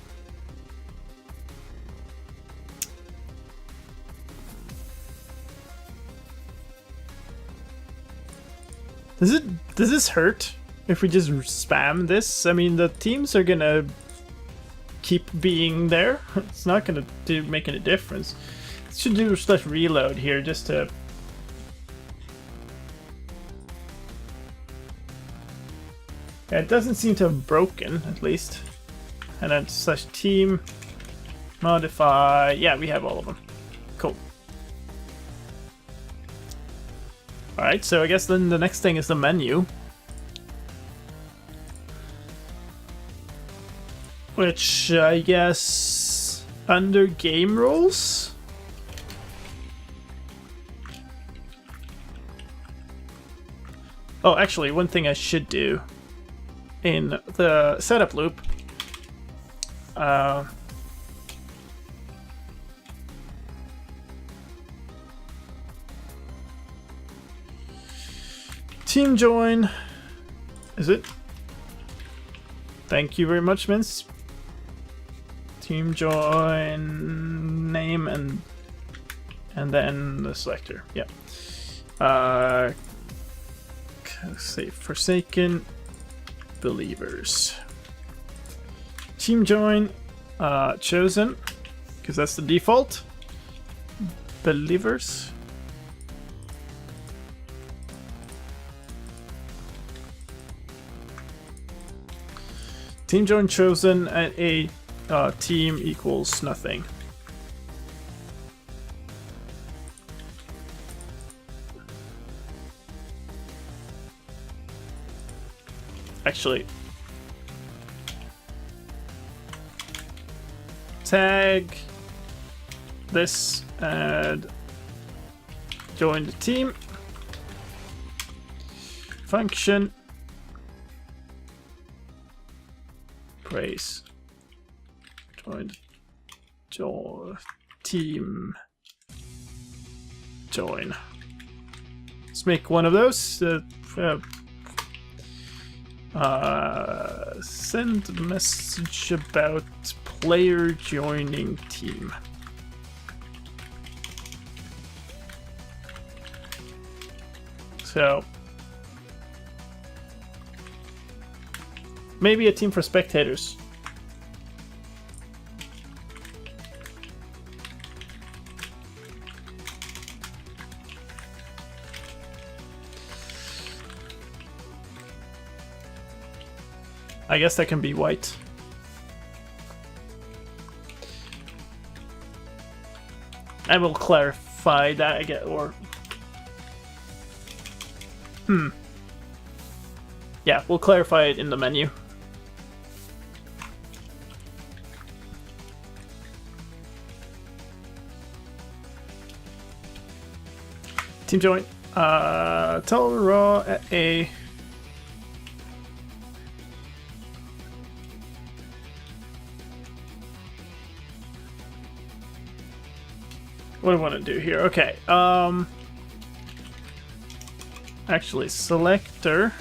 Does this hurt if we just spam this? I mean, the teams are gonna keep being there. It's not gonna make any difference. Should do /reload here just to. Yeah, it doesn't seem to have broken, at least. And then /team modify. Yeah, we have all of them. Cool. Alright, so I guess then the next thing is the menu. Which, I guess, under game rules? Oh, actually, one thing I should do in the setup loop. Team join. Is it? Thank you very much, Vince. Team join name and then the selector. Yeah. Say Forsaken Believers. Team join chosen because that's the default. Believers. Team join chosen at a team equals nothing. Actually, tag this and join the team. Function praise join team join. Let's make one of those. Send message about player joining team. So maybe a team for spectators. I guess that can be white. I will clarify that again, or yeah, we'll clarify it in the menu. Team join. Tell raw at a. What do I want to do here? Okay. Actually, selector.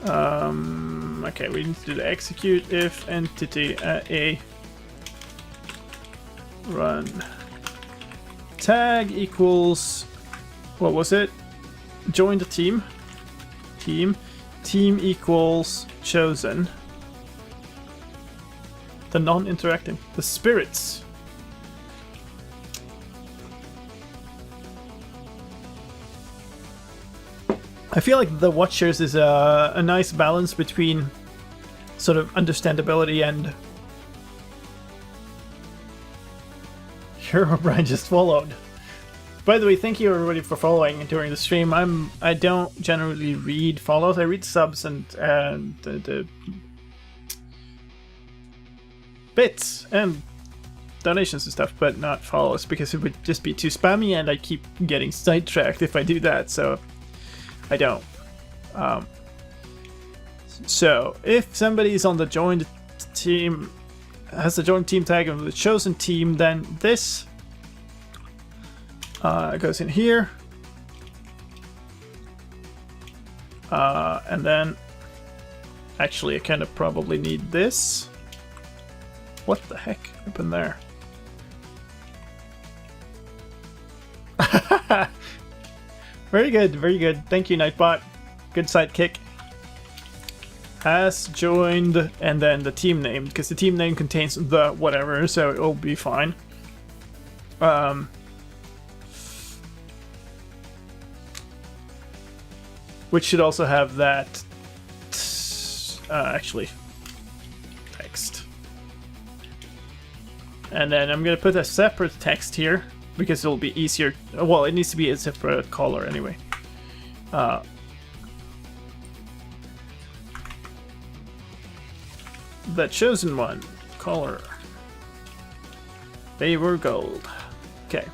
Okay, we need to do the execute if entity a run tag equals, what was it? Join the team. Team equals chosen. The non-interacting, the spirits. I feel like the Watchers is a nice balance between sort of understandability and Herobrine just followed. By the way, thank you everybody for following during the stream. I don't generally read follows. I read subs and the bits and donations and stuff, but not follows because it would just be too spammy and I keep getting sidetracked if I do that, so I don't. So if somebody's on the joined team, has the joined team tag of the chosen team, then this goes in here, and then actually I kind of probably need this. What the heck happened there? Very good, very good. Thank you, Nightbot. Good sidekick. Has joined, and then the team name, because the team name contains the whatever, so it'll be fine. Which should also have that, actually, text. And then I'm going to put a separate text here, because it'll be easier. Well, it needs to be a separate color anyway. The chosen one, color. They were gold. Okay.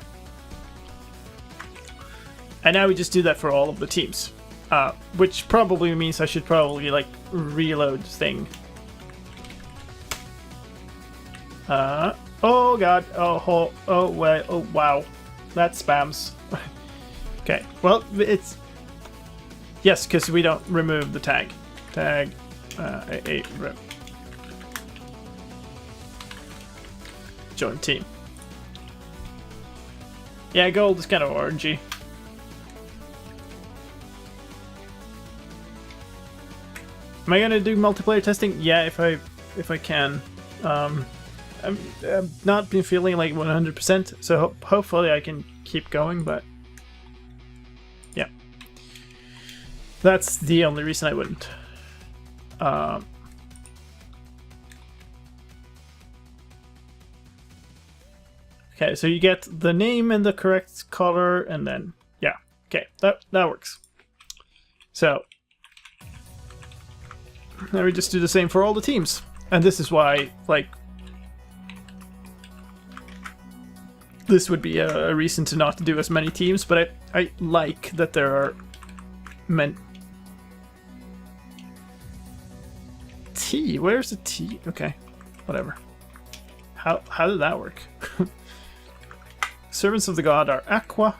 And now we just do that for all of the teams. Which probably means I should probably like reload thing. Oh god, oh wait, oh wow, that spams. Okay, well it's, yes, because we don't remove the tag. Tag, rip. Join team. Yeah, gold is kind of orangey. Am I gonna do multiplayer testing? Yeah, if I can. I've not been feeling like 100%, so hopefully I can keep going, but yeah. That's the only reason I wouldn't. Okay, so you get the name in the correct color, and then yeah, okay, that works. So now we just do the same for all the teams, and this is why, like, this would be a reason to not do as many teams, but I like that there are T. Where's the T? Okay, whatever. How did that work? Servants of the God are Aqua,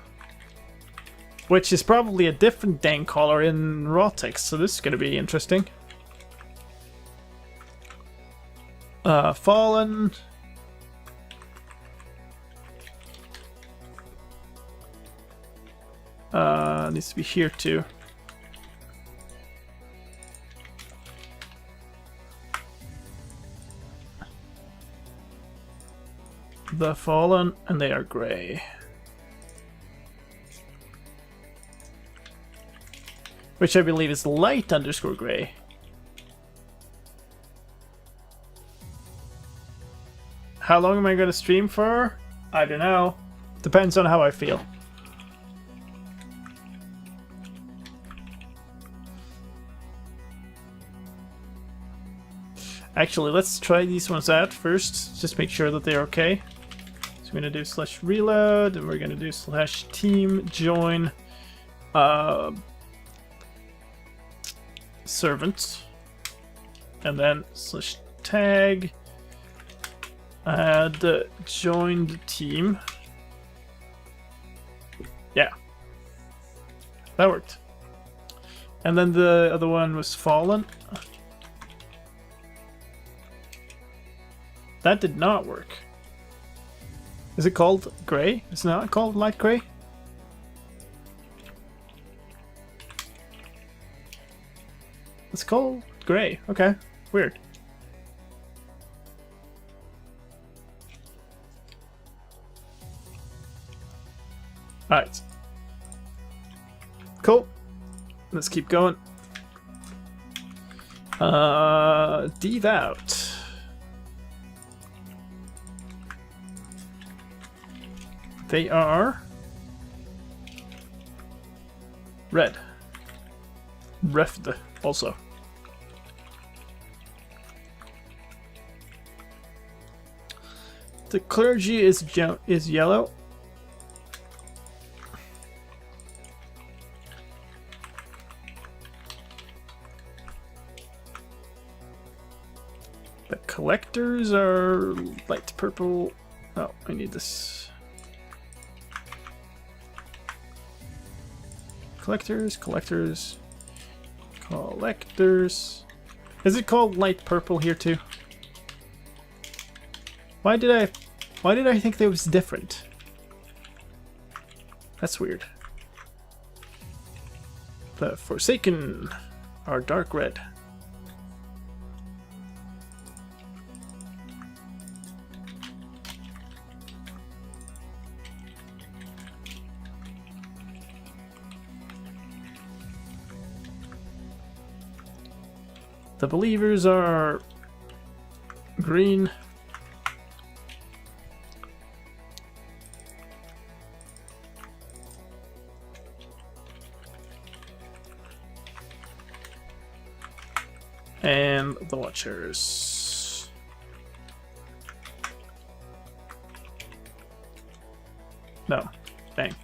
which is probably a different dang color in raw text, so this is going to be interesting. Fallen. Needs to be here too. The Fallen, and they are gray. Which I believe is light underscore gray. How long am I going to stream for? I don't know. Depends on how I feel. Actually, let's try these ones out first. Just make sure that they're okay. So we're going to do /reload, and we're going to do /team join servants, and then /tag add joined team. Yeah, that worked. And then the other one was Fallen. That did not work. Is it called gray? It's not called light gray? It's called gray. Okay, weird. Alright. Cool. Let's keep going. Devout. They are red. Refd also. The clergy is yellow. The collectors are light purple. Oh, I need this. Collectors. Is it called light purple here too? Why did I think that was different? That's weird. The Forsaken are dark red. The Believers are green. And the Watchers. No. Bang.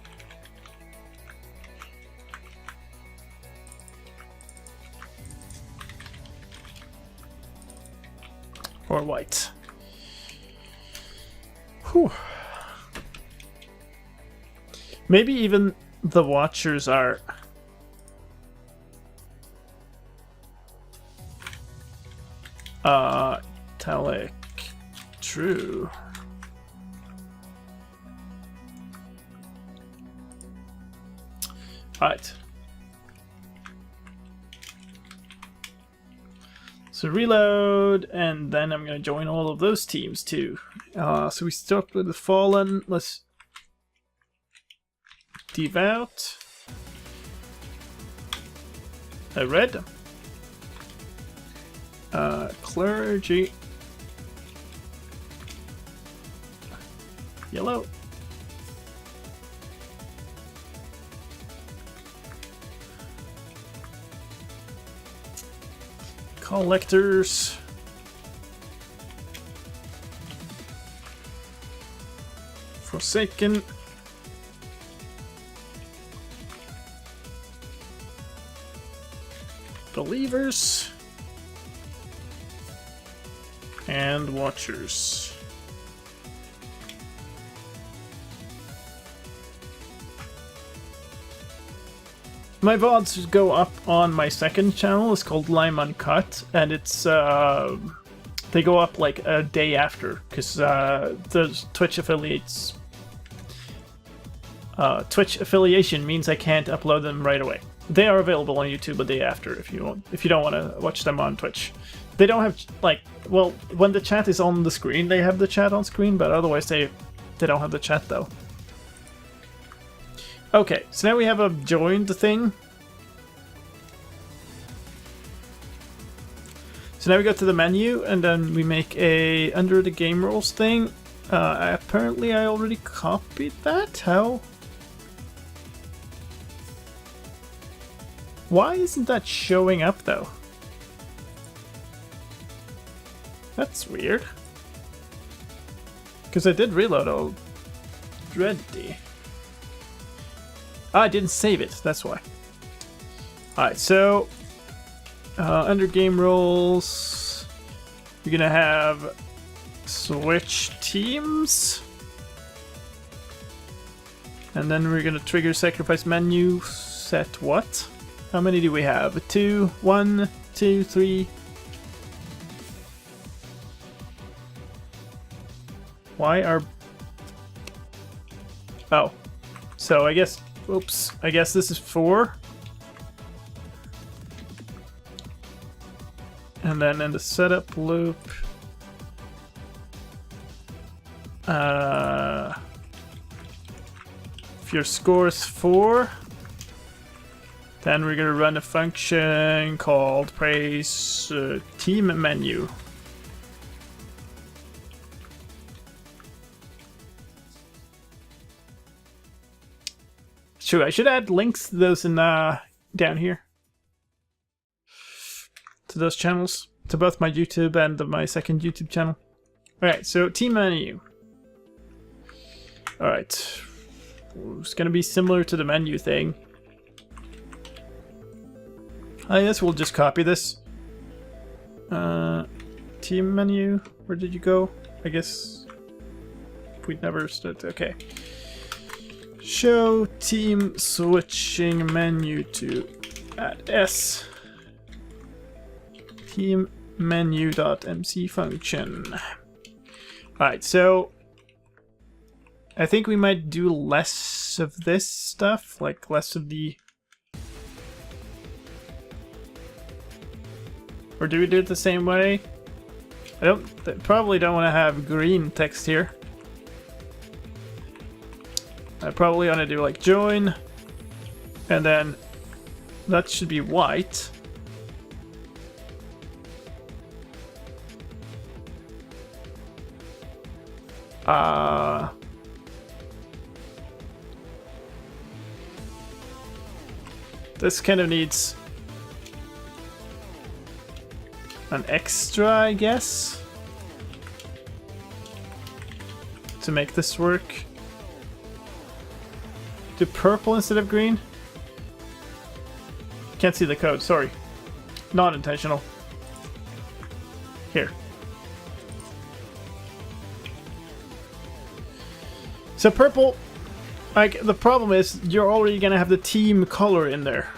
Or white. Whew. Maybe even the Watchers are... Italic. True. Alright. So reload, and then I'm going to join all of those teams too. So we start with the Fallen. Let's Devout. A red. Clergy. Yellow. Collectors. Forsaken. Believers. And Watchers. My VODs go up on my second channel. It's called Lime Uncut, and it's they go up like a day after because the Twitch affiliates. Twitch affiliation means I can't upload them right away. They are available on YouTube a day after if you don't want to watch them on Twitch. They don't have like, well, when the chat is on the screen, they have the chat on screen, but otherwise they don't have the chat though. Okay, so now we have a joined thing. So now we go to the menu and then we make a under the game rules thing. Apparently I already copied that. How? Why isn't that showing up though? That's weird. Because I did reload already. I didn't save it, that's why. Alright, so under game roles, you're gonna have switch teams. And then we're gonna trigger sacrifice menu, set what? How many do we have? 2, 1, 2, 3. Why are... Oh. So I guess... Oops. I guess this is 4. And then in the setup loop... if your score is 4... Then we're gonna run a function called praise team menu. Sure, I should add links to those in down here. To those channels. To both my YouTube and my second YouTube channel. Alright, so team menu. Alright. It's gonna be similar to the menu thing. I guess we'll just copy this. Team menu, where did you go? I guess we never stood. Okay. Show team switching menu to add S. Team menu.mc function. Alright, so I think we might do less of this stuff, like less of the... Or do we do it the same way? Probably don't want to have green text here. I probably want to do like join, and then that should be white. This kind of needs an extra, I guess, to make this work. Do purple instead of green? Can't see the code, sorry. Not intentional. Here. So purple, like, the problem is you're already gonna have the team color in there.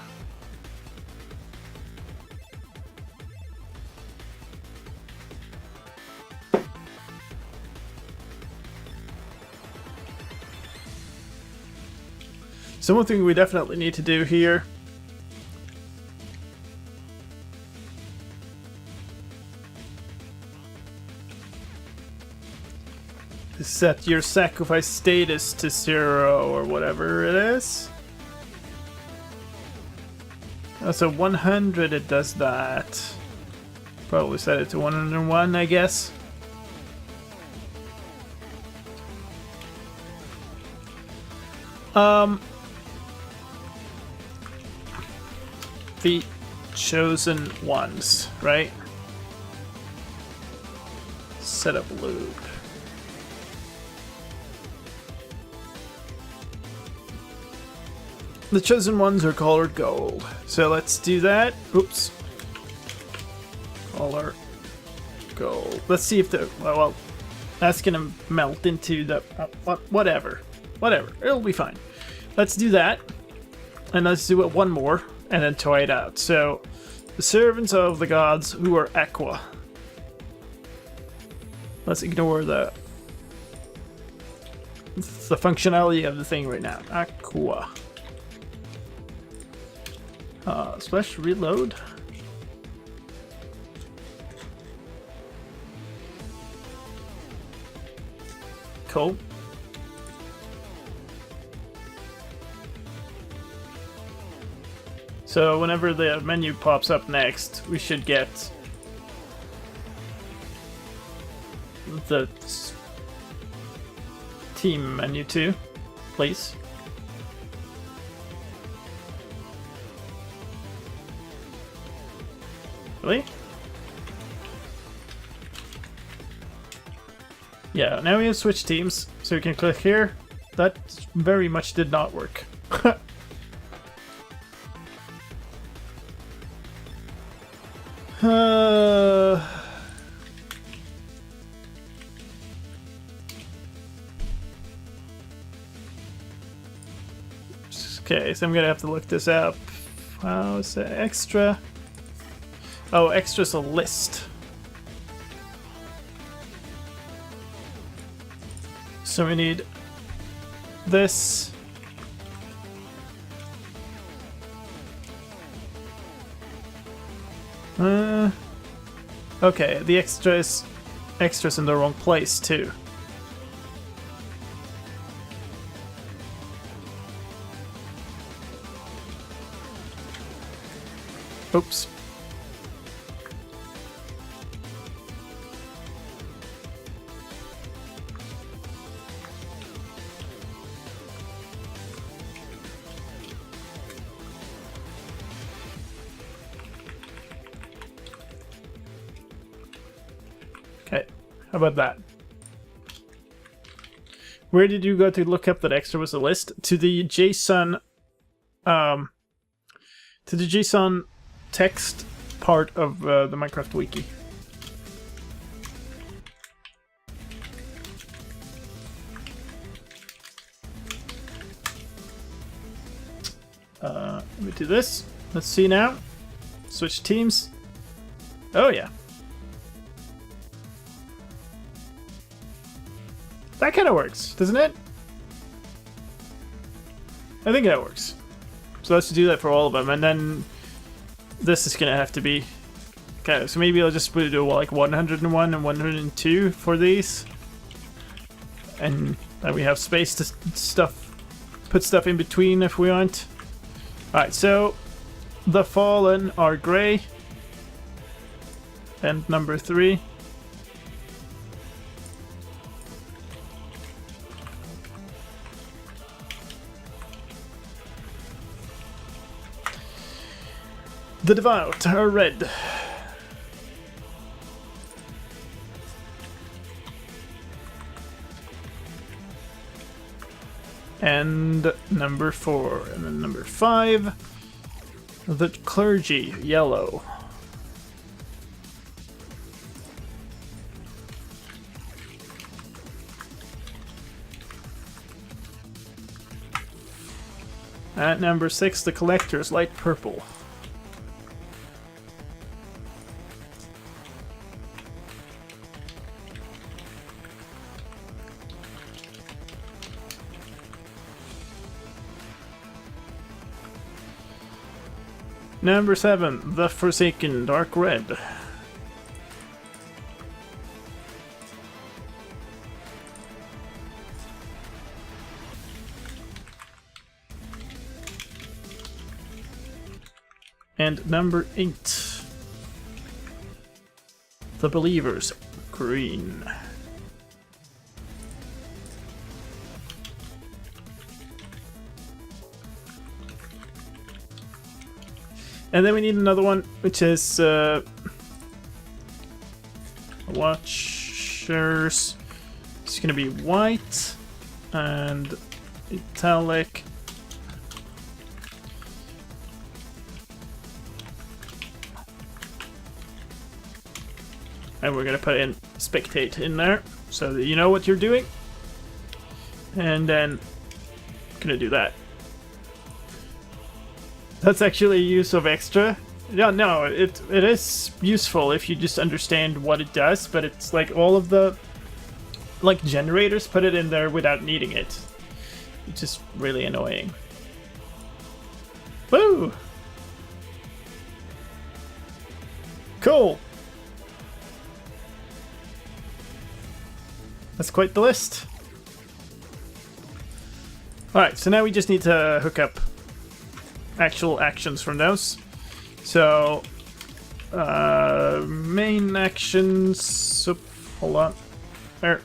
So one thing we definitely need to do here is set your sacrifice status to 0 or whatever it is. Oh, so 100 it does that. Probably set it to 101, I guess. The chosen ones, right? Set up loop. The chosen ones are colored gold. So let's do that. Oops. Color gold. Let's see if the... Well, that's gonna melt into the... whatever. Whatever. It'll be fine. Let's do that. And let's do it one more. And then toy it out. So, the servants of the gods who are aqua. Let's ignore the functionality of the thing right now. Aqua. Slash reload. Cool. So whenever the menu pops up next, we should get the team menu too, please. Really? Yeah, now we have switch teams, so we can click here. That very much did not work. Okay, so I'm gonna have to look this up. How is that extra? Oh, extra's a list. So we need this. Okay, the extras in the wrong place too. Oops. Okay, how about that? Where did you go to look up that extra was a list? To the JSON, text part of the Minecraft wiki. Let me do this. Let's see now. Switch teams. Oh yeah. That kind of works, doesn't it? I think that works. So let's do that for all of them, and then this is gonna have to be... Okay, so maybe I'll just do like 101 and 102 for these. And then we have space to put stuff in between if we want. Alright, so the fallen are gray. And number 3. The devout are red. And number 4, and then number 5, the clergy, yellow. At number 6, the collectors, light purple. Number 7, the Forsaken, dark red. And number 8, The Believers, green. And then we need another one, which is Watchers. It's gonna be white and italic. And we're gonna put in spectate in there so that you know what you're doing. And then gonna do that. That's actually a use of extra. Yeah, no, it is useful if you just understand what it does, but it's like all of the like generators put it in there without needing it. It's just really annoying. Woo! Cool. That's quite the list. Alright, so now we just need to hook up actual actions from those. So, main actions. Oop, hold on. There.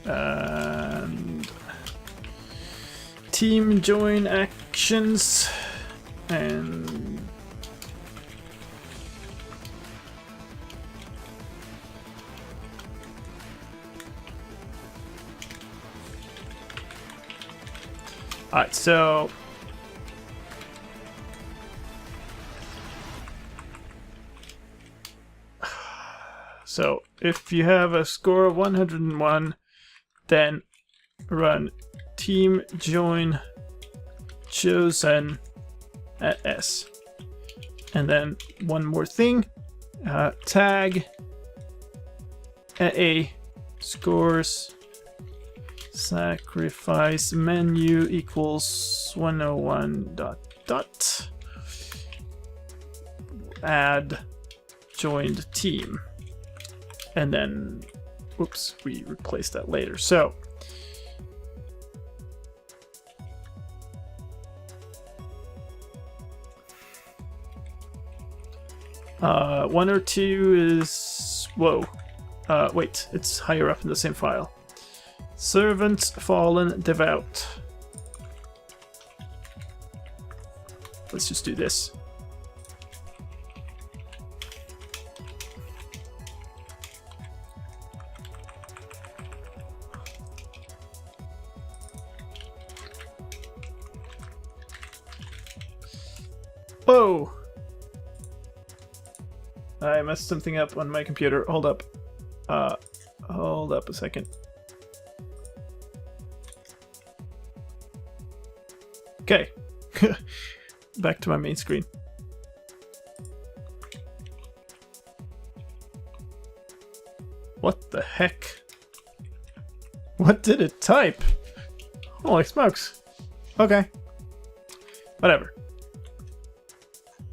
And team join actions. And alright, so if you have a score of 101, then run team join chosen at S. And then one more thing, tag at A scores sacrifice menu equals 101 dot dot add joined team, and then oops, we replace that later. So one or two is whoa. Wait, it's higher up in the same file. Servants, fallen, devout. Let's just do this. Whoa! I messed something up on my computer. Hold up. Hold up a second. Okay. Back to my main screen. What the heck? What did it type? Holy smokes. Okay. Whatever.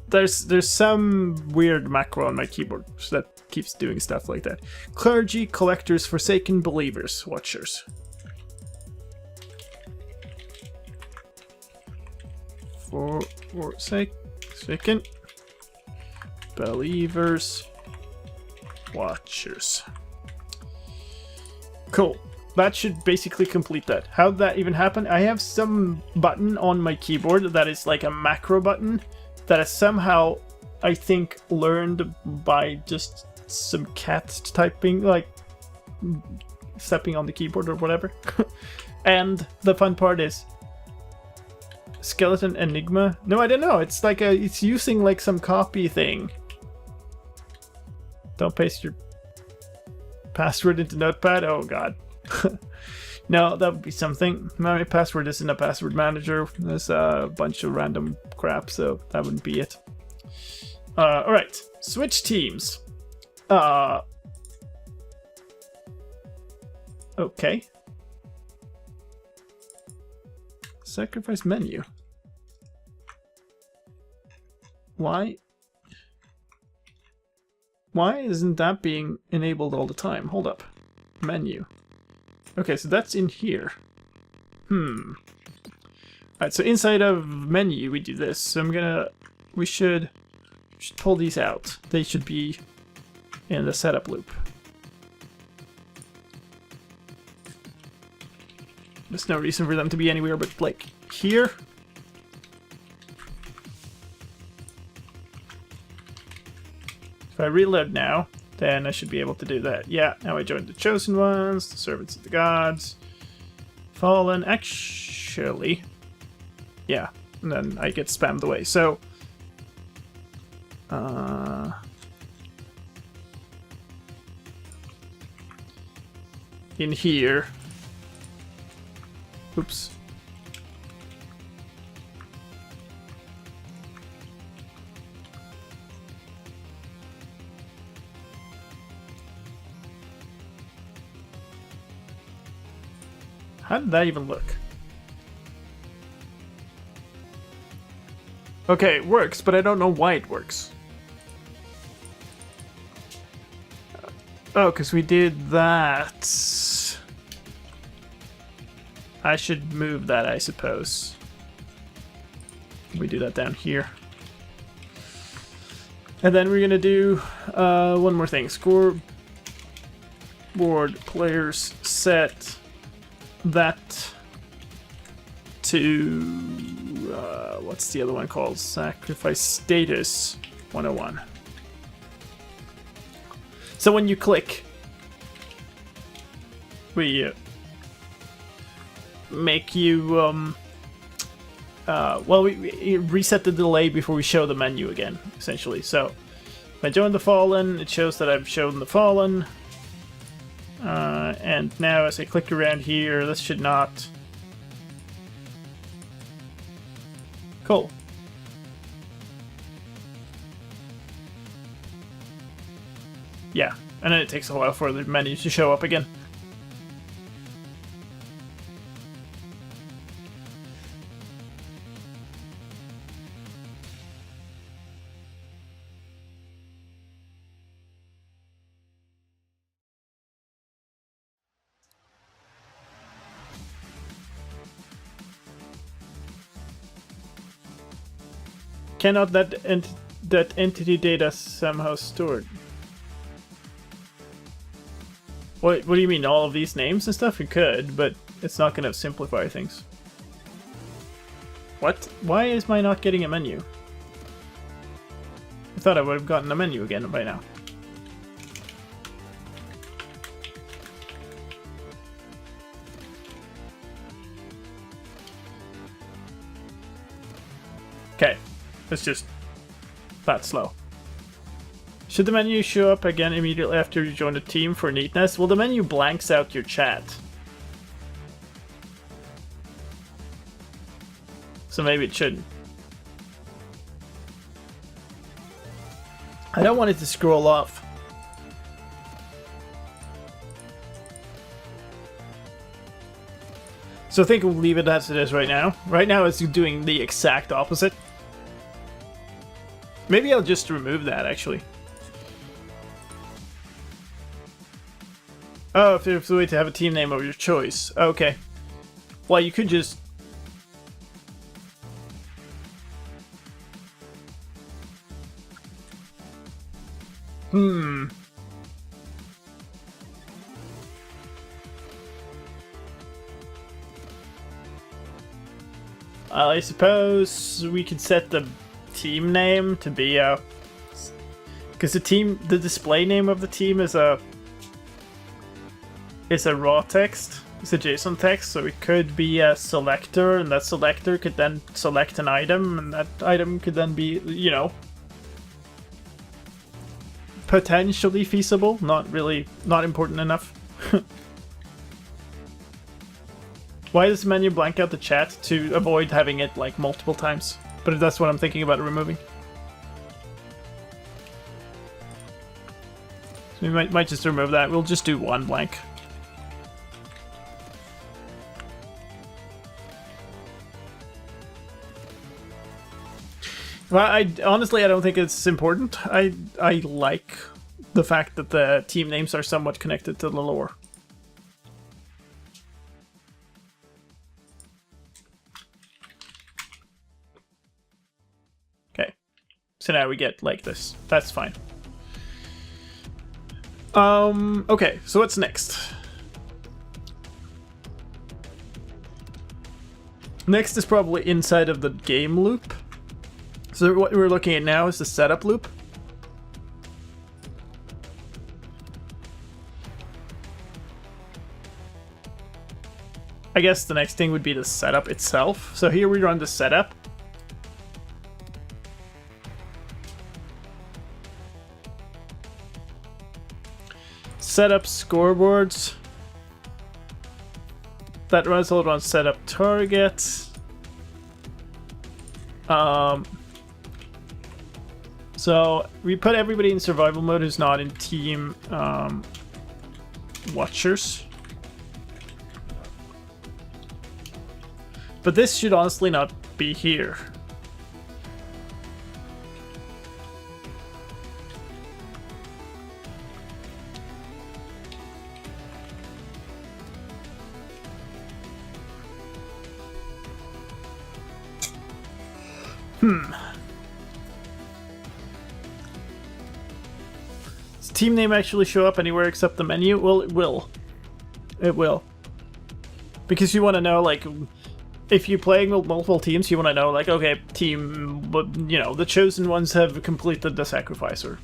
There's some weird macro on my keyboard that keeps doing stuff like that. Clergy, collectors, forsaken believers, watchers. Forsaken believers, watchers. Cool. That should basically complete that. How'd that even happen? I have some button on my keyboard that is like a macro button that is somehow, I think, learned by just some cat typing, like stepping on the keyboard or whatever. And the fun part is Skeleton Enigma. No, I don't know. It's like it's using like some copy thing. Don't paste your password into Notepad. Oh god. No, that would be something. My password isn't a password manager. There's a bunch of random crap, so that wouldn't be it. Alright, switch teams. Okay. Sacrifice menu. Why isn't that being enabled all the time? Hold up. Menu. Okay, so that's in here. Alright, so inside of menu we do this. So we should should pull these out. They should be in the setup loop. There's no reason for them to be anywhere but like here. If I reload now, then I should be able to do that. Yeah, now I joined the Chosen Ones, the Servants of the Gods, Fallen. Actually, yeah, and then I get spammed away. So, in here, oops. How did that even look? Okay, it works, but I don't know why it works. Oh, because we did that. I should move that, I suppose. We do that down here. And then we're gonna do one more thing. Scoreboard players set that to what's the other one called? Sacrifice status 101. So when you click, we make you well, we reset the delay before we show the menu again, essentially. So if I join the Fallen, it shows that I've shown the Fallen. And now as I click around here, this should not... Cool. Yeah, and then it takes a while for the menu to show up again. Cannot that entity data somehow stored? What do you mean, all of these names and stuff? It could, but it's not going to simplify things. What? Why is mine not getting a menu? I thought I would have gotten a menu again by now. Okay. It's just that slow. Should the menu show up again immediately after you join the team for neatness? Well, the menu blanks out your chat. So maybe it shouldn't. I don't want it to scroll off. So I think we'll leave it as it is right now. Right now it's doing the exact opposite. Maybe I'll just remove that, actually. Oh, if there's a way to have a team name of your choice. Okay. Well, you could just... I suppose we could set the team name to be a... Because the display name of the team is a raw text. It's a JSON text, so it could be a selector, and that selector could then select an item, and that item could then be, you know, potentially feasible. Not really, not important enough. Why does the menu blank out the chat? To avoid having it like multiple times. But that's what I'm thinking about removing. So we might just remove that. We'll just do one blank. Well, honestly, I don't think it's important. I like the fact that the team names are somewhat connected to the lore. So now we get like this. That's fine. Okay, so what's next? Next is probably inside of the game loop. So what we're looking at now is the setup loop. I guess the next thing would be the setup itself. So here we run the setup. Setup scoreboards. That runs all on setup targets. So we put everybody in survival mode who's not in team watchers. But this should honestly not be here. Does team name actually show up anywhere except the menu? Well, it will. It will. Because you want to know, like, if you're playing with multiple teams, you want to know, like, okay, team, you know, the chosen ones have completed the sacrificer.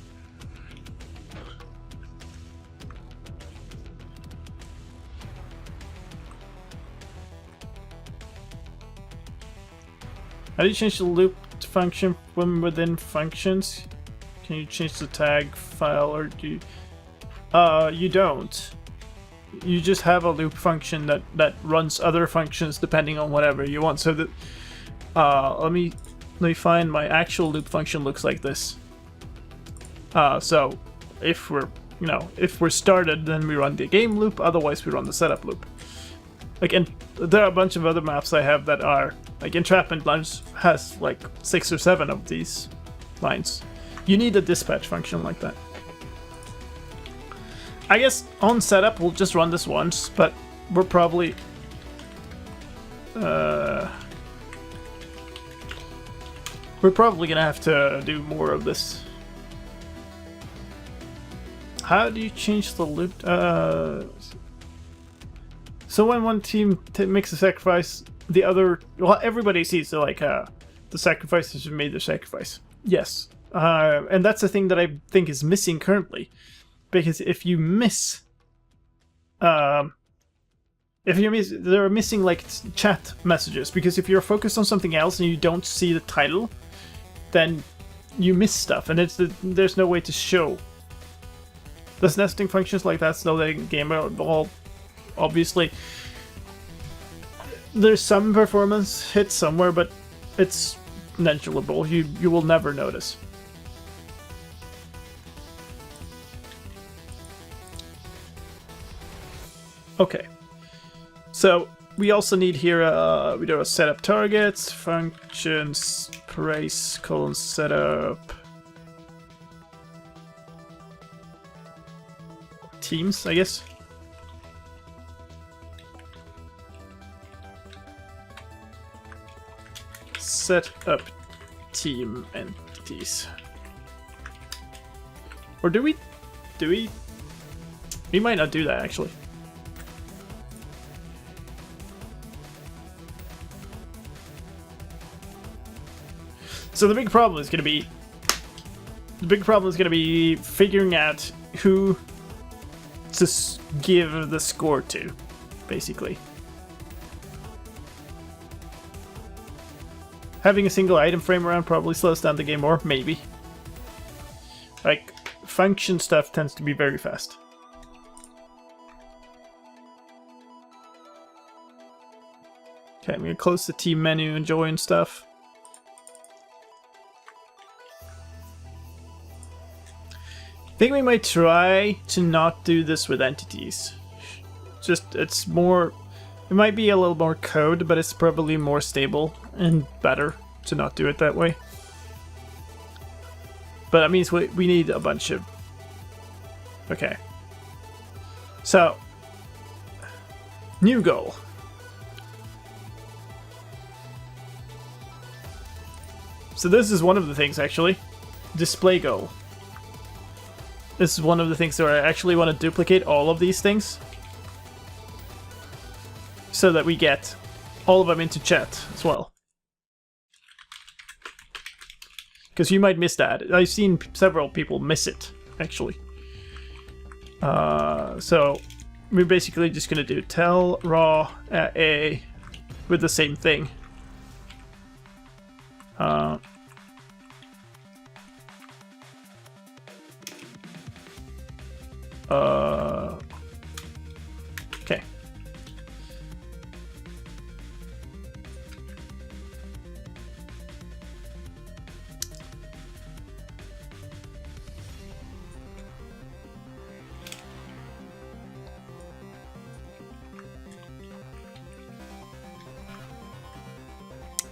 How do you change the loop function when within functions? Can you change the tag file, or do you... you don't. You just have a loop function that runs other functions depending on whatever you want. So that let me find my actual loop function looks like this. So if we're started, then we run the game loop. Otherwise, we run the setup loop. Like, and there are a bunch of other maps I have that are like Entrapment Lines has like 6 or 7 of these lines. You need a dispatch function like that. I guess on setup we'll just run this once, but we're probably gonna have to do more of this. How do you change the loop? So when one team makes a sacrifice, the other, well, everybody sees the sacrificers have made their sacrifice. Yes, and that's the thing that I think is missing currently. Because if you miss, they're missing like chat messages. Because if you're focused on something else and you don't see the title, then you miss stuff, and there's no way to show. There's nesting functions like that still in the game. All obviously, there's some performance hit somewhere, but it's negligible. You will never notice. Okay, so we also need here, we do a setup targets, functions, price, colon setup, teams, I guess. Set up team entities. Or do we? We might not do that actually. So the big problem is going to be figuring out who to give the score to, basically. Having a single item frame around probably slows down the game more, maybe. Like, function stuff tends to be very fast. Okay, I'm going to close the team menu and join stuff. I think we might try to not do this with entities. Just, it's more... It might be a little more code, but it's probably more stable and better to not do it that way. But that means we need a bunch of... Okay. So, new goal. So this is one of the things, actually. display goal. This is one of the things where I actually want to duplicate all of these things so that we get all of them into chat as well. Because you might miss that. I've seen several people miss it, actually. So we're basically just going to do tell raw a with the same thing. Okay.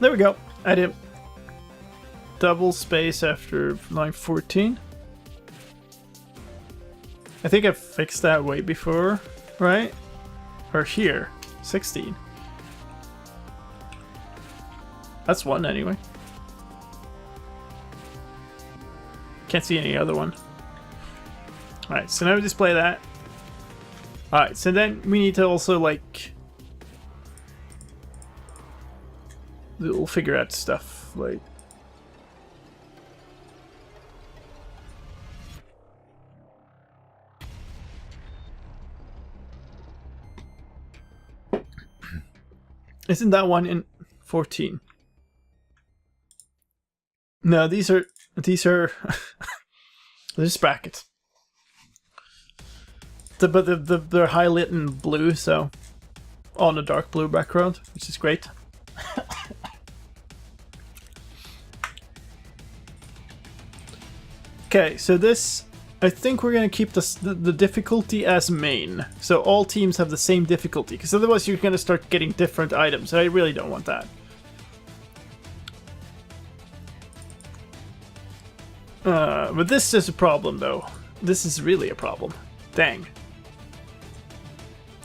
There we go. I did double space after line 14. I think I fixed that way before, right? Or here, 16. That's one anyway. Can't see any other one. Alright, so now we display that. Alright, so then we need to also like... we'll figure out stuff like... Isn't that one in 14? No, these are this bracket. But they're highlighted in blue, so on a dark blue background, which is great. Okay, so this, I think we're gonna keep the difficulty as main, so all teams have the same difficulty, because otherwise you're gonna start getting different items, and I really don't want that. But this is a problem, though. This is really a problem. Dang.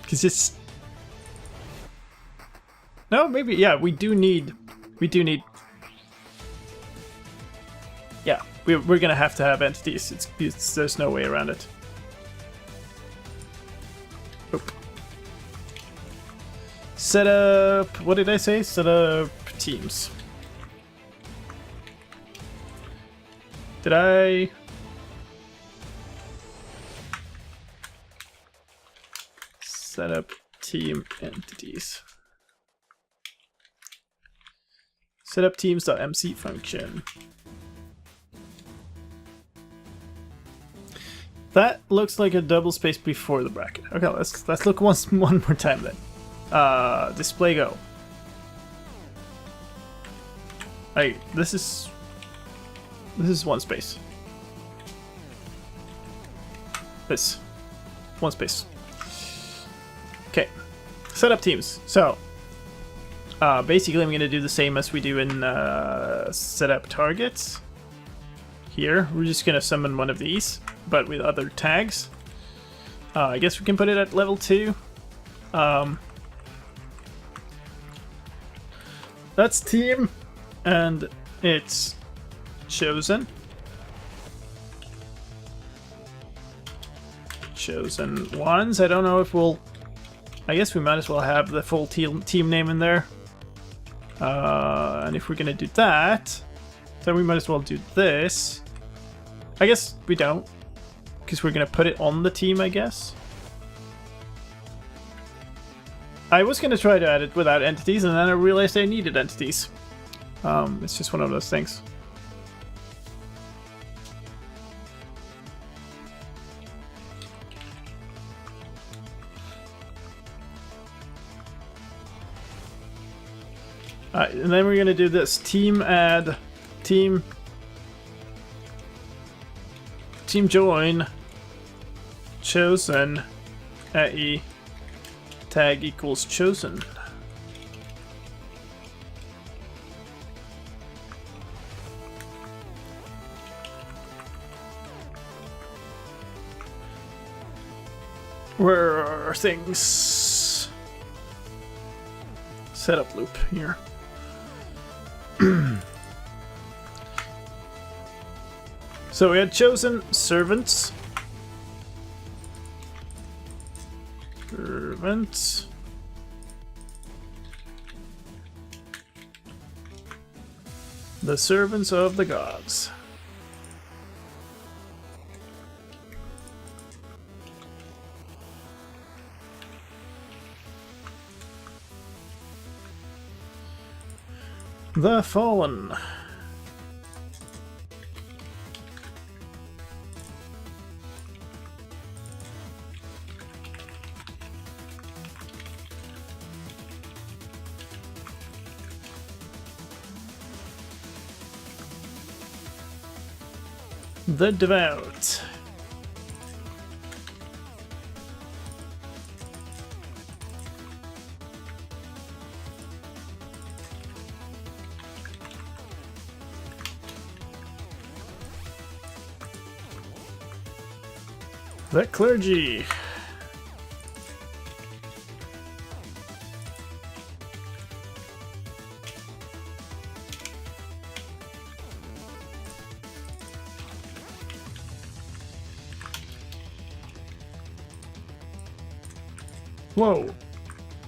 Because it's... No, maybe, yeah, we do need... Yeah, we're gonna have to have entities. There's no way around it. Oop. Set up... What did I say? Set up teams. Did I... Set up team entities. Set up teams.mc function. That looks like a double space before the bracket. Okay, let's look one more time then. Display go. Hey, this is one space. This one space. Okay, set up teams. So basically, I'm gonna do the same as we do in set up targets. Here, we're just gonna summon one of these, but with other tags. I guess we can put it at level 2. That's team, and it's chosen. Chosen ones. I don't know if we'll... I guess we might as well have the full team name in there. And if we're gonna do that, then we might as well do this. I guess we don't, because we're gonna put it on the team, I guess. I was gonna try to add it without entities, and then I realized I needed entities. It's just one of those things. Alright, and then we're gonna do this team add team join chosen AE tag equals chosen. Where are things? Setup loop here. So we had chosen servants. Servants. The servants of the gods. The Fallen. The Devout. The Clergy. Whoa,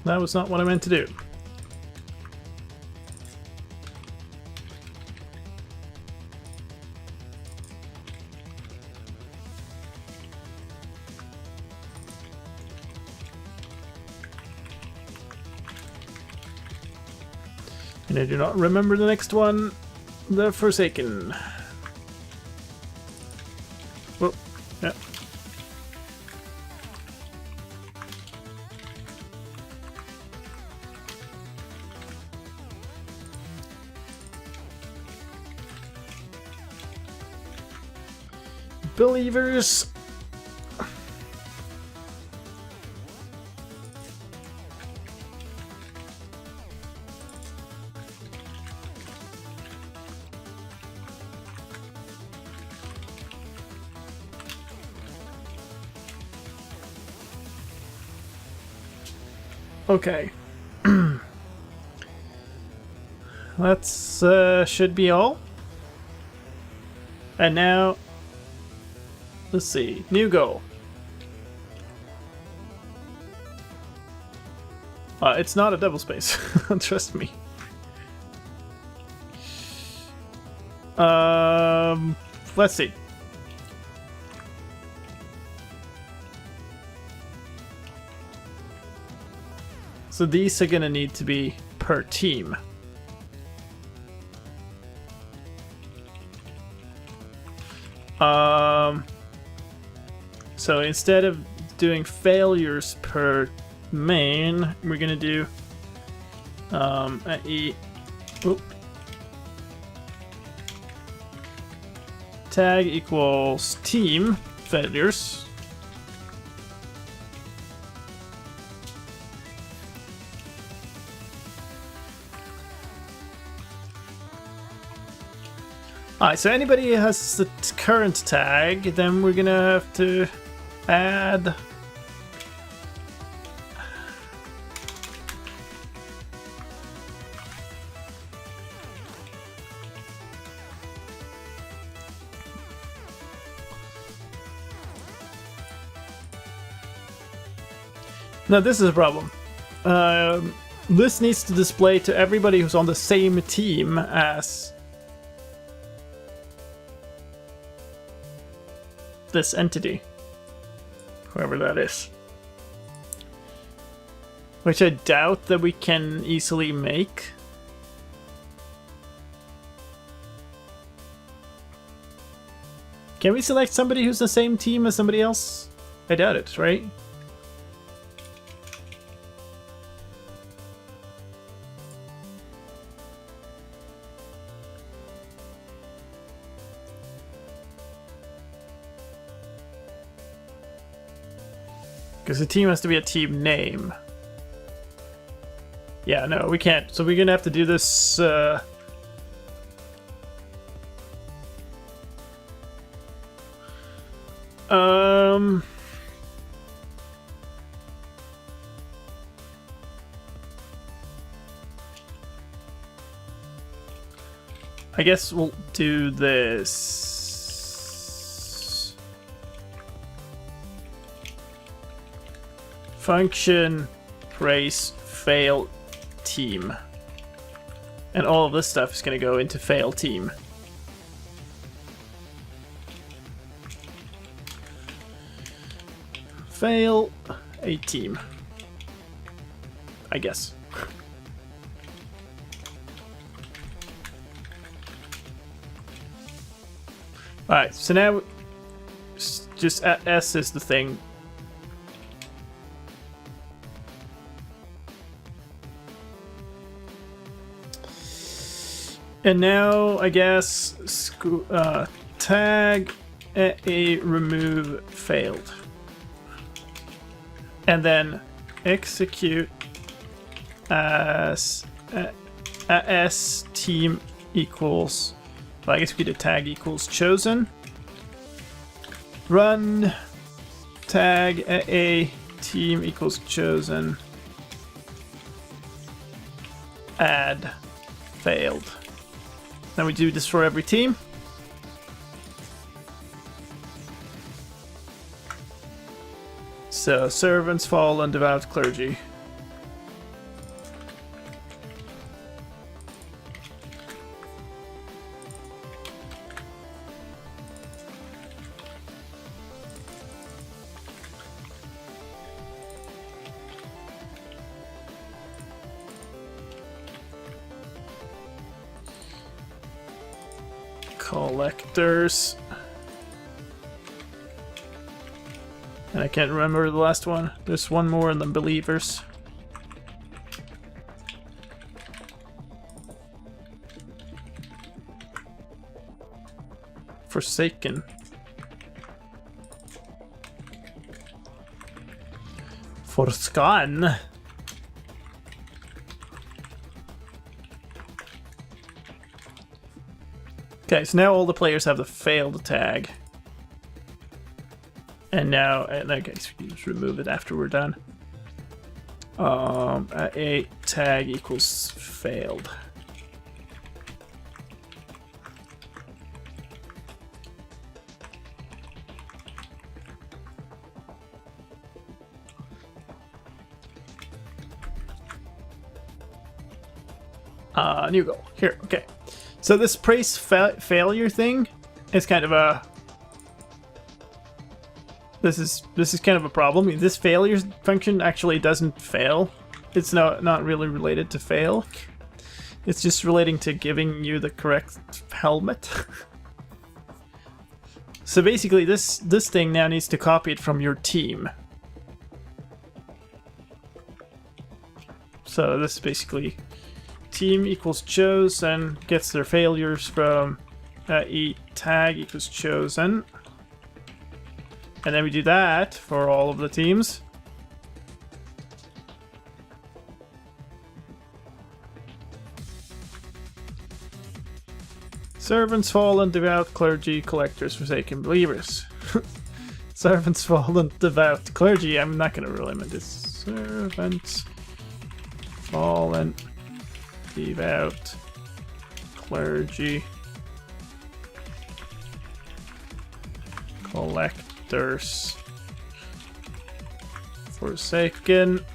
that was not what I meant to do. And I do not remember the next one. The Forsaken. Whoa, yeah. Believers. Okay. That's should be all. And now let's see. New goal. It's not a double space. Trust me. Let's see. So these are gonna need to be per team. So instead of doing failures per main, we're gonna do tag equals team failures. Alright, so anybody who has the current tag, then we're gonna have to add now this is a problem. This needs to display to everybody who's on the same team as this entity, whoever that is, which I doubt that we can easily make. Can we select somebody who's the same team as somebody else? I doubt it, right? Because the team has to be a team name. Yeah, no, we can't. So we're gonna have to do this. I guess we'll do this. function praise fail team. And all of this stuff is going to go into fail team. Fail a team, I guess. Alright, so now just S is the thing. And now, I guess, tag a remove failed. And then execute as S team equals, well, I guess we did tag equals chosen. Run tag a team equals chosen. Add failed. Now we do this for every team. So, servants fall on devout clergy. Collectors. And I can't remember the last one. There's one more in the believers. Forsaken. Forskan. Okay, so now all the players have the failed tag. And now, okay, so we can just remove it after we're done. A tag equals failed. New goal. Here, okay. So this praise failure thing is kind of a... This is kind of a problem. I mean, this failure function actually doesn't fail. It's not really related to fail. It's just relating to giving you the correct helmet. So basically this thing now needs to copy it from your team. So this is basically team equals chosen, gets their failures from e tag equals chosen. And then we do that for all of the teams. Servants fallen, devout clergy, collectors, forsaken believers. Servants fallen, devout clergy. I'm not gonna really limit this. Servants fallen, devout clergy, collectors, forsaken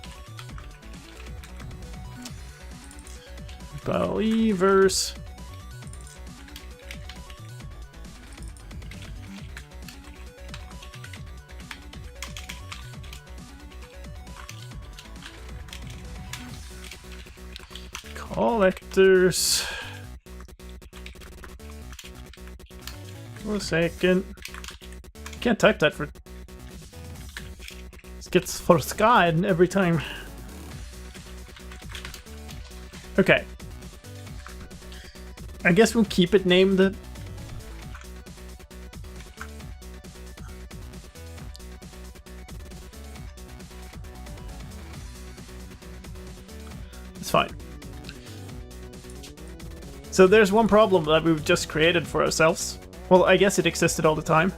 believers. Collectors. Forsaken. Can't type that for... This gets Forskan every time. Okay. I guess we'll keep it named... It's fine. So there's one problem that we've just created for ourselves. Well, I guess it existed all the time.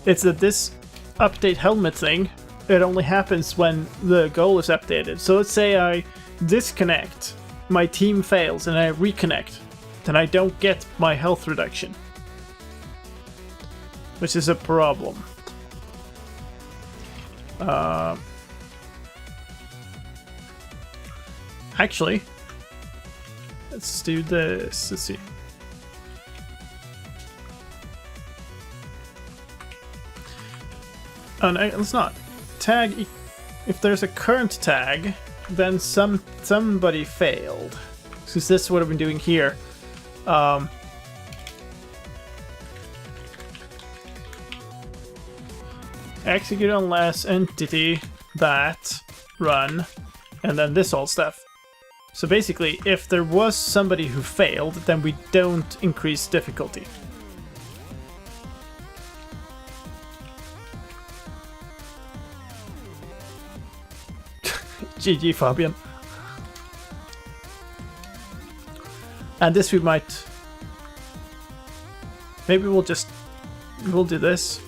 It's that this update helmet thing, it only happens when the goal is updated. So let's say I disconnect, my team fails, and I reconnect. Then I don't get my health reduction. Which is a problem. Actually, let's do this. Let's see. Oh no, let's not. Tag. If there's a current tag, then somebody failed. Because this is what I've been doing here. Execute on last entity, that, run, and then this old stuff. So basically, if there was somebody who failed, then we don't increase difficulty. GG, Fabian. And this we might... Maybe we'll do this.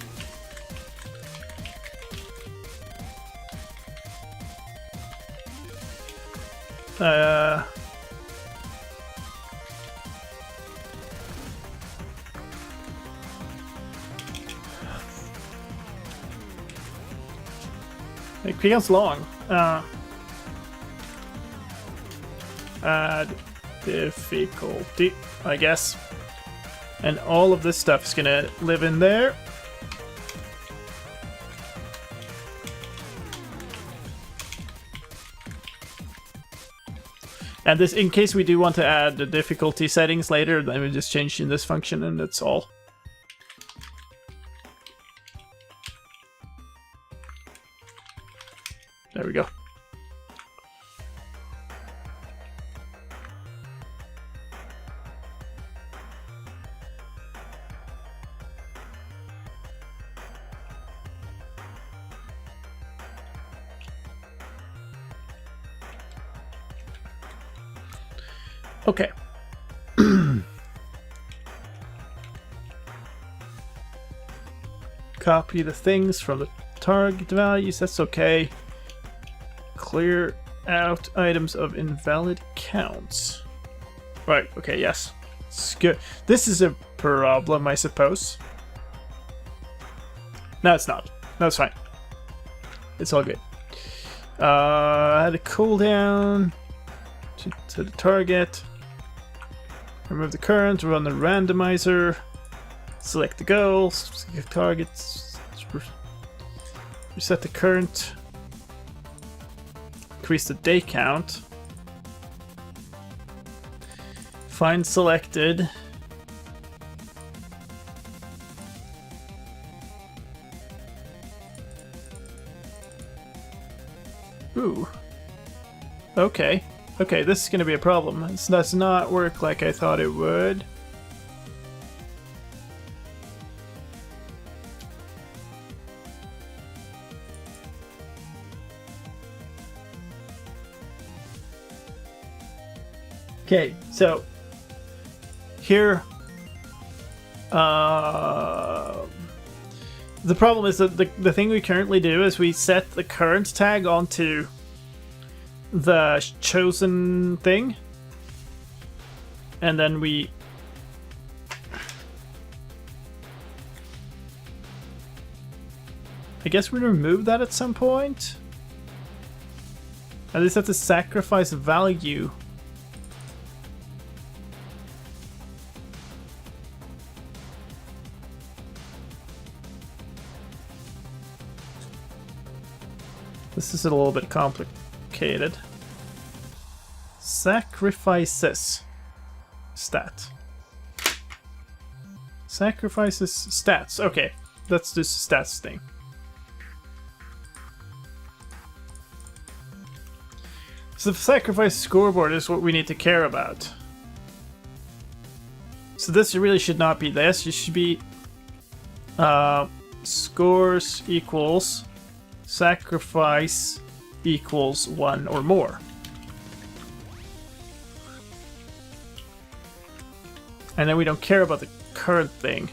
It feels long. Add difficulty, I guess. And all of this stuff is gonna live in there. And this, in case we do want to add the difficulty settings later, then we just change in this function and that's all. There we go. Okay. Copy the things from the target values, that's okay. Clear out items of invalid counts. Right, okay, yes. It's good. This is a problem, I suppose. No, it's not. No, it's fine. It's all good. Add a cooldown to the target. Remove the current, run the randomizer, select the goal, select targets, reset the current, increase the day count, find selected, ooh, okay. Okay, this is going to be a problem. This does not work like I thought it would. Okay, so here, the problem is that the thing we currently do is we set the current tag onto the chosen thing, and then we I guess we remove that at some point. At least have to sacrifice value. This is a little bit complicated. Sacrifices stat. Sacrifices stats. Okay, let's do stats thing. So the sacrifice scoreboard is what we need to care about. So this really should not be this. It should be scores equals sacrifice equals 1 or more. And then we don't care about the current thing.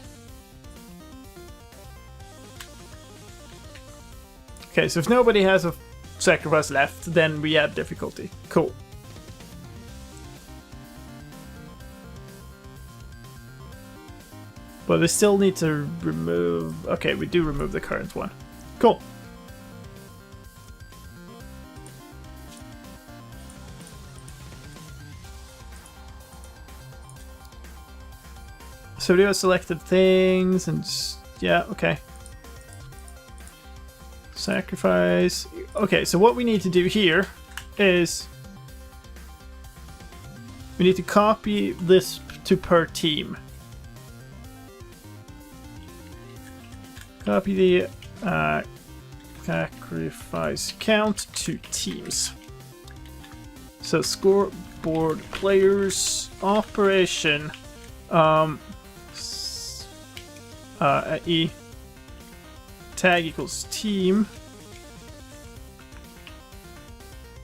Okay, so if nobody has a sacrifice left, then we add difficulty. Cool. But we still need to remove... Okay, we do remove the current one. Cool. So we do have selected things and yeah, okay. Sacrifice. Okay, so what we need to do here is we need to copy this to per team. Copy the sacrifice count to teams. So scoreboard players operation E tag equals team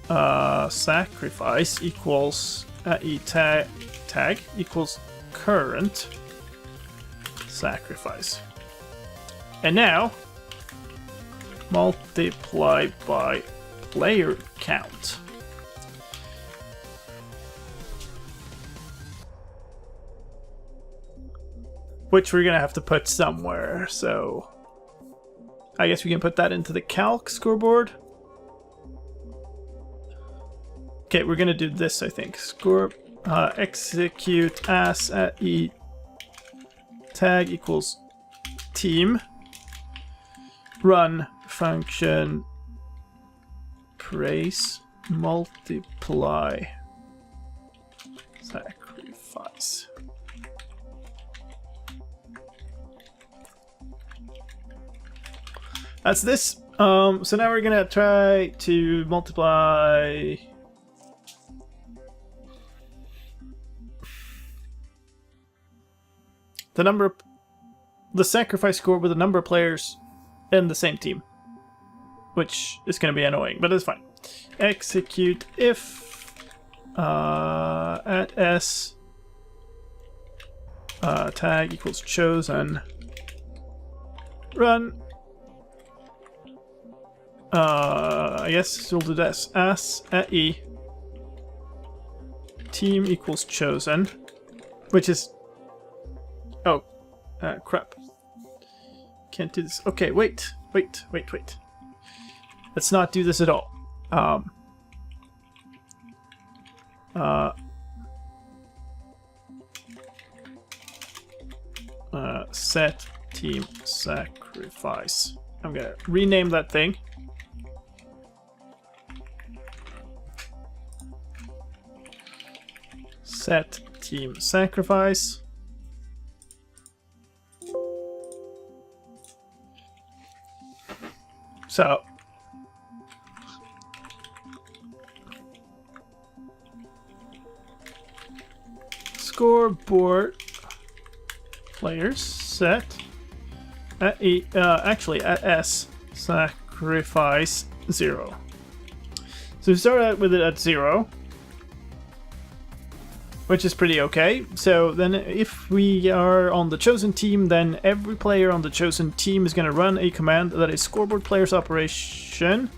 sacrifice equals E tag equals current sacrifice. And now multiply by player count. Which we're gonna have to put somewhere, so I guess we can put that into the calc scoreboard. Okay, we're gonna do this, I think. Execute as at E tag equals team. Run function praise multiply sacrifice. That's this. So now we're gonna try to multiply the sacrifice score with the number of players in the same team, which is gonna be annoying, but it's fine. Execute if at s tag equals chosen. Run. I guess we'll do this. As at E team equals chosen, which is crap. Can't do this. Okay, wait. Let's not do this at all. Set team sacrifice. I'm gonna rename that thing. Set team sacrifice. So scoreboard players set at E actually at S sacrifice 0. So we start out with it at 0. Which is pretty okay. So then if we are on the chosen team, then every player on the chosen team is going to run a command that is scoreboard players operation.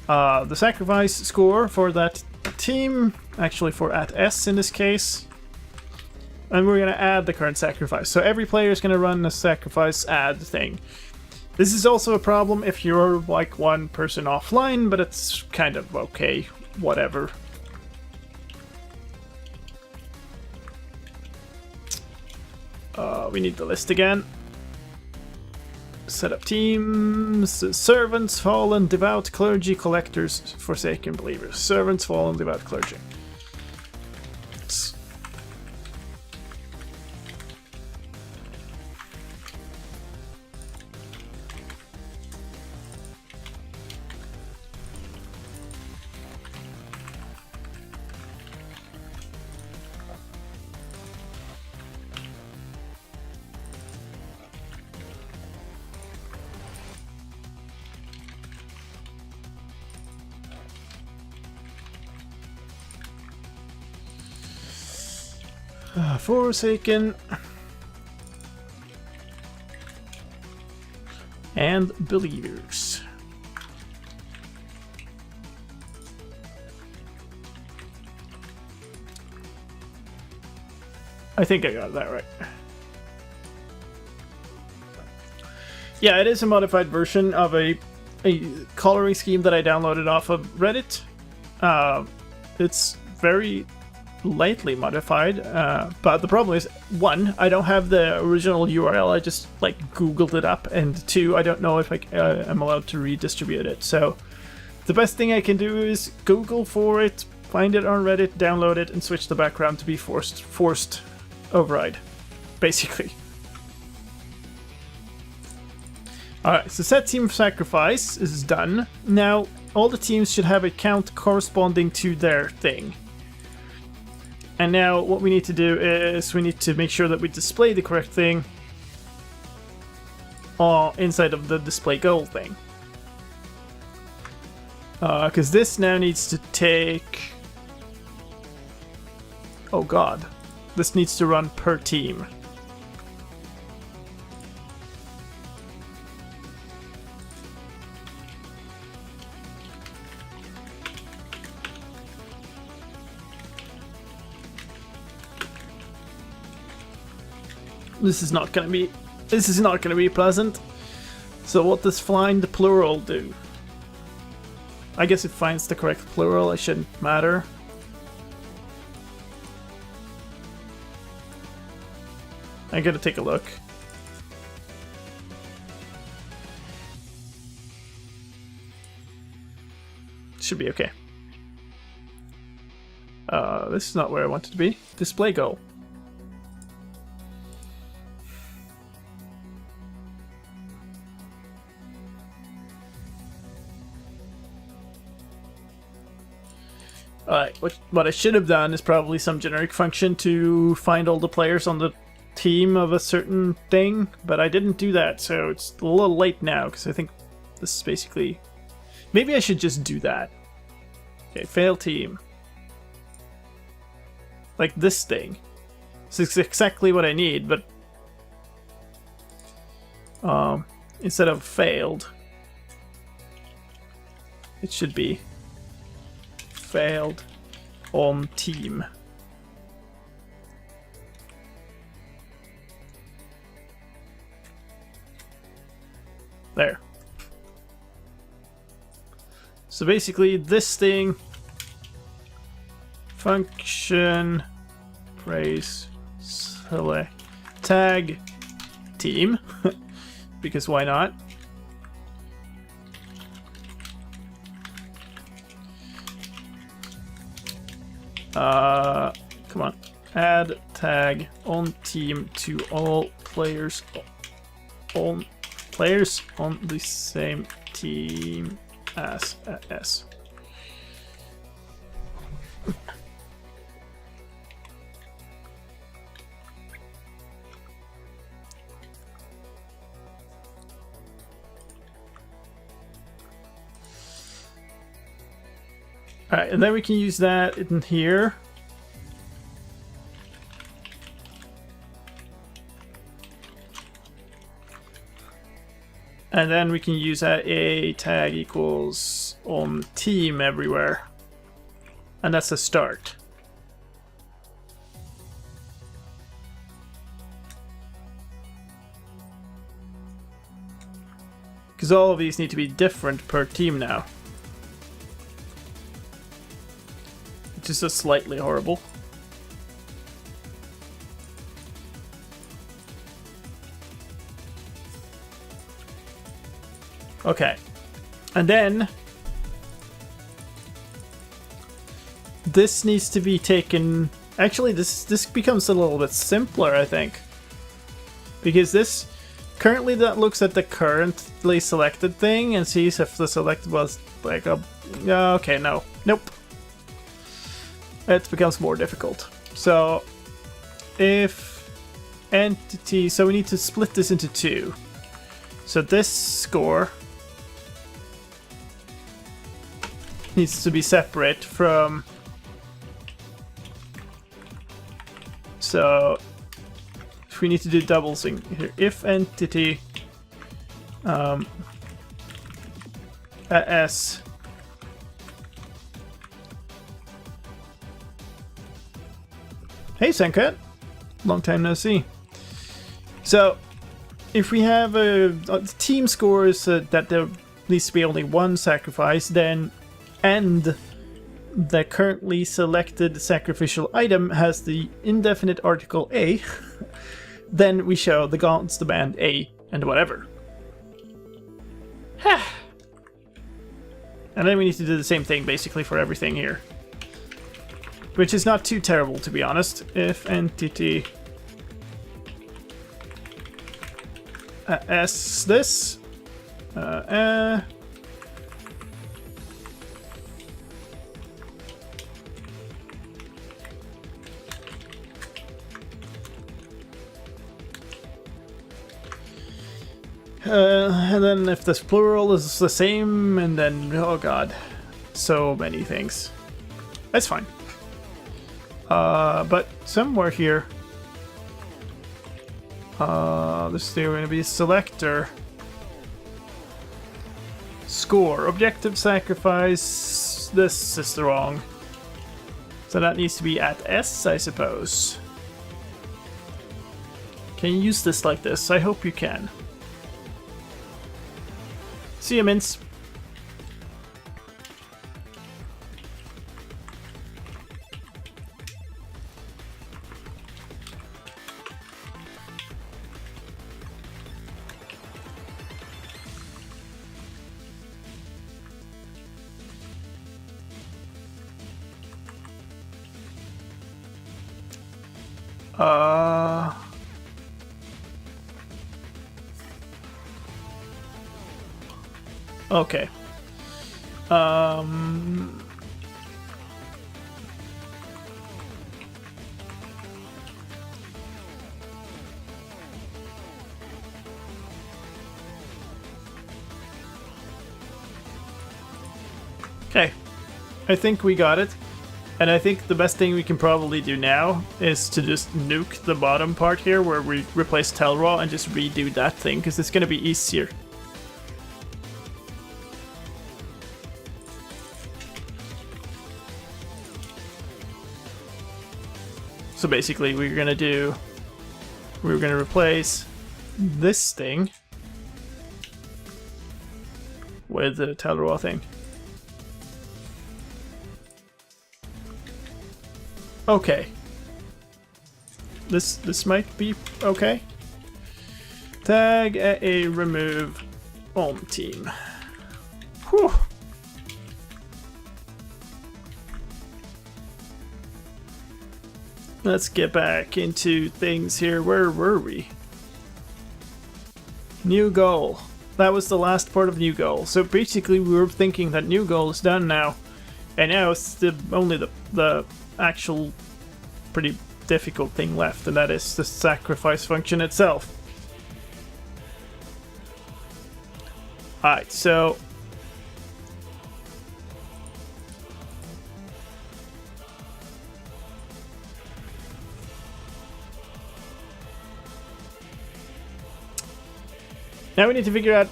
The sacrifice score for that team, actually for at S in this case. And we're going to add the current sacrifice. So every player is going to run a sacrifice add thing. This is also a problem if you're like one person offline, but it's kind of okay, whatever. We need the list again. Set up teams. Servants, fallen, devout, clergy, collectors, forsaken believers. Servants, fallen, devout, clergy. Forsaken and believers. I think I got that right. Yeah, it is a modified version of a coloring scheme that I downloaded off of Reddit. It's very slightly modified, but the problem is, one, I don't have the original URL, I just like Googled it up, and two, I don't know if I'm allowed to redistribute it. So the best thing I can do is Google for it, find it on Reddit, download it, and switch the background to be forced override, basically. Alright, so set team sacrifice is done. Now, all the teams should have a count corresponding to their thing. And now what we need to do is we need to make sure that we display the correct thing inside of the display goal thing. Because this now needs to take... Oh god. This needs to run per team. This is not gonna be pleasant. So what does find plural do? I guess it finds the correct plural, it shouldn't matter. I gotta take a look. Should be okay. This is not where I want it to be. Display goal. Alright, what I should have done is probably some generic function to find all the players on the team of a certain thing, but I didn't do that, so it's a little late now, because I think this is basically... Maybe I should just do that. Okay, fail team. Like this thing. This is exactly what I need, but... instead of failed, it should be... failed on team. There. So basically this thing, function praise select tag team, because why not? Come on. Add tag on team to all players on the same team as S. Alright, and then we can use that in here. And then we can use a tag equals on team everywhere. And that's a start. Because all of these need to be different per team now. Which is just slightly horrible. Okay, and then this needs to be taken. Actually, this becomes a little bit simpler, I think, because this currently that looks at the currently selected thing and sees if the selected was like a. Okay, no, nope. It becomes more difficult. So if entity, so we need to split this into two. So this score needs to be separate from, so if we need to do double sync here, if entity S hey Senkat, long time no see. So if we have a team scores that there needs to be only one sacrifice, then and the currently selected sacrificial item has the indefinite article A, then we show the gods demand A and whatever. And then we need to do the same thing basically for everything here. Which is not too terrible, to be honest. If entity S this and then if this plural is the same, and then, oh god, so many things. That's fine. But somewhere here, this is going to be selector. Score. Objective sacrifice. This is the wrong. So that needs to be at S, I suppose. Can you use this like this? I hope you can. See you, Mince. Okay. Okay. I think we got it. And I think the best thing we can probably do now is to just nuke the bottom part here where we replace Telraw and just redo that thing, because it's going to be easier. So basically we're going to replace this thing with the Telraw thing. Okay. This might be okay. Tag a remove on team. Whew. Let's get back into things here. Where were we? New goal. That was the last part of new goal. So basically we were thinking that new goal is done now. And now it's only the actual pretty difficult thing left, and that is the sacrifice function itself. Alright, so now we need to figure out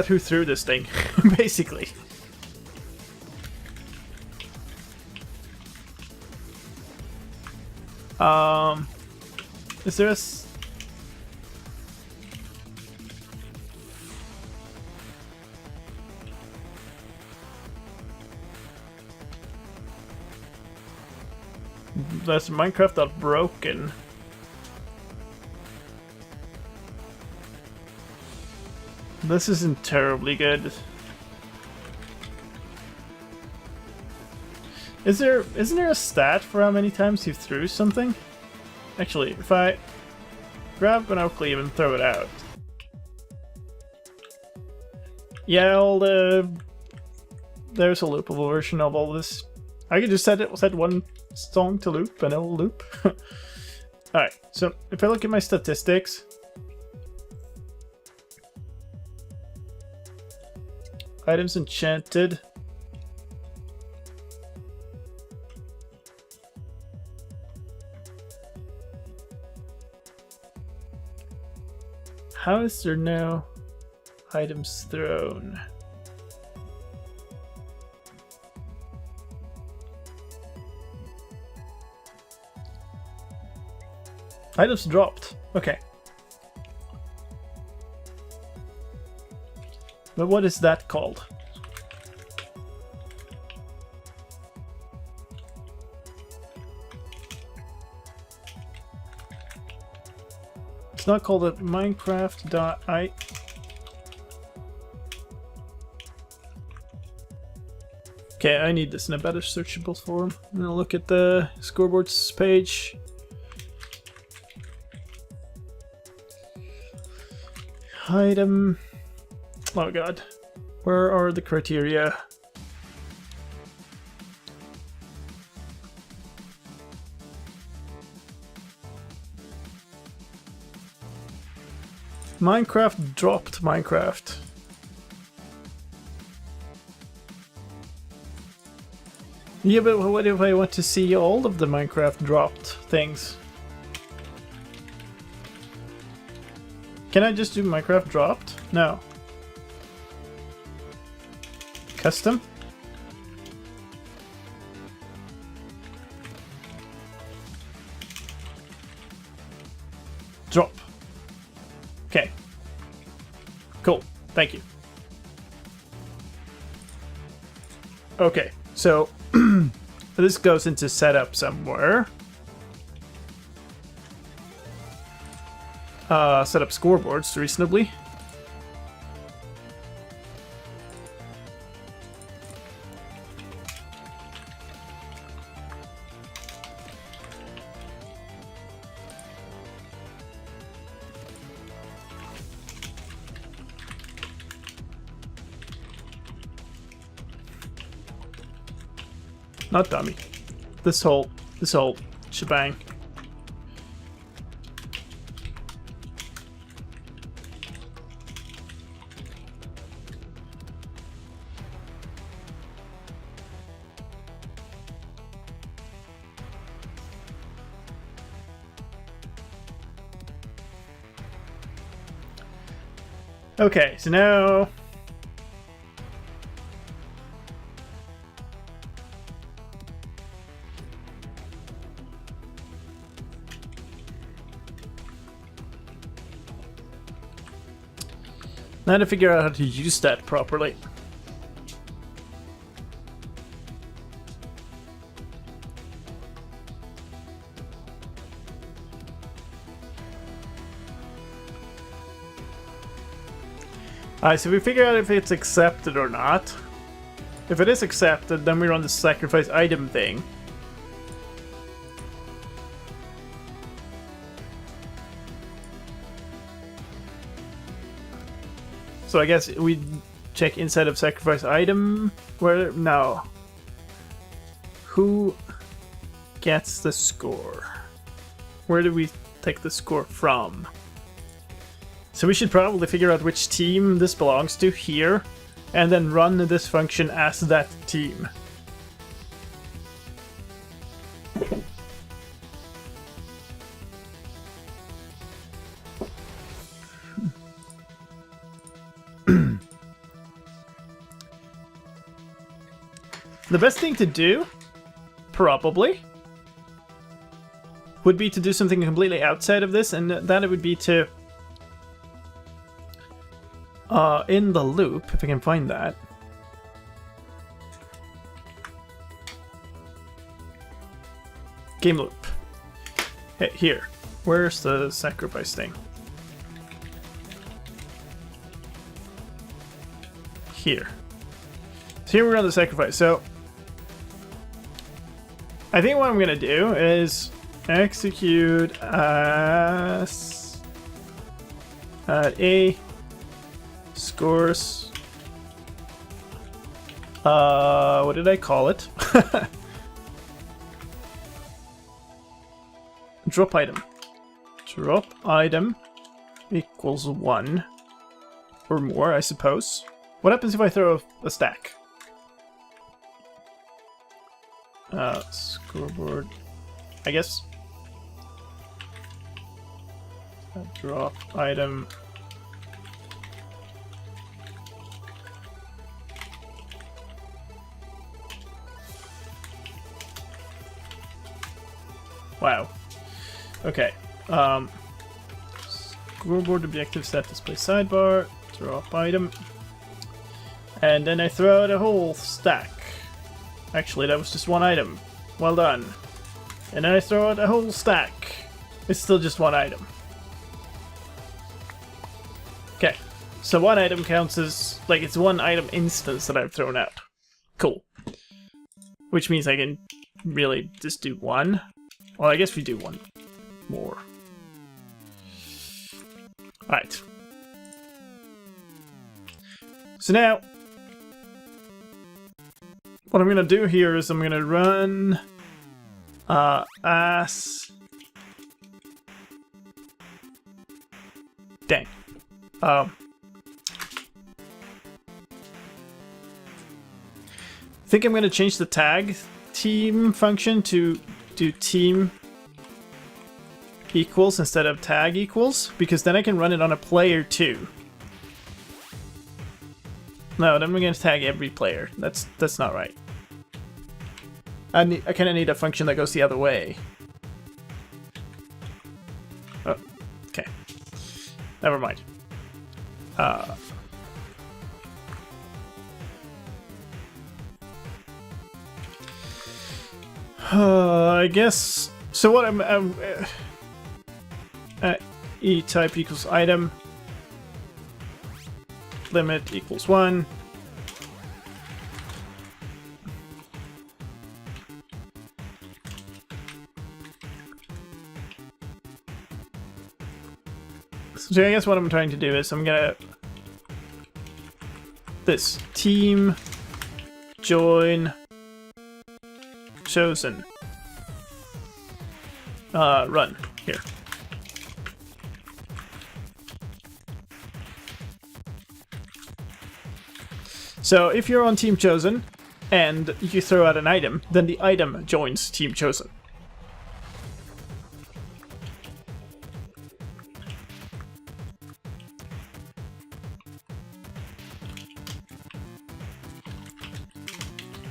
who threw this thing, basically. Is there a... That's Minecraft.broken. This isn't terribly good. Isn't there a stat for how many times you threw something? Actually, if I grab an oak leaf and throw it out. Yeah, there's a loopable version of all this. I could just set one song to loop and it'll loop. Alright, so if I look at my statistics, items enchanted. How is there no items thrown? Items dropped. Okay. But what is that called? It's not called a Minecraft.I. Okay, I need this in a better searchable form. I'm gonna look at the scoreboards page. Item. Oh god. Where are the criteria? Minecraft dropped Minecraft. Yeah, but what if I want to see all of the Minecraft dropped things? Can I just do Minecraft dropped? No. Custom? Drop. Okay. Cool. Thank you. Okay, so this goes into setup somewhere. Set up scoreboards reasonably. Not dummy. This whole shebang. Okay, so now to figure out how to use that properly. Alright, so we figure out if it's accepted or not. If it is accepted, then we run the sacrifice item thing. So I guess we check inside of sacrifice item. Where? No. Who gets the score? Where do we take the score from? So we should probably figure out which team this belongs to here, and then run this function as that team. The best thing to do, probably, would be to do something completely outside of this, and that it would be to in the loop, if I can find that. Game loop. Hey, here. Where's the sacrifice thing? Here. So here we're on the sacrifice. So I think what I'm gonna do is execute as a scores. What did I call it? Drop item. Drop item equals 1 or more, I suppose. What happens if I throw a stack? Scoreboard. I guess. Drop item. Wow. Okay. Scoreboard objective set display sidebar. Drop item. And then I throw out a whole stack. Actually, that was just one item. Well done. And then I throw out a whole stack. It's still just one item. Okay, so one item counts as, like, it's one item instance that I've thrown out. Cool. Which means I can really just do one. Well, I guess we do one more. Alright. So now, what I'm gonna do here is I'm gonna run as... Dang. I think I'm gonna change the tag team function to do team equals instead of tag equals, because then I can run it on a player too. No, then we're gonna tag every player. That's not right. I kind of need a function that goes the other way. Oh, okay. Never mind. I guess. So what I'm e type equals item. Limit equals 1. So I guess what I'm trying to do is I'm gonna this team join chosen run here. So if you're on Team Chosen and you throw out an item, then the item joins Team Chosen.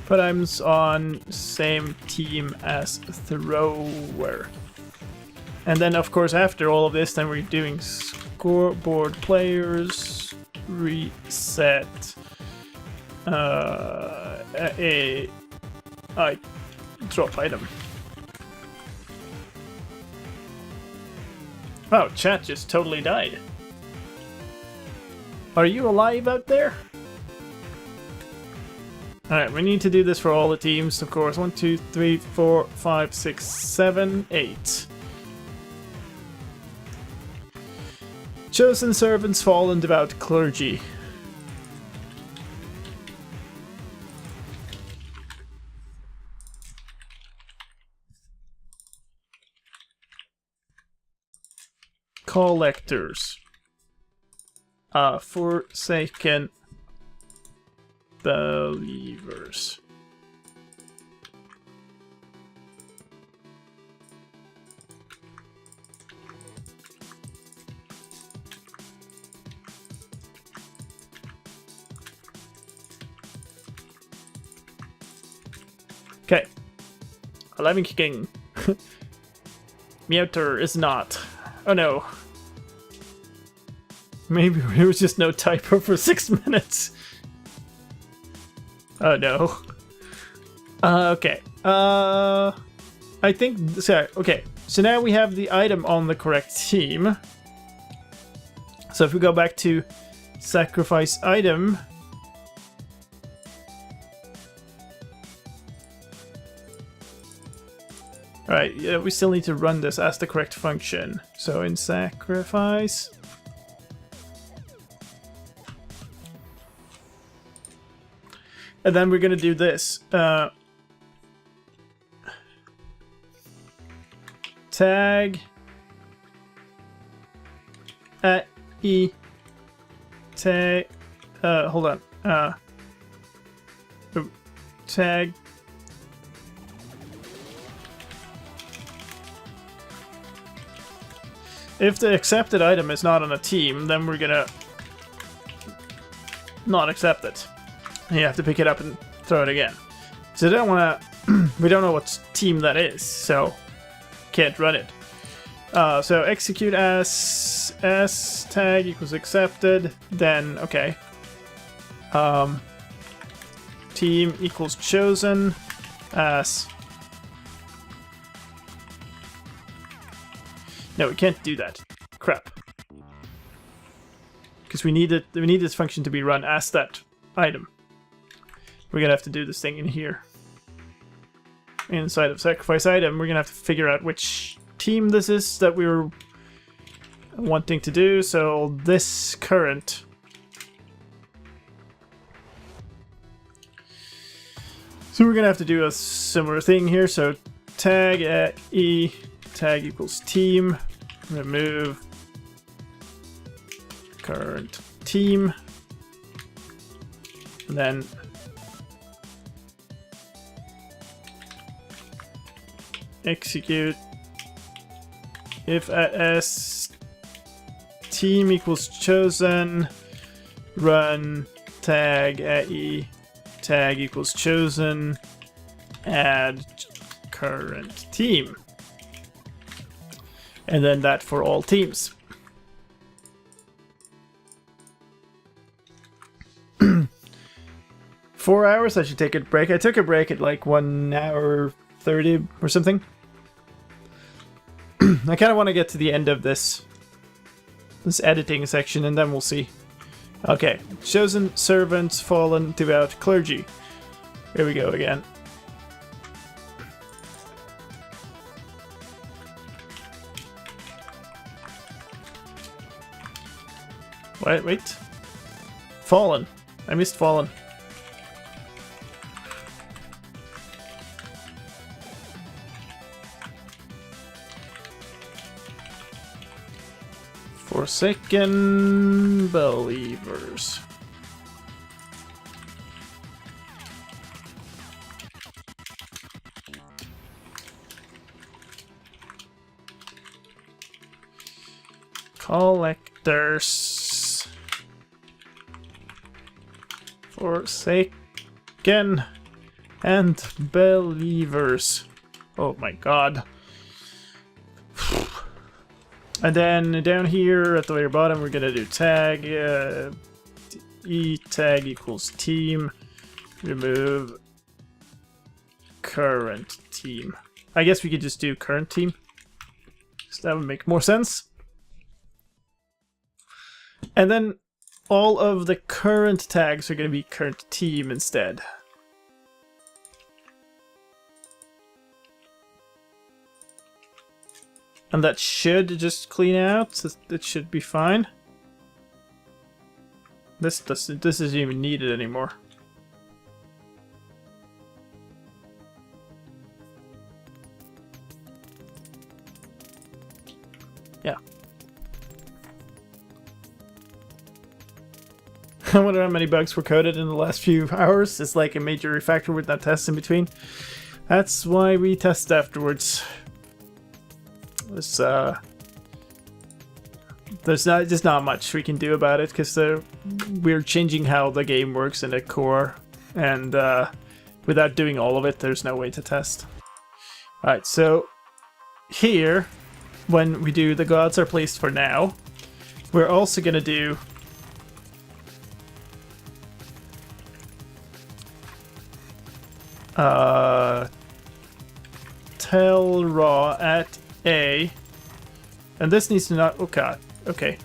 But I'm on same team as thrower. And then of course after all of this, then we're doing scoreboard players reset. I drop item. Wow, chat just totally died. Are you alive out there? Alright, we need to do this for all the teams, of course. 1, 2, 3, 4, 5, 6, 7, 8. Chosen servants, fallen devout clergy. Collectors. Forsaken believers. Okay. 11 kicking. Meowter is not. Oh no. Maybe there was just no typo for 6 minutes. Oh no. Okay. I think so. Okay. So now we have the item on the correct team. So if we go back to sacrifice item. Alright, yeah, we still need to run this as the correct function. So in sacrifice. And then we're gonna do this. Tag at e tag hold on. Tag if the accepted item is not on a team, then we're gonna not accept it. You have to pick it up and throw it again. So I don't want to. We don't know what team that is, so can't run it. So execute as tag equals accepted. Then okay. team equals chosen as... No, we can't do that. Crap. Because we need this function to be run as that item. We're gonna have to do this thing in here. Inside of sacrifice item, we're gonna have to figure out which team this is that we were wanting to do. So this current. So we're gonna have to do a similar thing here. So tag at E, tag equals team, remove current team, and then execute if at S team equals chosen, run tag at E, tag equals chosen, add current team, and then that for all teams. 4 hours. I should take a break. I took a break at like 1 hour 30 or something. I kind of want to get to the end of this editing section, and then we'll see. Okay, chosen servants, fallen, devout, clergy. Here we go again. Wait. Fallen. I missed fallen. Forsaken believers. Collectors. Forsaken and believers. Oh my god. And then down here at the very bottom, we're gonna do tag E tag equals team, remove current team. I guess we could just do current team, so that would make more sense. And then all of the current tags are gonna be current team instead. And that should just clean out. It should be fine. This isn't even needed anymore. Yeah. I wonder how many bugs were coded in the last few hours. It's like a major refactor with no tests in between. That's why we test afterwards. There's just not much we can do about it because we're changing how the game works in the core, and without doing all of it, there's no way to test. Alright, so here, when we do the gods are placed for now, we're also going to do tell raw at A, and this needs to not. Oh god. Okay.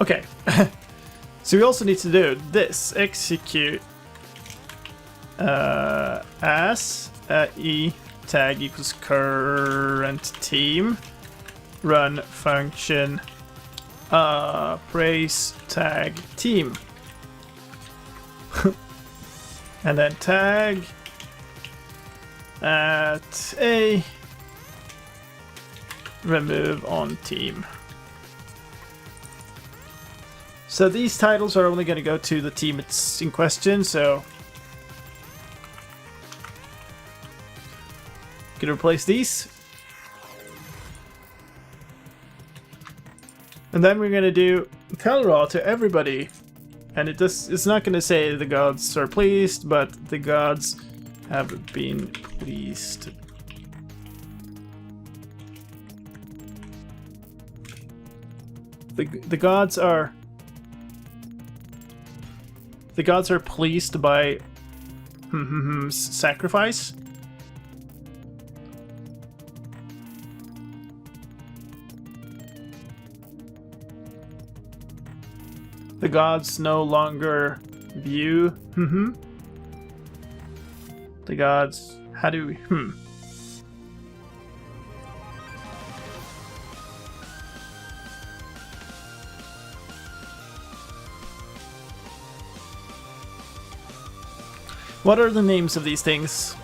Okay. So we also need to do this. Execute as E tag equals current team. Run function praise tag team. And then tag at A, remove on team. So these titles are only going to go to the team it's in question, so gonna replace these. And then we're gonna do tell raw to everybody. And it's not gonna say the gods are pleased, but the gods have been pleased. The gods are The gods are pleased by sacrifice. The gods no longer view. The gods. How do we? What are the names of these things?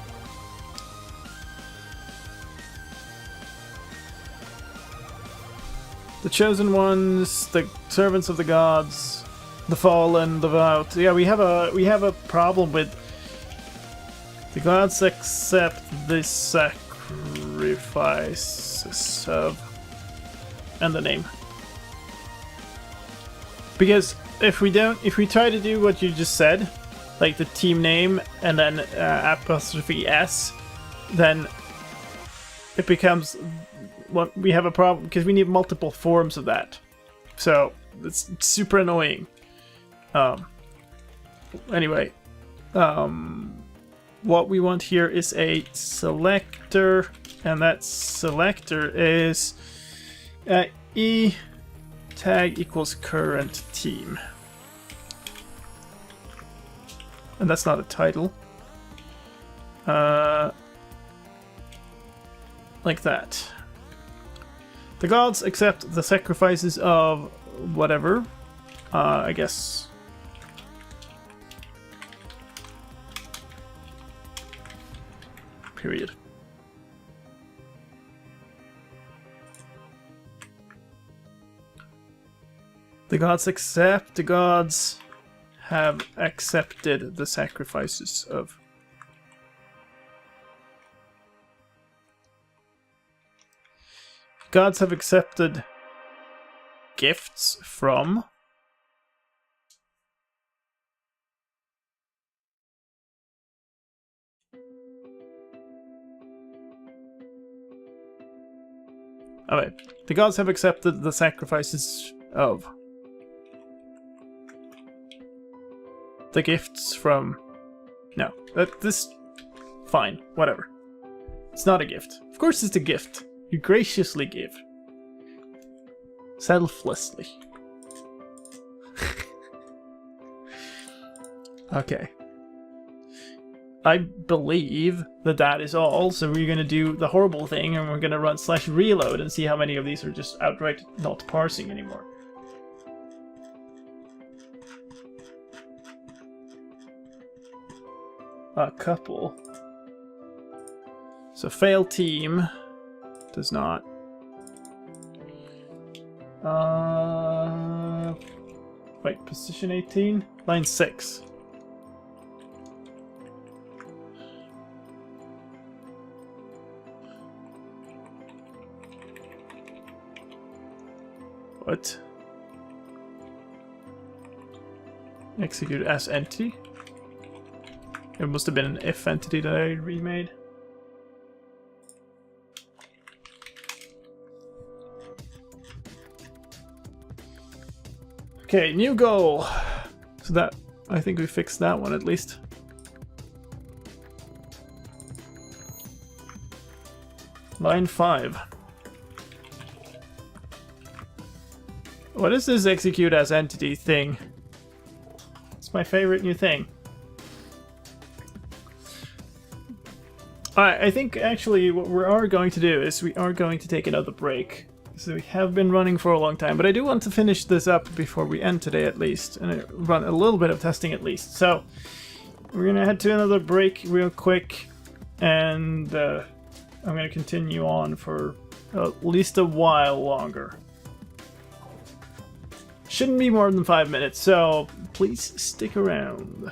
The chosen ones, the servants of the gods, the fallen, the vowed. Yeah, we have a problem with the gods accept the sacrifices of and the name. Because if we try to do what you just said, like the team name and then apostrophe S, then it becomes what we have a problem because we need multiple forms of that. So it's super annoying. Anyway, what we want here is a selector, and that selector is E tag equals current team. And that's not a title. Like that. The gods accept the sacrifices of whatever. I guess. Period. The gods accept. The gods have accepted the sacrifices of. Gods have accepted gifts from. Alright. The gods have accepted the sacrifices of. The gifts from. No. This. Fine. Whatever. It's not a gift. Of course it's a gift. You graciously give. Selflessly. Okay. I believe that that is all, so we're going to do the horrible thing and we're going to run /reload and see how many of these are just outright not parsing anymore. A couple. So fail team does not. Wait, position 18? Line 6. What? Execute as entity? It must have been an if entity that I remade. Okay, new goal. So that, I think we fixed that one at least. Line 5. What is this execute as entity thing? It's my favorite new thing. Alright, I think actually what we are going to do is we are going to take another break. So we have been running for a long time, but I do want to finish this up before we end today at least, and run a little bit of testing at least. So we're going to head to another break real quick, and I'm going to continue on for at least a while longer. Shouldn't be more than 5 minutes, so please stick around.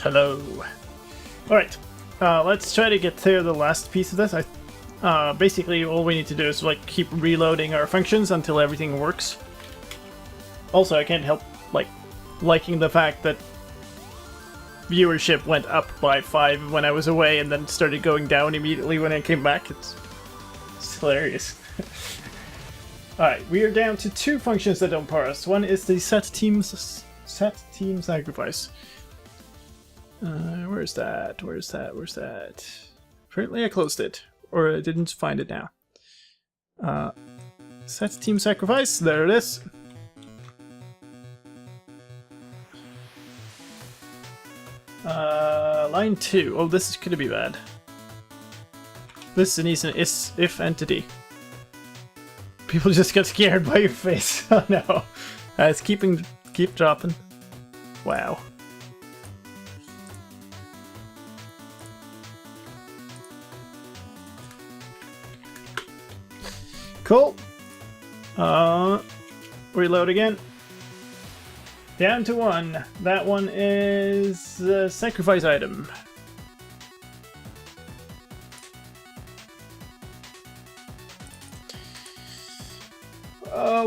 Hello. Alright, let's try to get through the last piece of this. Basically, all we need to do is like keep reloading our functions until everything works. Also, I can't help liking the fact that viewership went up by 5 when I was away and then started going down immediately when I came back. It's hilarious. Alright, we are down to 2 functions that don't parse. One is the set team sacrifice. Where's that? Where's that? Apparently I closed it. Or I didn't find it now. Set team sacrifice, there it is. Line 2. Oh, this is gonna be bad. This is an if entity. People just get scared by your face. Oh no. It's keep dropping. Wow. Cool. Reload again. Down to 1. That one is the sacrifice item.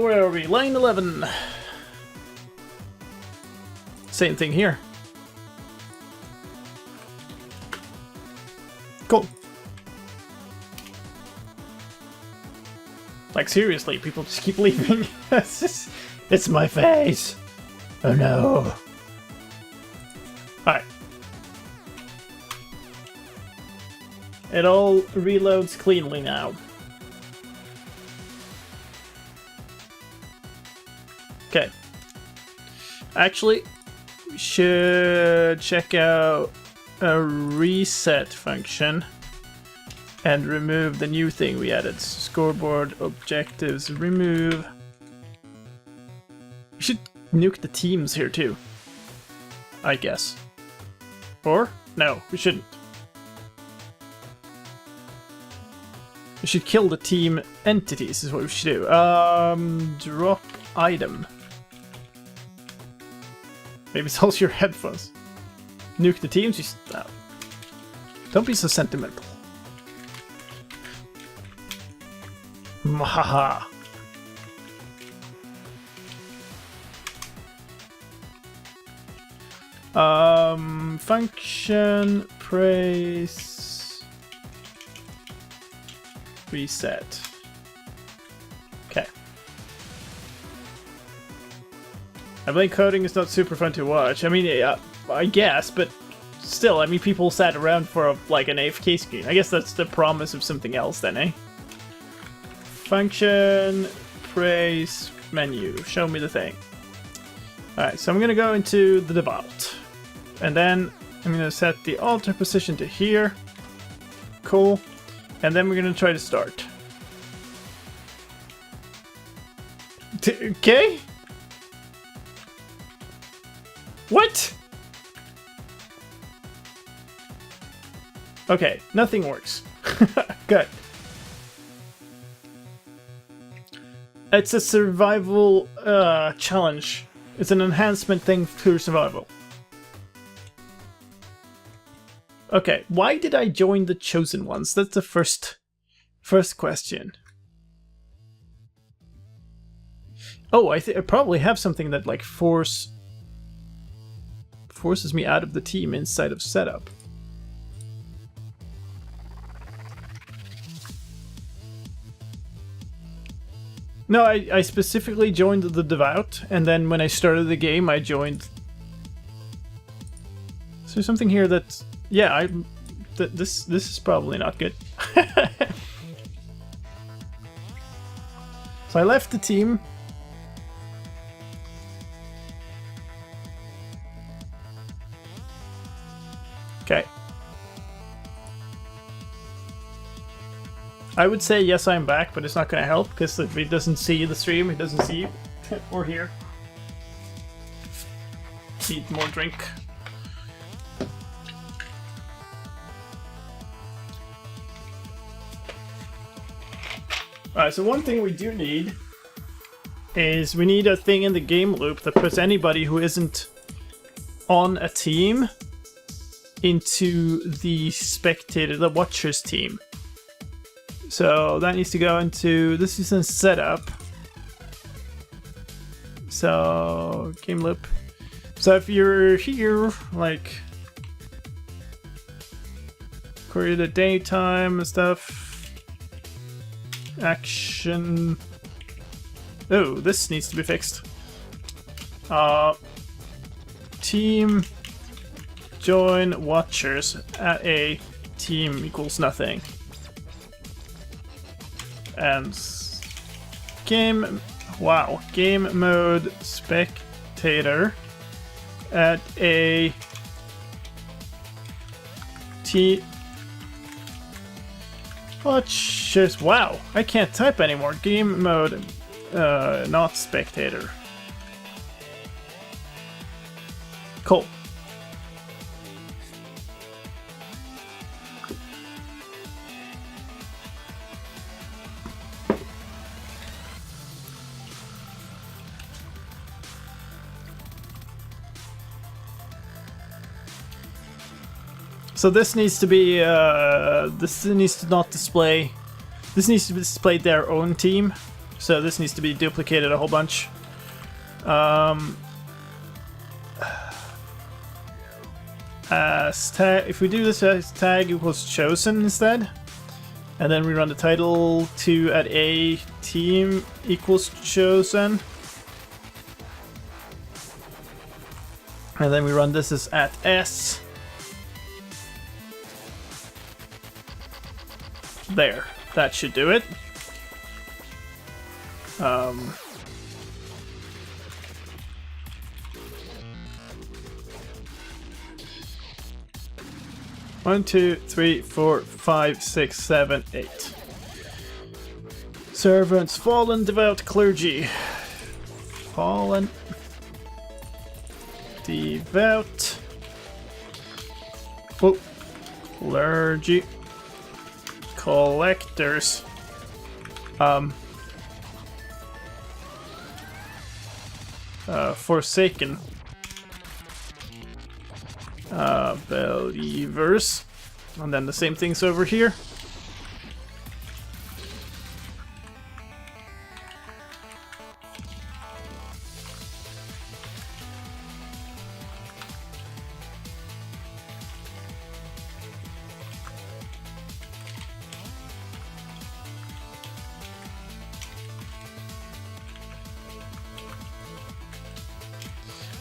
Where are we? Line 11. Same thing here. Cool. Like seriously, people just keep leaving. It's my face. Oh no. Alright. It all reloads cleanly now. Okay. Actually, we should check out a reset function and remove the new thing we added. Scoreboard, objectives, remove. We should nuke the teams here too, I guess. Or? No, we shouldn't. We should kill the team entities is what we should do. Drop item. Maybe it's also your headphones. Nuke the teams? Just, don't be so sentimental. Mahaha. Function, praise, reset. Okay. I think coding is not super fun to watch. I mean, yeah, I guess, but still, I mean, people sat around for like an AFK screen. I guess that's the promise of something else then, eh? Function, praise, menu. Show me the thing. Alright, so I'm going to go into the default. And then I'm going to set the alter position to here. Cool. And then we're going to try to start. Okay? What? Okay, nothing works. Good. It's a survival challenge. It's an enhancement thing to survival. Okay, why did I join the Chosen Ones? That's the first question. Oh, I probably have something that like forces me out of the team inside of setup. No, I specifically joined the Devout, and then when I started the game, I joined. Is there something here that's... Yeah, this is probably not good. So I left the team. Okay. I would say yes, I'm back, but it's not going to help because if he doesn't see the stream, he doesn't see you or hear. Need more drink. Alright, so one thing we do need is we need a thing in the game loop that puts anybody who isn't on a team into the spectator, the watchers team. So that needs to go into, this is in setup. So game loop. So if you're here, like create a daytime and stuff, action. Oh, this needs to be fixed. Team join watchers at a team equals nothing. And game, wow, game mode spectator at a watchers. Wow, I can't type anymore. Game mode, not spectator. Cool. So this needs to be, this needs to not display, this needs to display their own team. So this needs to be duplicated a whole bunch. As tag, if we do this as tag equals chosen instead, and then we run the title to at a team equals chosen, and then we run this as at s. There, that should do it. 1, 2, 3, 4, 5, 6, 7, 8. Servants, fallen devout clergy. Fallen devout. Oh, clergy. Collectors. Forsaken. Believers. And then the same things over here.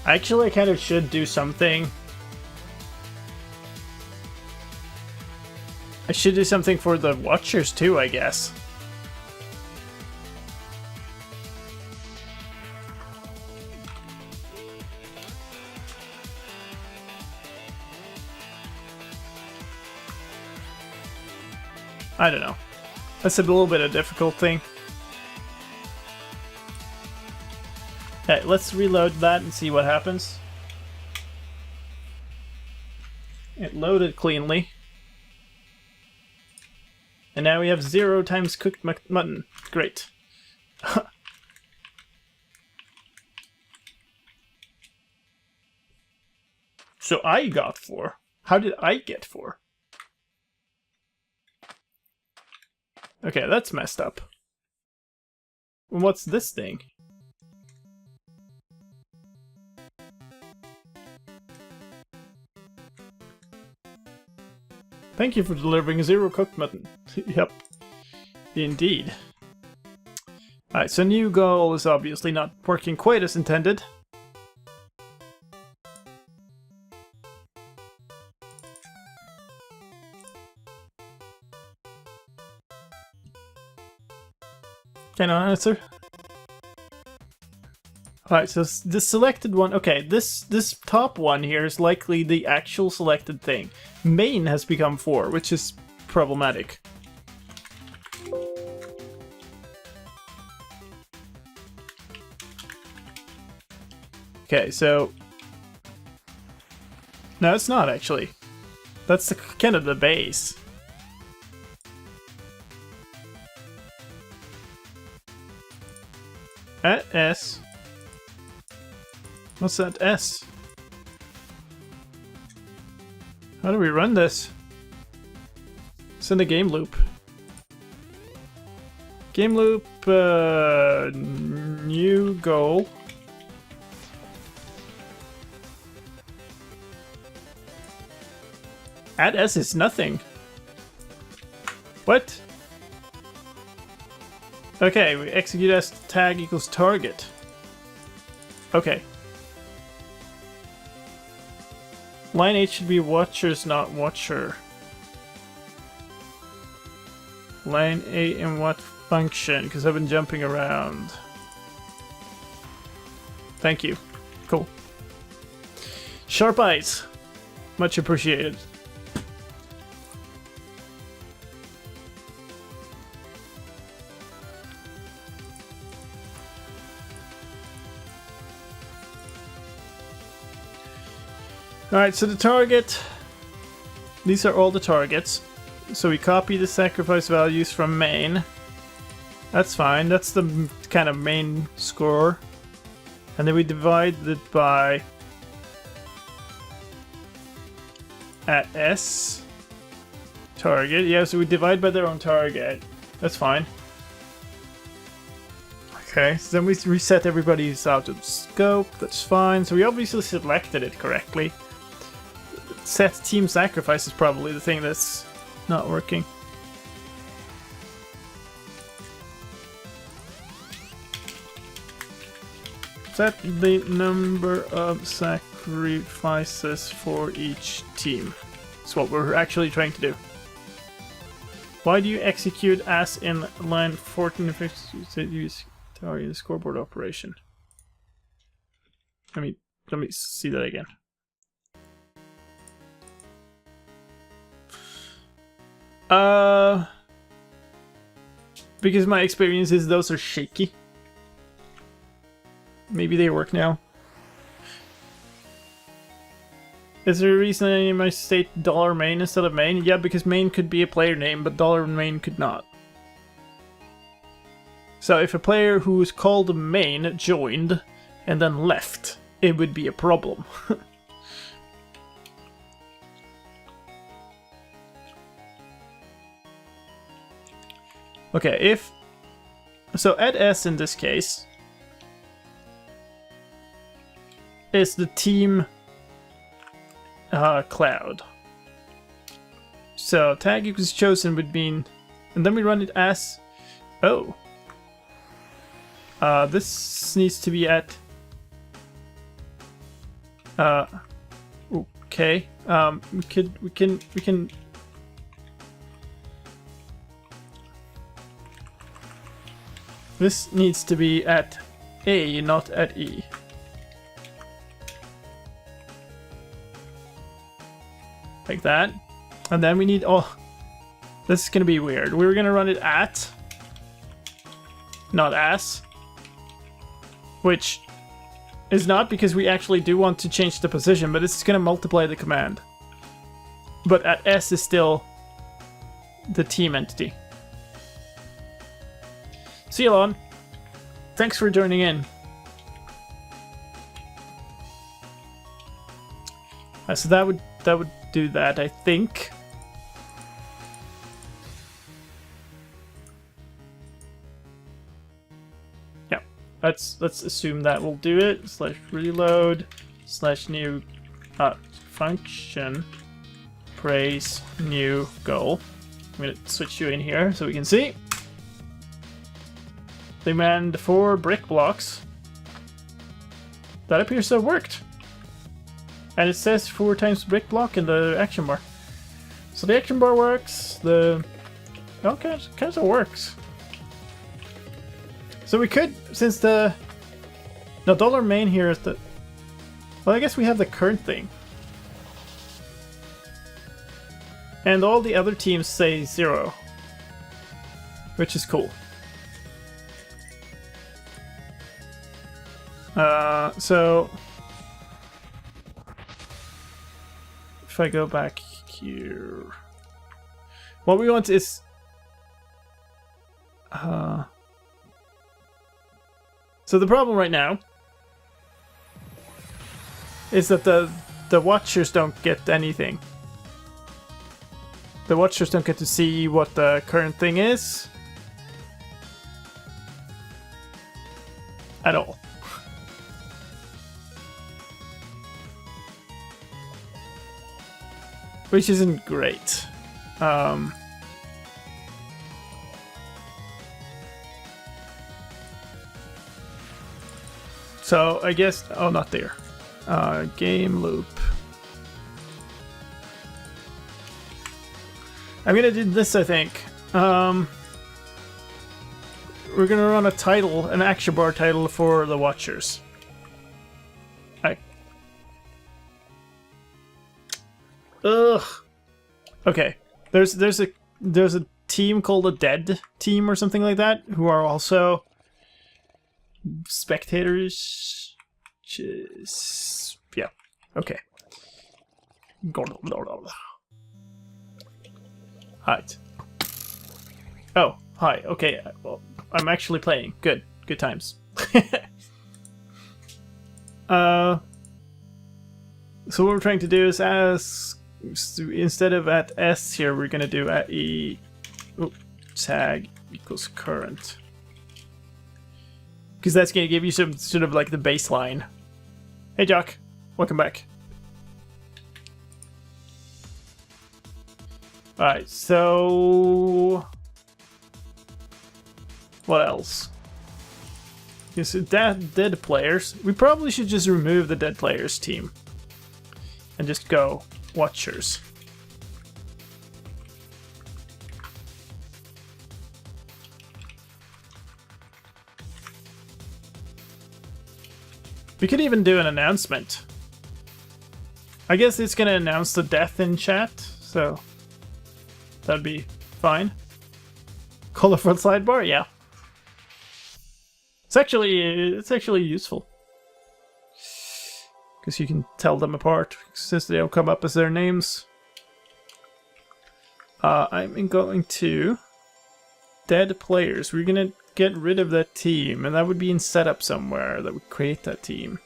Actually, I kind of should do something. I should do something for the watchers too, I guess. I don't know. That's a little bit of a difficult thing. Okay, let's reload that and see what happens. It loaded cleanly. And now we have 0 times cooked mutton. Great. So I got 4. How did I get 4? Okay, that's messed up. What's this thing? Thank you for delivering 0 cooked mutton. Yep. Indeed. Alright, so new goal is obviously not working quite as intended. Can I answer? Alright, so the selected one, okay, this top one here is likely the actual selected thing. Main has become 4, which is problematic. Okay, so... No, it's not actually. That's kind of the base. At S... What's that S? How do we run this? It's in the game loop. Game loop, new goal. Add S is nothing. What? Okay, we execute as tag equals target. Okay. Line 8 should be watchers, not watcher. Line 8 in what function? Because I've been jumping around. Thank you. Cool. Sharp eyes. Much appreciated. Alright, so the target, these are all the targets. So we copy the sacrifice values from main. That's fine, that's the kind of main score. And then we divide it by at S target. Yeah, so we divide by their own target. That's fine. Okay, so then we reset everybody's out of scope. That's fine. So we obviously selected it correctly. Set team sacrifice is probably the thing that's not working. Set the number of sacrifices for each team. That's what we're actually trying to do. Why do you execute as in line 14 and 15 to use target scoreboard operation? Let me see that again. Because my experience is those are shaky. Maybe they work now. Is there a reason I might state $main instead of main? Yeah, because main could be a player name, but $main could not. So if a player who is called main joined and then left, it would be a problem. Okay, if... So add S in this case is the team cloud. So tag equals chosen would mean... And then we run it as... Oh. This needs to be at... Okay. We can... This needs to be at A, not at E. Like that. And then we need... Oh, this is going to be weird. We're going to run it at, not as. Which is not because we actually do want to change the position, but it's going to multiply the command. But at S is still the team entity. See you, Lon. Thanks for joining in. So that would do that, I think. Yeah, let's assume that will do it. Slash reload slash new function praise new goal. I'm gonna switch you in here so we can see. Demand 4 brick blocks. That appears to have worked. And it says 4 times brick block in the action bar. So the action bar works, the... Okay, kind of works. So we could, since the... No, $main here is the... Well, I guess we have the current thing. And all the other teams say 0. Which is cool. So if I go back here, what we want is so the problem right now is that the watchers don't get anything. the watchers don't get to see what the current thing is at all. Which isn't great. So I guess, oh, not there. Game loop. I'm gonna do this, I think. We're gonna run a title, an action bar title for the watchers. Ugh. Okay. There's a team called a Dead Team or something like that who are also spectators. Yeah. Okay. Right. Oh, hi. Okay. Well, I'm actually playing. Good. Good times. So what we're trying to do is instead of at S here, we're gonna do at E. Oh, tag equals current. Because that's gonna give you some sort of like the baseline. Hey, Jock. Welcome back. Alright, so what else? Is it dead players? We probably should just remove the dead players team and just go watchers. We could even do an announcement. I guess it's gonna announce the death in chat, so that'd be fine. Colorful sidebar, yeah. It's actually useful. Because you can tell them apart, since they don't come up as their names. I'm going to dead players. We're gonna get rid of that team, and that would be in setup somewhere that would create that team.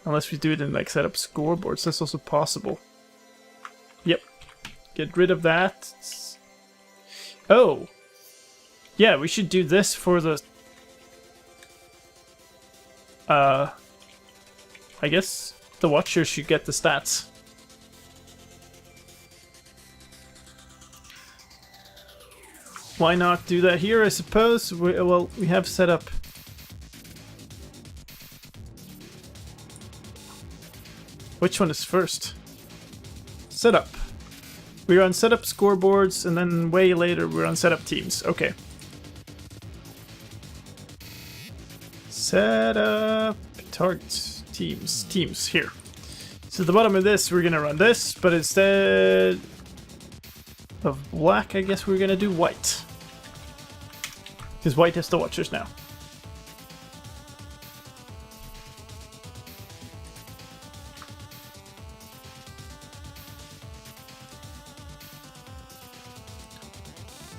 Unless we do it in like setup scoreboards, that's also possible. Yep. Get rid of that. Oh! Yeah, we should do this for the... I guess the watchers should get the stats. Why not do that here, I suppose? Well, we have set up... Which one is first? Setup. We're on setup scoreboards, and then way later we're on setup teams. Okay. Setup targets teams here. So at the bottom of this, we're gonna run this, but instead of black, I guess we're gonna do white. Because white is the watchers now.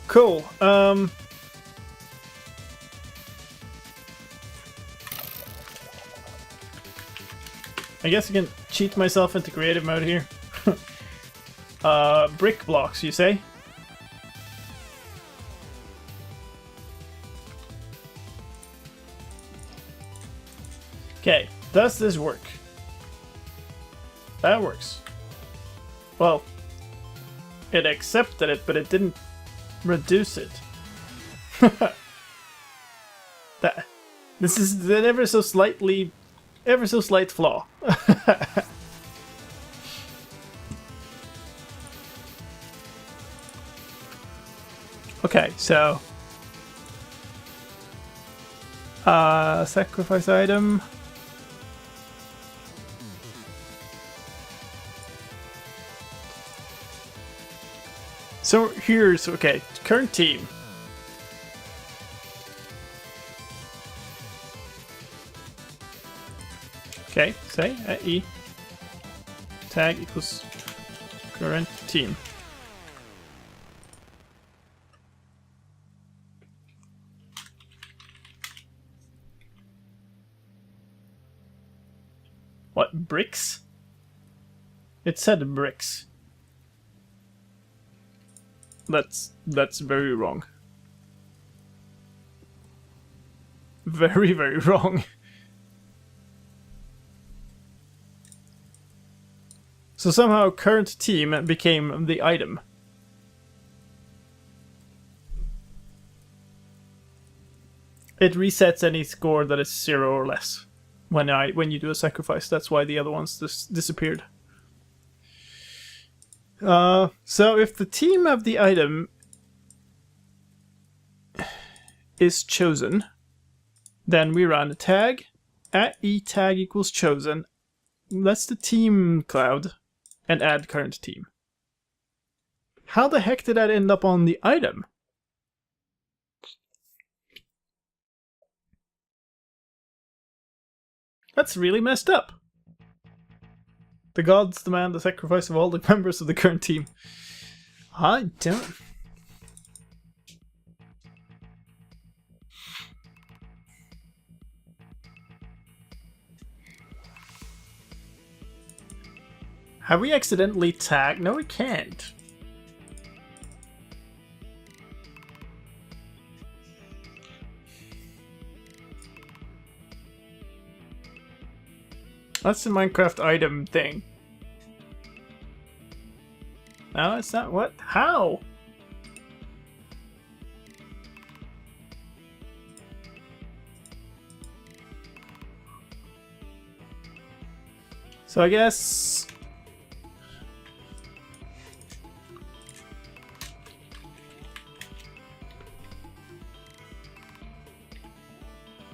Cool. I guess I can cheat myself into creative mode here. Brick blocks, you say? Okay, does this work? That works. Well, it accepted it, but it didn't reduce it. This is an ever so slight flaw. Okay, so sacrifice item. So here's, okay, current team. Okay, say at E. Tag equals current team. What, bricks? It said bricks. That's very wrong. Very, very wrong. So somehow current team became the item. It resets any score that is 0 or less when you do a sacrifice. That's why the other ones disappeared. So if the team of the item is chosen, then we run a tag at e tag equals chosen. That's the team cloud, and add current team. How the heck did that end up on the item? That's really messed up. The gods demand the sacrifice of all the members of the current team. I don't... Have we accidentally tagged? No, we can't. That's the Minecraft item thing. No, it's not. What? How? So I guess...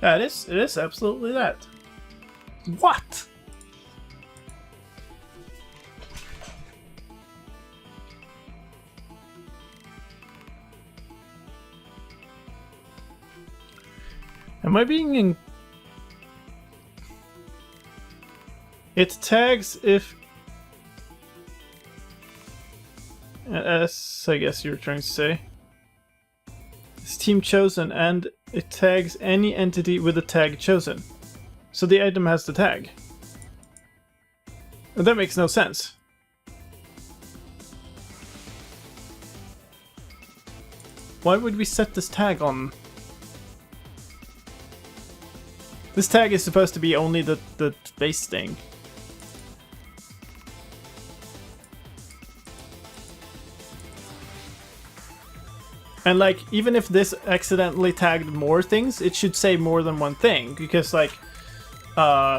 yeah, it is absolutely that. What? Am I being in... It tags if... as I guess you're trying to say. It's team chosen and it tags any entity with the tag chosen. So the item has the tag. That makes no sense. Why would we set this tag on? This tag is supposed to be only the base thing. And like, even if this accidentally tagged more things, it should say more than one thing. Because like,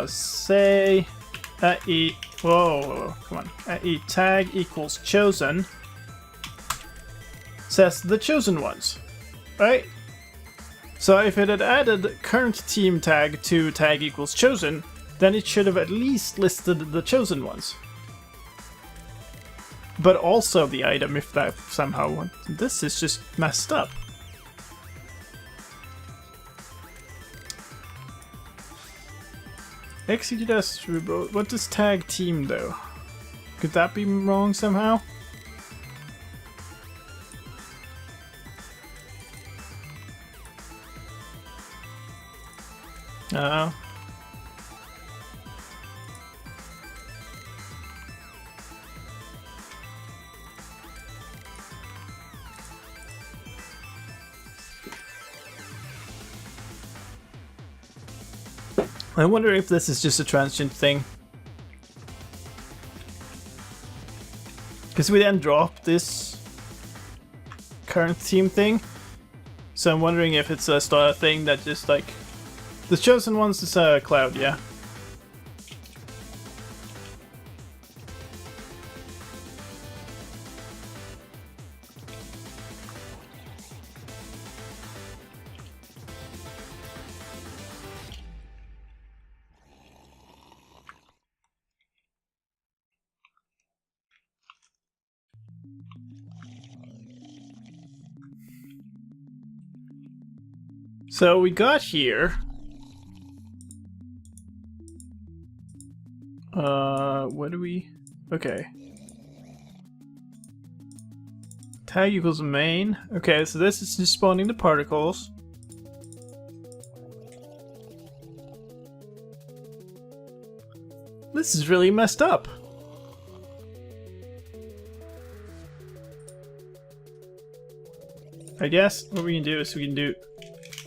say at e... whoa, come on. At e tag equals chosen says the chosen ones, right? So if it had added current team tag to tag equals chosen, then it should have at least listed the chosen ones. But also the item, if that somehow... This is just messed up. Exegetus, what does tag team do? Could that be wrong somehow? Uh-oh. I wonder if this is just a transient thing. Because we then dropped this current team thing. So I'm wondering if it's a thing that just like... The chosen ones is a cloud, yeah. So we got here. What do we... Okay. Tag equals main. Okay, so this is just spawning the particles. This is really messed up. I guess what we can do is we can do...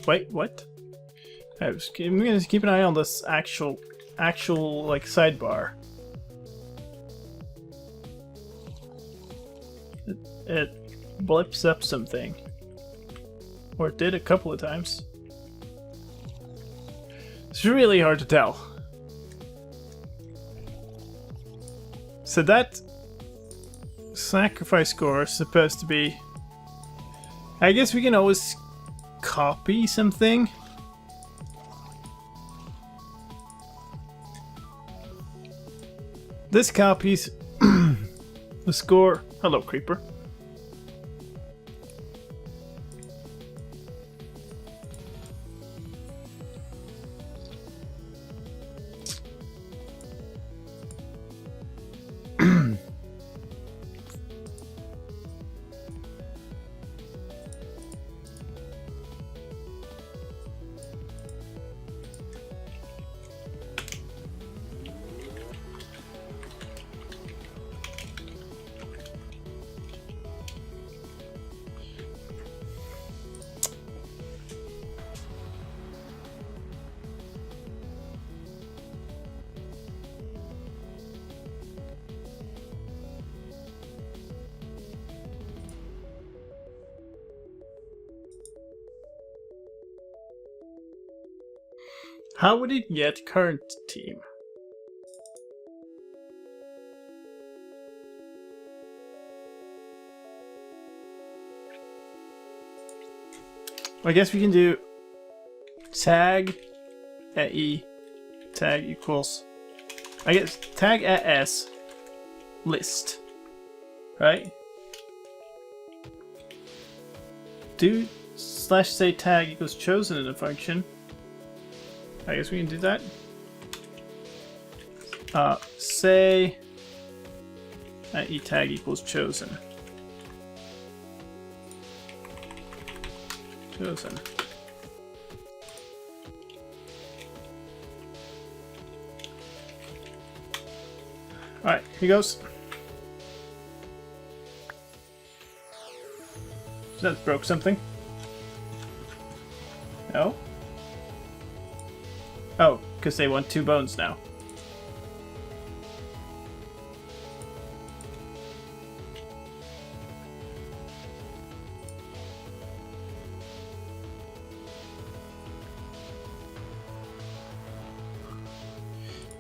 Wait, what? I'm gonna keep an eye on this actual like sidebar. It blips up something. Or it did a couple of times. It's really hard to tell. So that sacrifice score is supposed to be... I guess we can always copy something. This copies the score. Hello, creeper. How would it get current team? I guess we can do tag at E, tag equals, I guess tag at S, list, right? Do slash say tag equals chosen in a function. I guess we can do that. Say E tag equals chosen. Chosen. Alright, here goes. That broke something. No? Oh, because they want 2 bones now.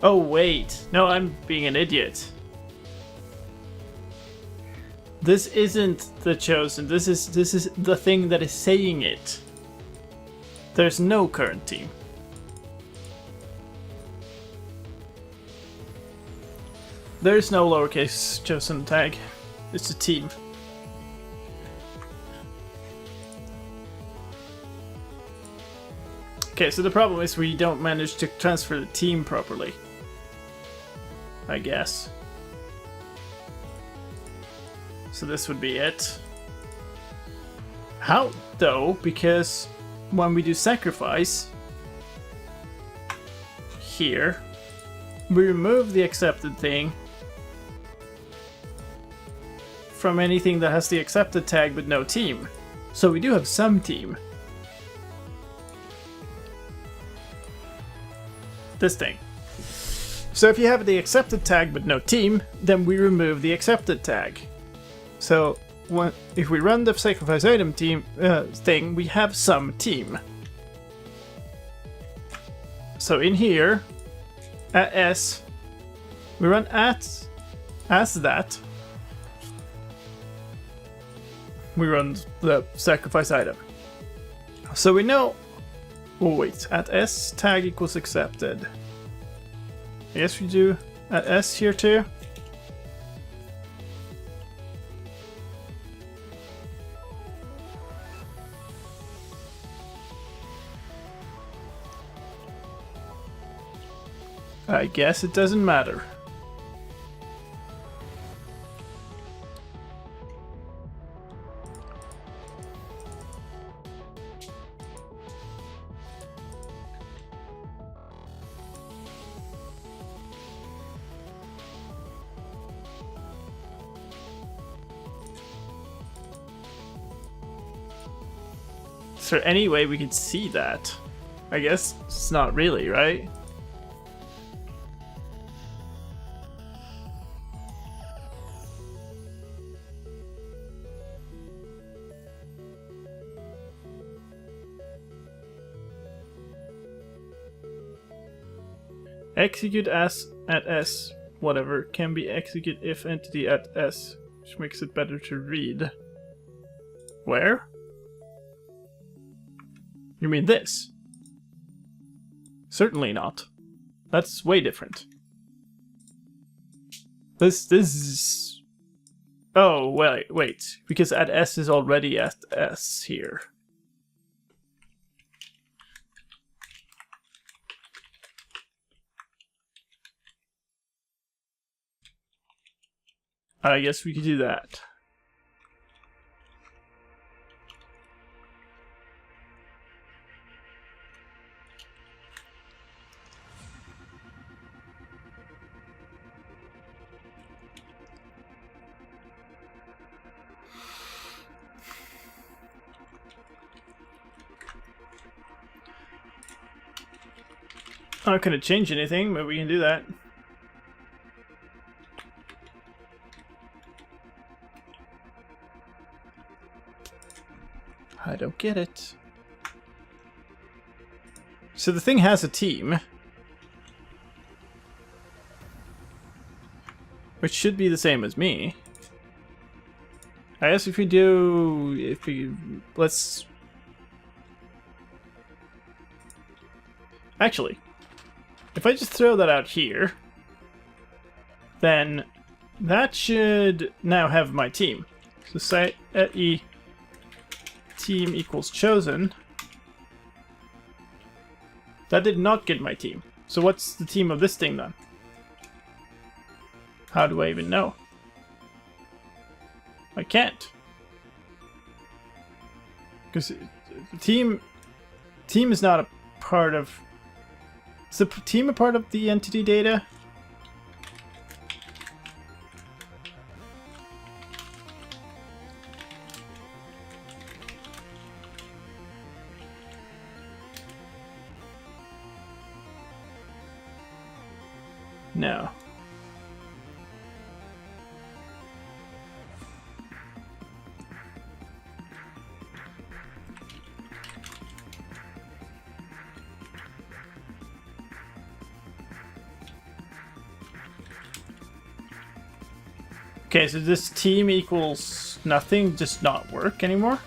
Oh wait, no, I'm being an idiot. This isn't the chosen, this is the thing that is saying it. There's no current team. There's no lowercase chosen tag. It's a team. Okay, so the problem is we don't manage to transfer the team properly, I guess. So this would be it. How, though? Because when we do sacrifice here, we remove the accepted thing from anything that has the accepted tag but no team. So we do have some team. This thing. So if you have the accepted tag but no team, then we remove the accepted tag. So if we run the sacrifice item team thing, we have some team. So in here, at S, we run at as that. We run the sacrifice item. So we know. Oh wait, at S tag equals accepted. Yes, we do at S here too. I guess it doesn't matter. there any way we could see that? I guess it's not really, right? Execute as at S, whatever, can be execute if entity at S, which makes it better to read. Where? You mean this? Certainly not. That's way different. This is... Oh, wait, because at S is already at S here. I guess we could do that. I'm not gonna change anything, but we can do that. I don't get it. So the thing has a team, which should be the same as me. I guess if we let's actually, if I just throw that out here, then that should now have my team. So say at E team equals chosen. That did not get my team. So what's the team of this thing then? How do I even know? I can't. Because team is not a part of... Is the team a part of the entity data? No. Okay, so this team equals nothing, just not work anymore?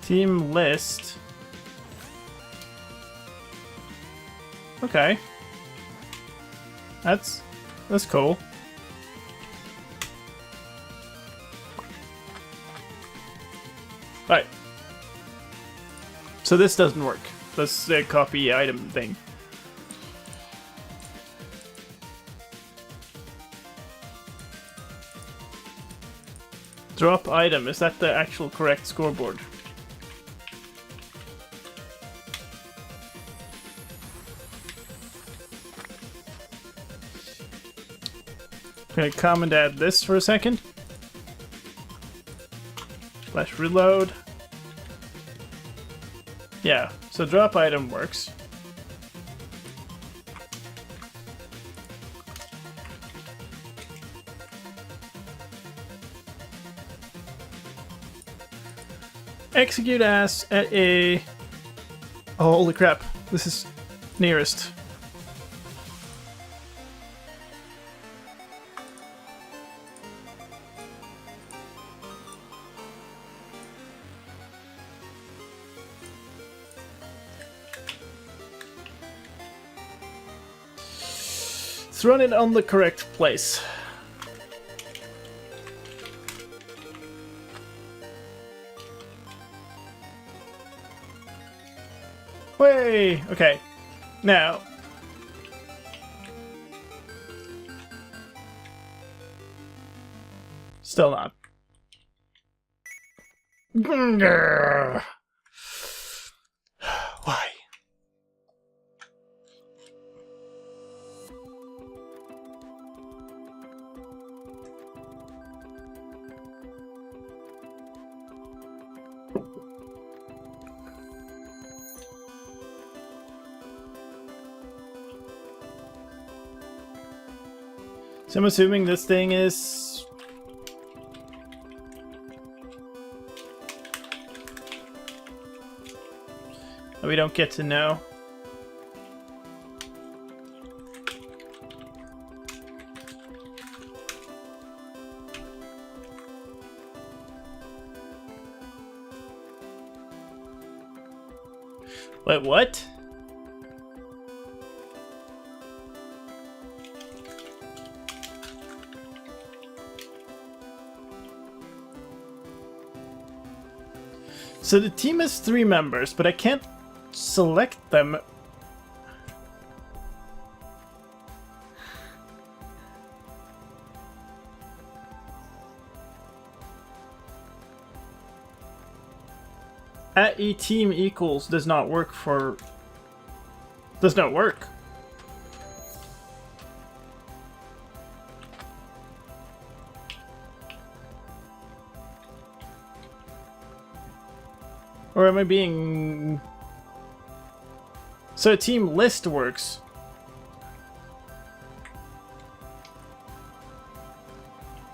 Team list. Okay. That's cool. Alright. So this doesn't work. This copy item thing. Drop item, is that the actual correct scoreboard? Okay, command add this for a second. Flash reload. Yeah, so drop item works. Execute as at a... Oh, holy crap. This is nearest. Run it on the correct place. Way! Okay. Now. Still not. Why? So I'm assuming this thing is... we don't get to know. Wait, what? So the team has 3 members, but I can't select them. At a team equals does not work for... does not work. Or am I being... So a team list works.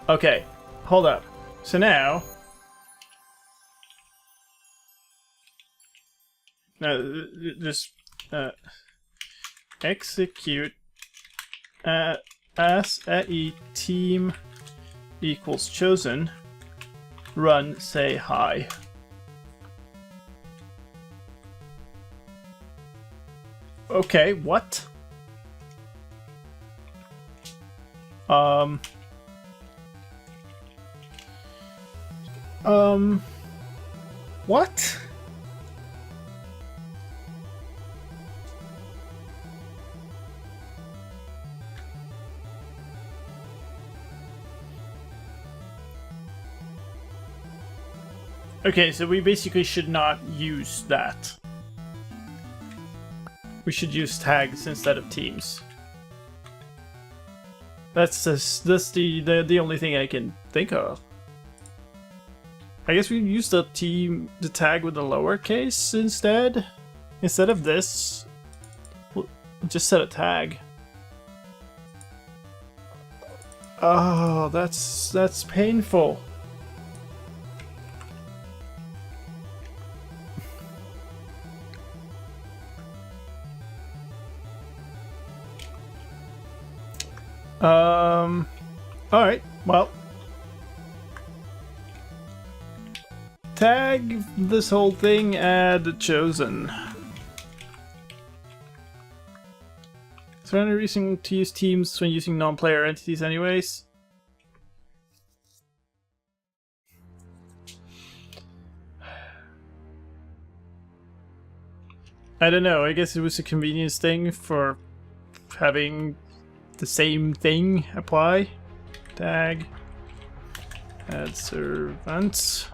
Okay, hold up. So now... no, just execute as a team equals chosen. Run, say hi. Okay, what? What? Okay, so we basically should not use that. We should use tags instead of teams. That's the only thing I can think of. I guess we use the tag with the lowercase instead of this. We'll just set a tag. Oh, that's painful. Alright, well. Tag this whole thing, add chosen. Is there any reason to use teams when using non-player entities anyways? I don't know, I guess it was a convenience thing for having the same thing apply. Tag, add servants.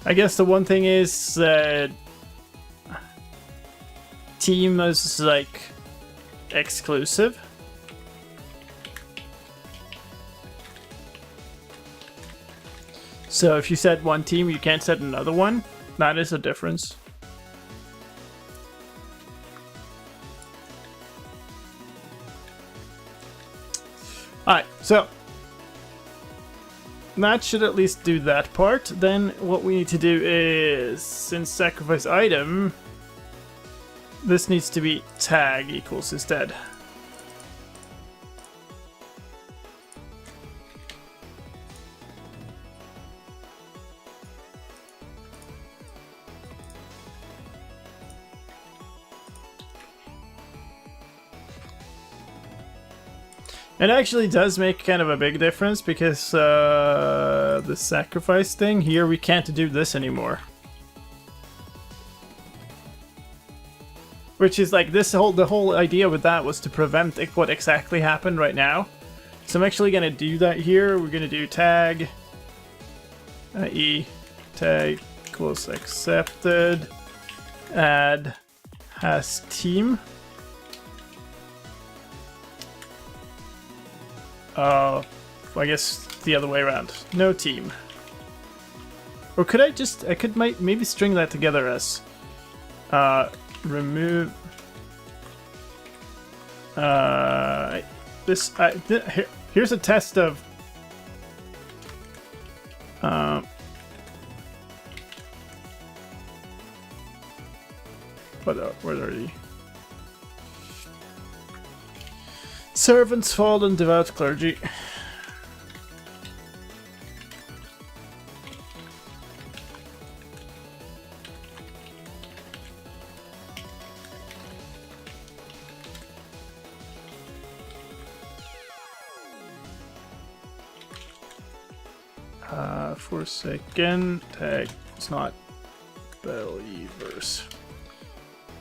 I guess the one thing is that team is like exclusive. So if you set one team, you can't set another one. That is a difference. Alright, so that should at least do that part. Then what we need to do is, since sacrifice item, this needs to be tag equals instead. It actually does make kind of a big difference because the sacrifice thing here, we can't do this anymore. Which is like the whole idea with that was to prevent what exactly happened right now. So I'm actually gonna do that here. We're gonna do tag e tag equals accepted, add has team. I guess the other way around. No team. Or could I could maybe string that together as remove here's a test of where are you? Servants, fallen, devout clergy. For a second, tag. It's not believers.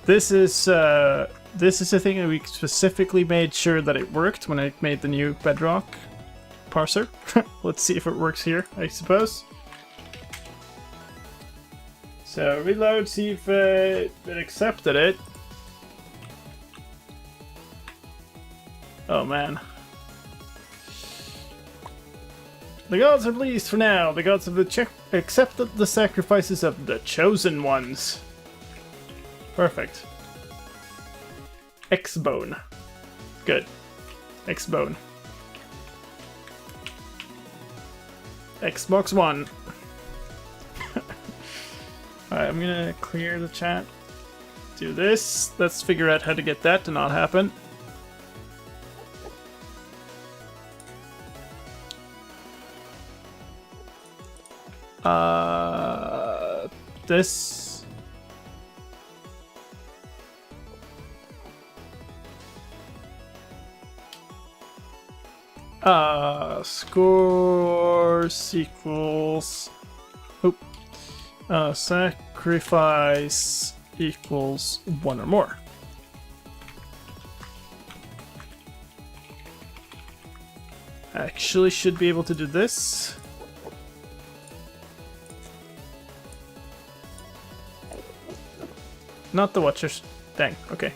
This is a thing that we specifically made sure that it worked when I made the new Bedrock parser. Let's see if it works here, I suppose. So reload, see if it accepted it. Oh man. The gods are pleased for now. The gods have accepted the sacrifices of the chosen ones. Perfect. X-Bone. Good. X-Bone. Xbox One. Alright, I'm gonna clear the chat. Do this. Let's figure out how to get that to not happen. This. Scores equals. Oop. Sacrifice equals one or more. Actually, should be able to do this. Not the Watchers. Dang, okay.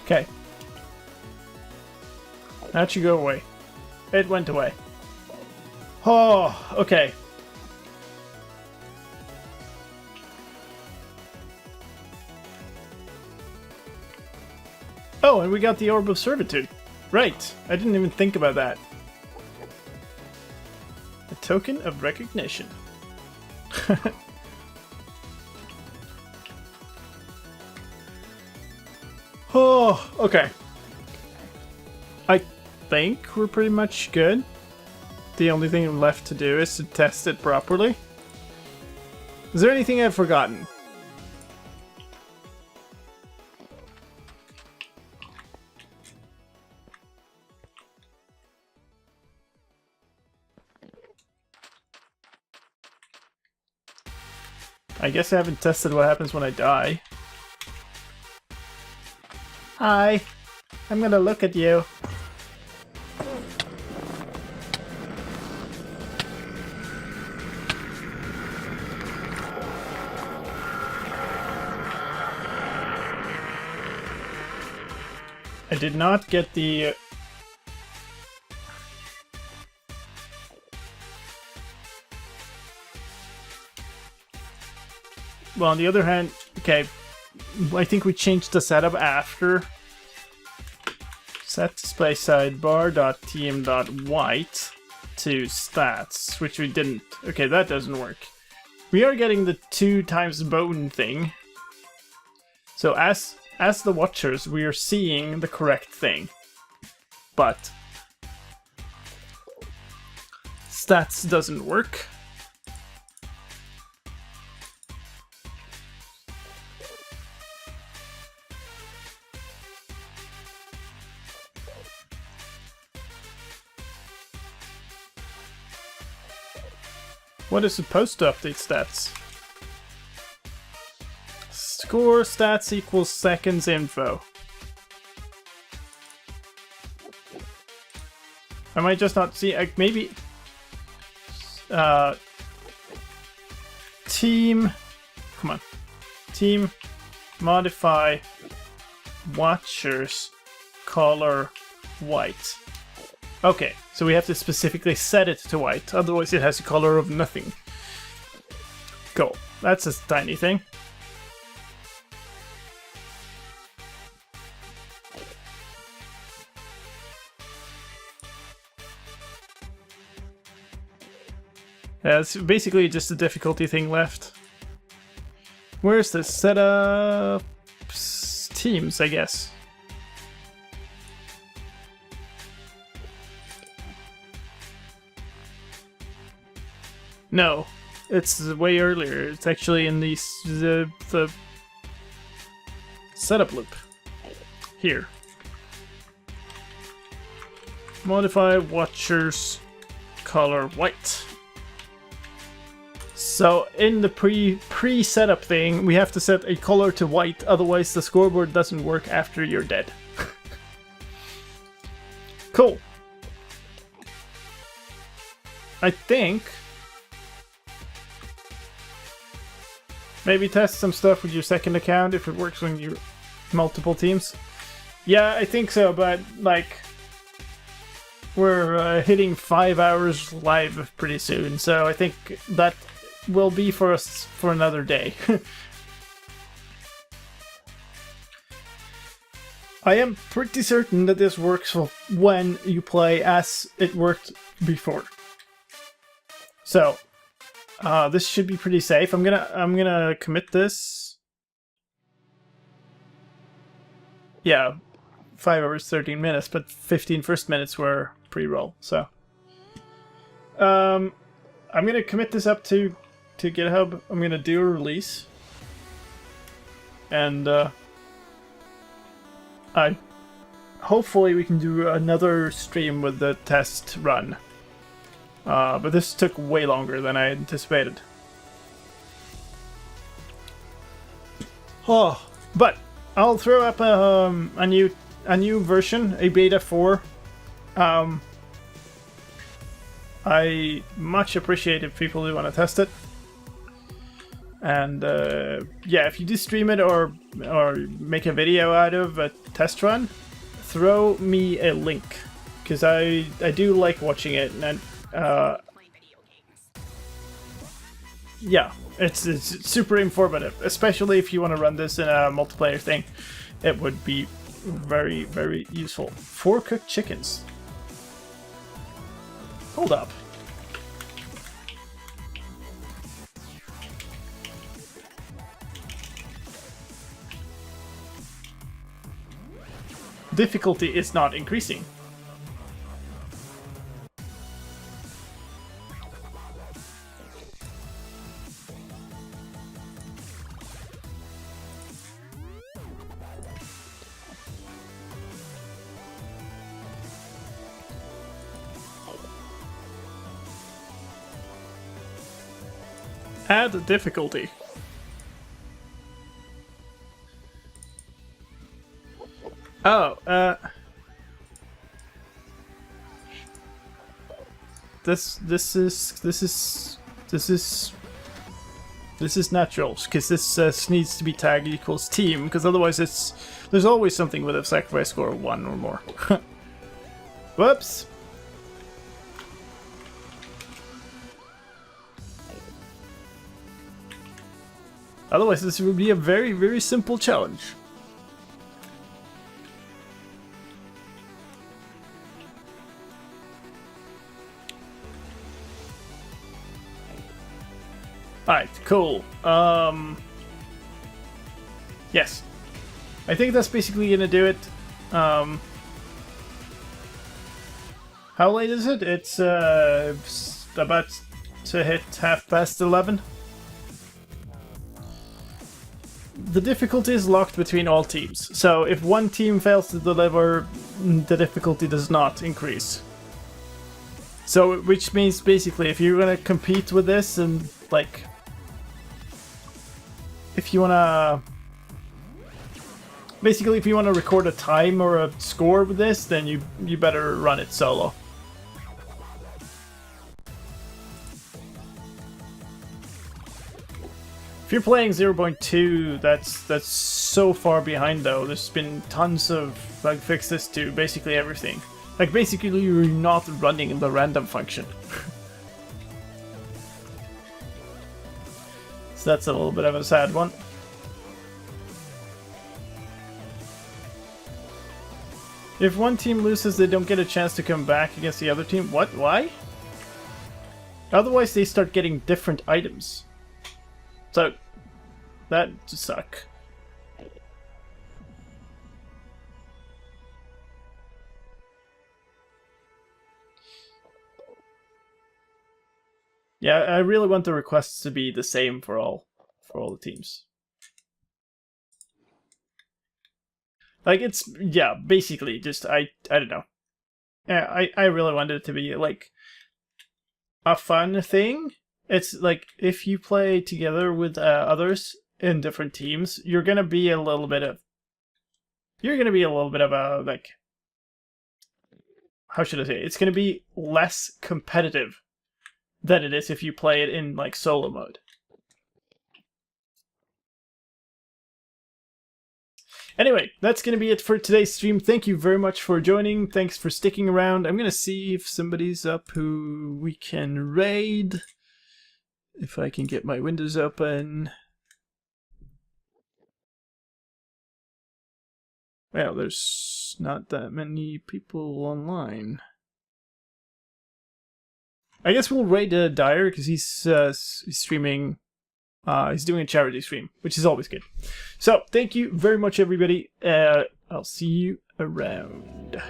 Okay. That should go away. It went away. Oh, okay. Oh, and we got the Orb of Servitude. Right, I didn't even think about that. A token of recognition. Oh, okay. I think we're pretty much good. The only thing left to do is to test it properly. Is there anything I've forgotten? I guess I haven't tested what happens when I die. Hi, I'm gonna look at you. I did not get the... Well, on the other hand, okay, I think we changed the setup after. Set display sidebar.tm.white to stats, which we didn't. Okay, that doesn't work. We are getting the 2 times bone thing. So as the watchers, we are seeing the correct thing. But stats doesn't work. What is supposed to update stats? Score stats equals seconds info. I might just not see, maybe team, come on, team modify watchers color white. Okay, so we have to specifically set it to white, otherwise it has a color of nothing. Cool, that's a tiny thing. Yeah, it's basically just a difficulty thing left. Where's the setup? Teams, I guess. No, it's way earlier. It's actually in the setup loop. Here. Modify watchers color white. So in the pre-setup thing, we have to set a color to white, otherwise the scoreboard doesn't work after you're dead. Cool. I think maybe test some stuff with your second account if it works when you're multiple teams. Yeah, I think so, but like we're hitting 5 hours live pretty soon, so I think that will be for us for another day. I am pretty certain that this works when you play as it worked before. So, this should be pretty safe. I'm gonna commit this. Yeah, 5 hours 13 minutes, but 15 first minutes were pre-roll. So, I'm gonna commit this up to GitHub. I'm gonna do a release, and hopefully we can do another stream with the test run. But this took way longer than I anticipated. Oh, but I'll throw up a new version, a beta 4. I much appreciate if people do want to test it. And yeah, if you do stream it or make a video out of a test run, throw me a link, because I do like watching it, and yeah, it's super informative, especially if you want to run this in a multiplayer thing. It would be very, very useful. 4 cooked chickens. Hold up. Difficulty is not increasing. Add difficulty. Oh, this is natural, because this needs to be tag equals team, because otherwise there's always something with a sacrifice score of 1 or more. Whoops. Otherwise this would be a very, very simple challenge. Alright, cool. Yes. I think that's basically gonna do it. How late is it? It's about to hit 11:30. The difficulty is locked between all teams, so if one team fails to deliver, the difficulty does not increase. So, which means basically, if you're gonna compete with this and like, if you wanna, basically if you wanna record a time or a score with this, then you better run it solo. If you're playing 0.2, that's so far behind though. There's been tons of bug fixes to basically everything. Like basically you're not running the random function. So that's a little bit of a sad one. If one team loses, they don't get a chance to come back against the other team. What? Why? Otherwise they start getting different items. So, that just suck. Yeah, I really want the requests to be the same for all the teams. Like it's, yeah, basically just I don't know. Yeah, I really wanted it to be like a fun thing. It's like if you play together with others in different teams, you're gonna be a little bit of a like, how should I say it? It's gonna be less competitive than it is if you play it in like solo mode. Anyway, that's going to be it for today's stream. Thank you very much for joining. Thanks for sticking around. I'm going to see if somebody's up who we can raid. If I can get my windows open. Well, there's not that many people online. I guess we'll raid Dyer because he's streaming. He's doing a charity stream, which is always good. So, thank you very much, everybody. I'll see you around.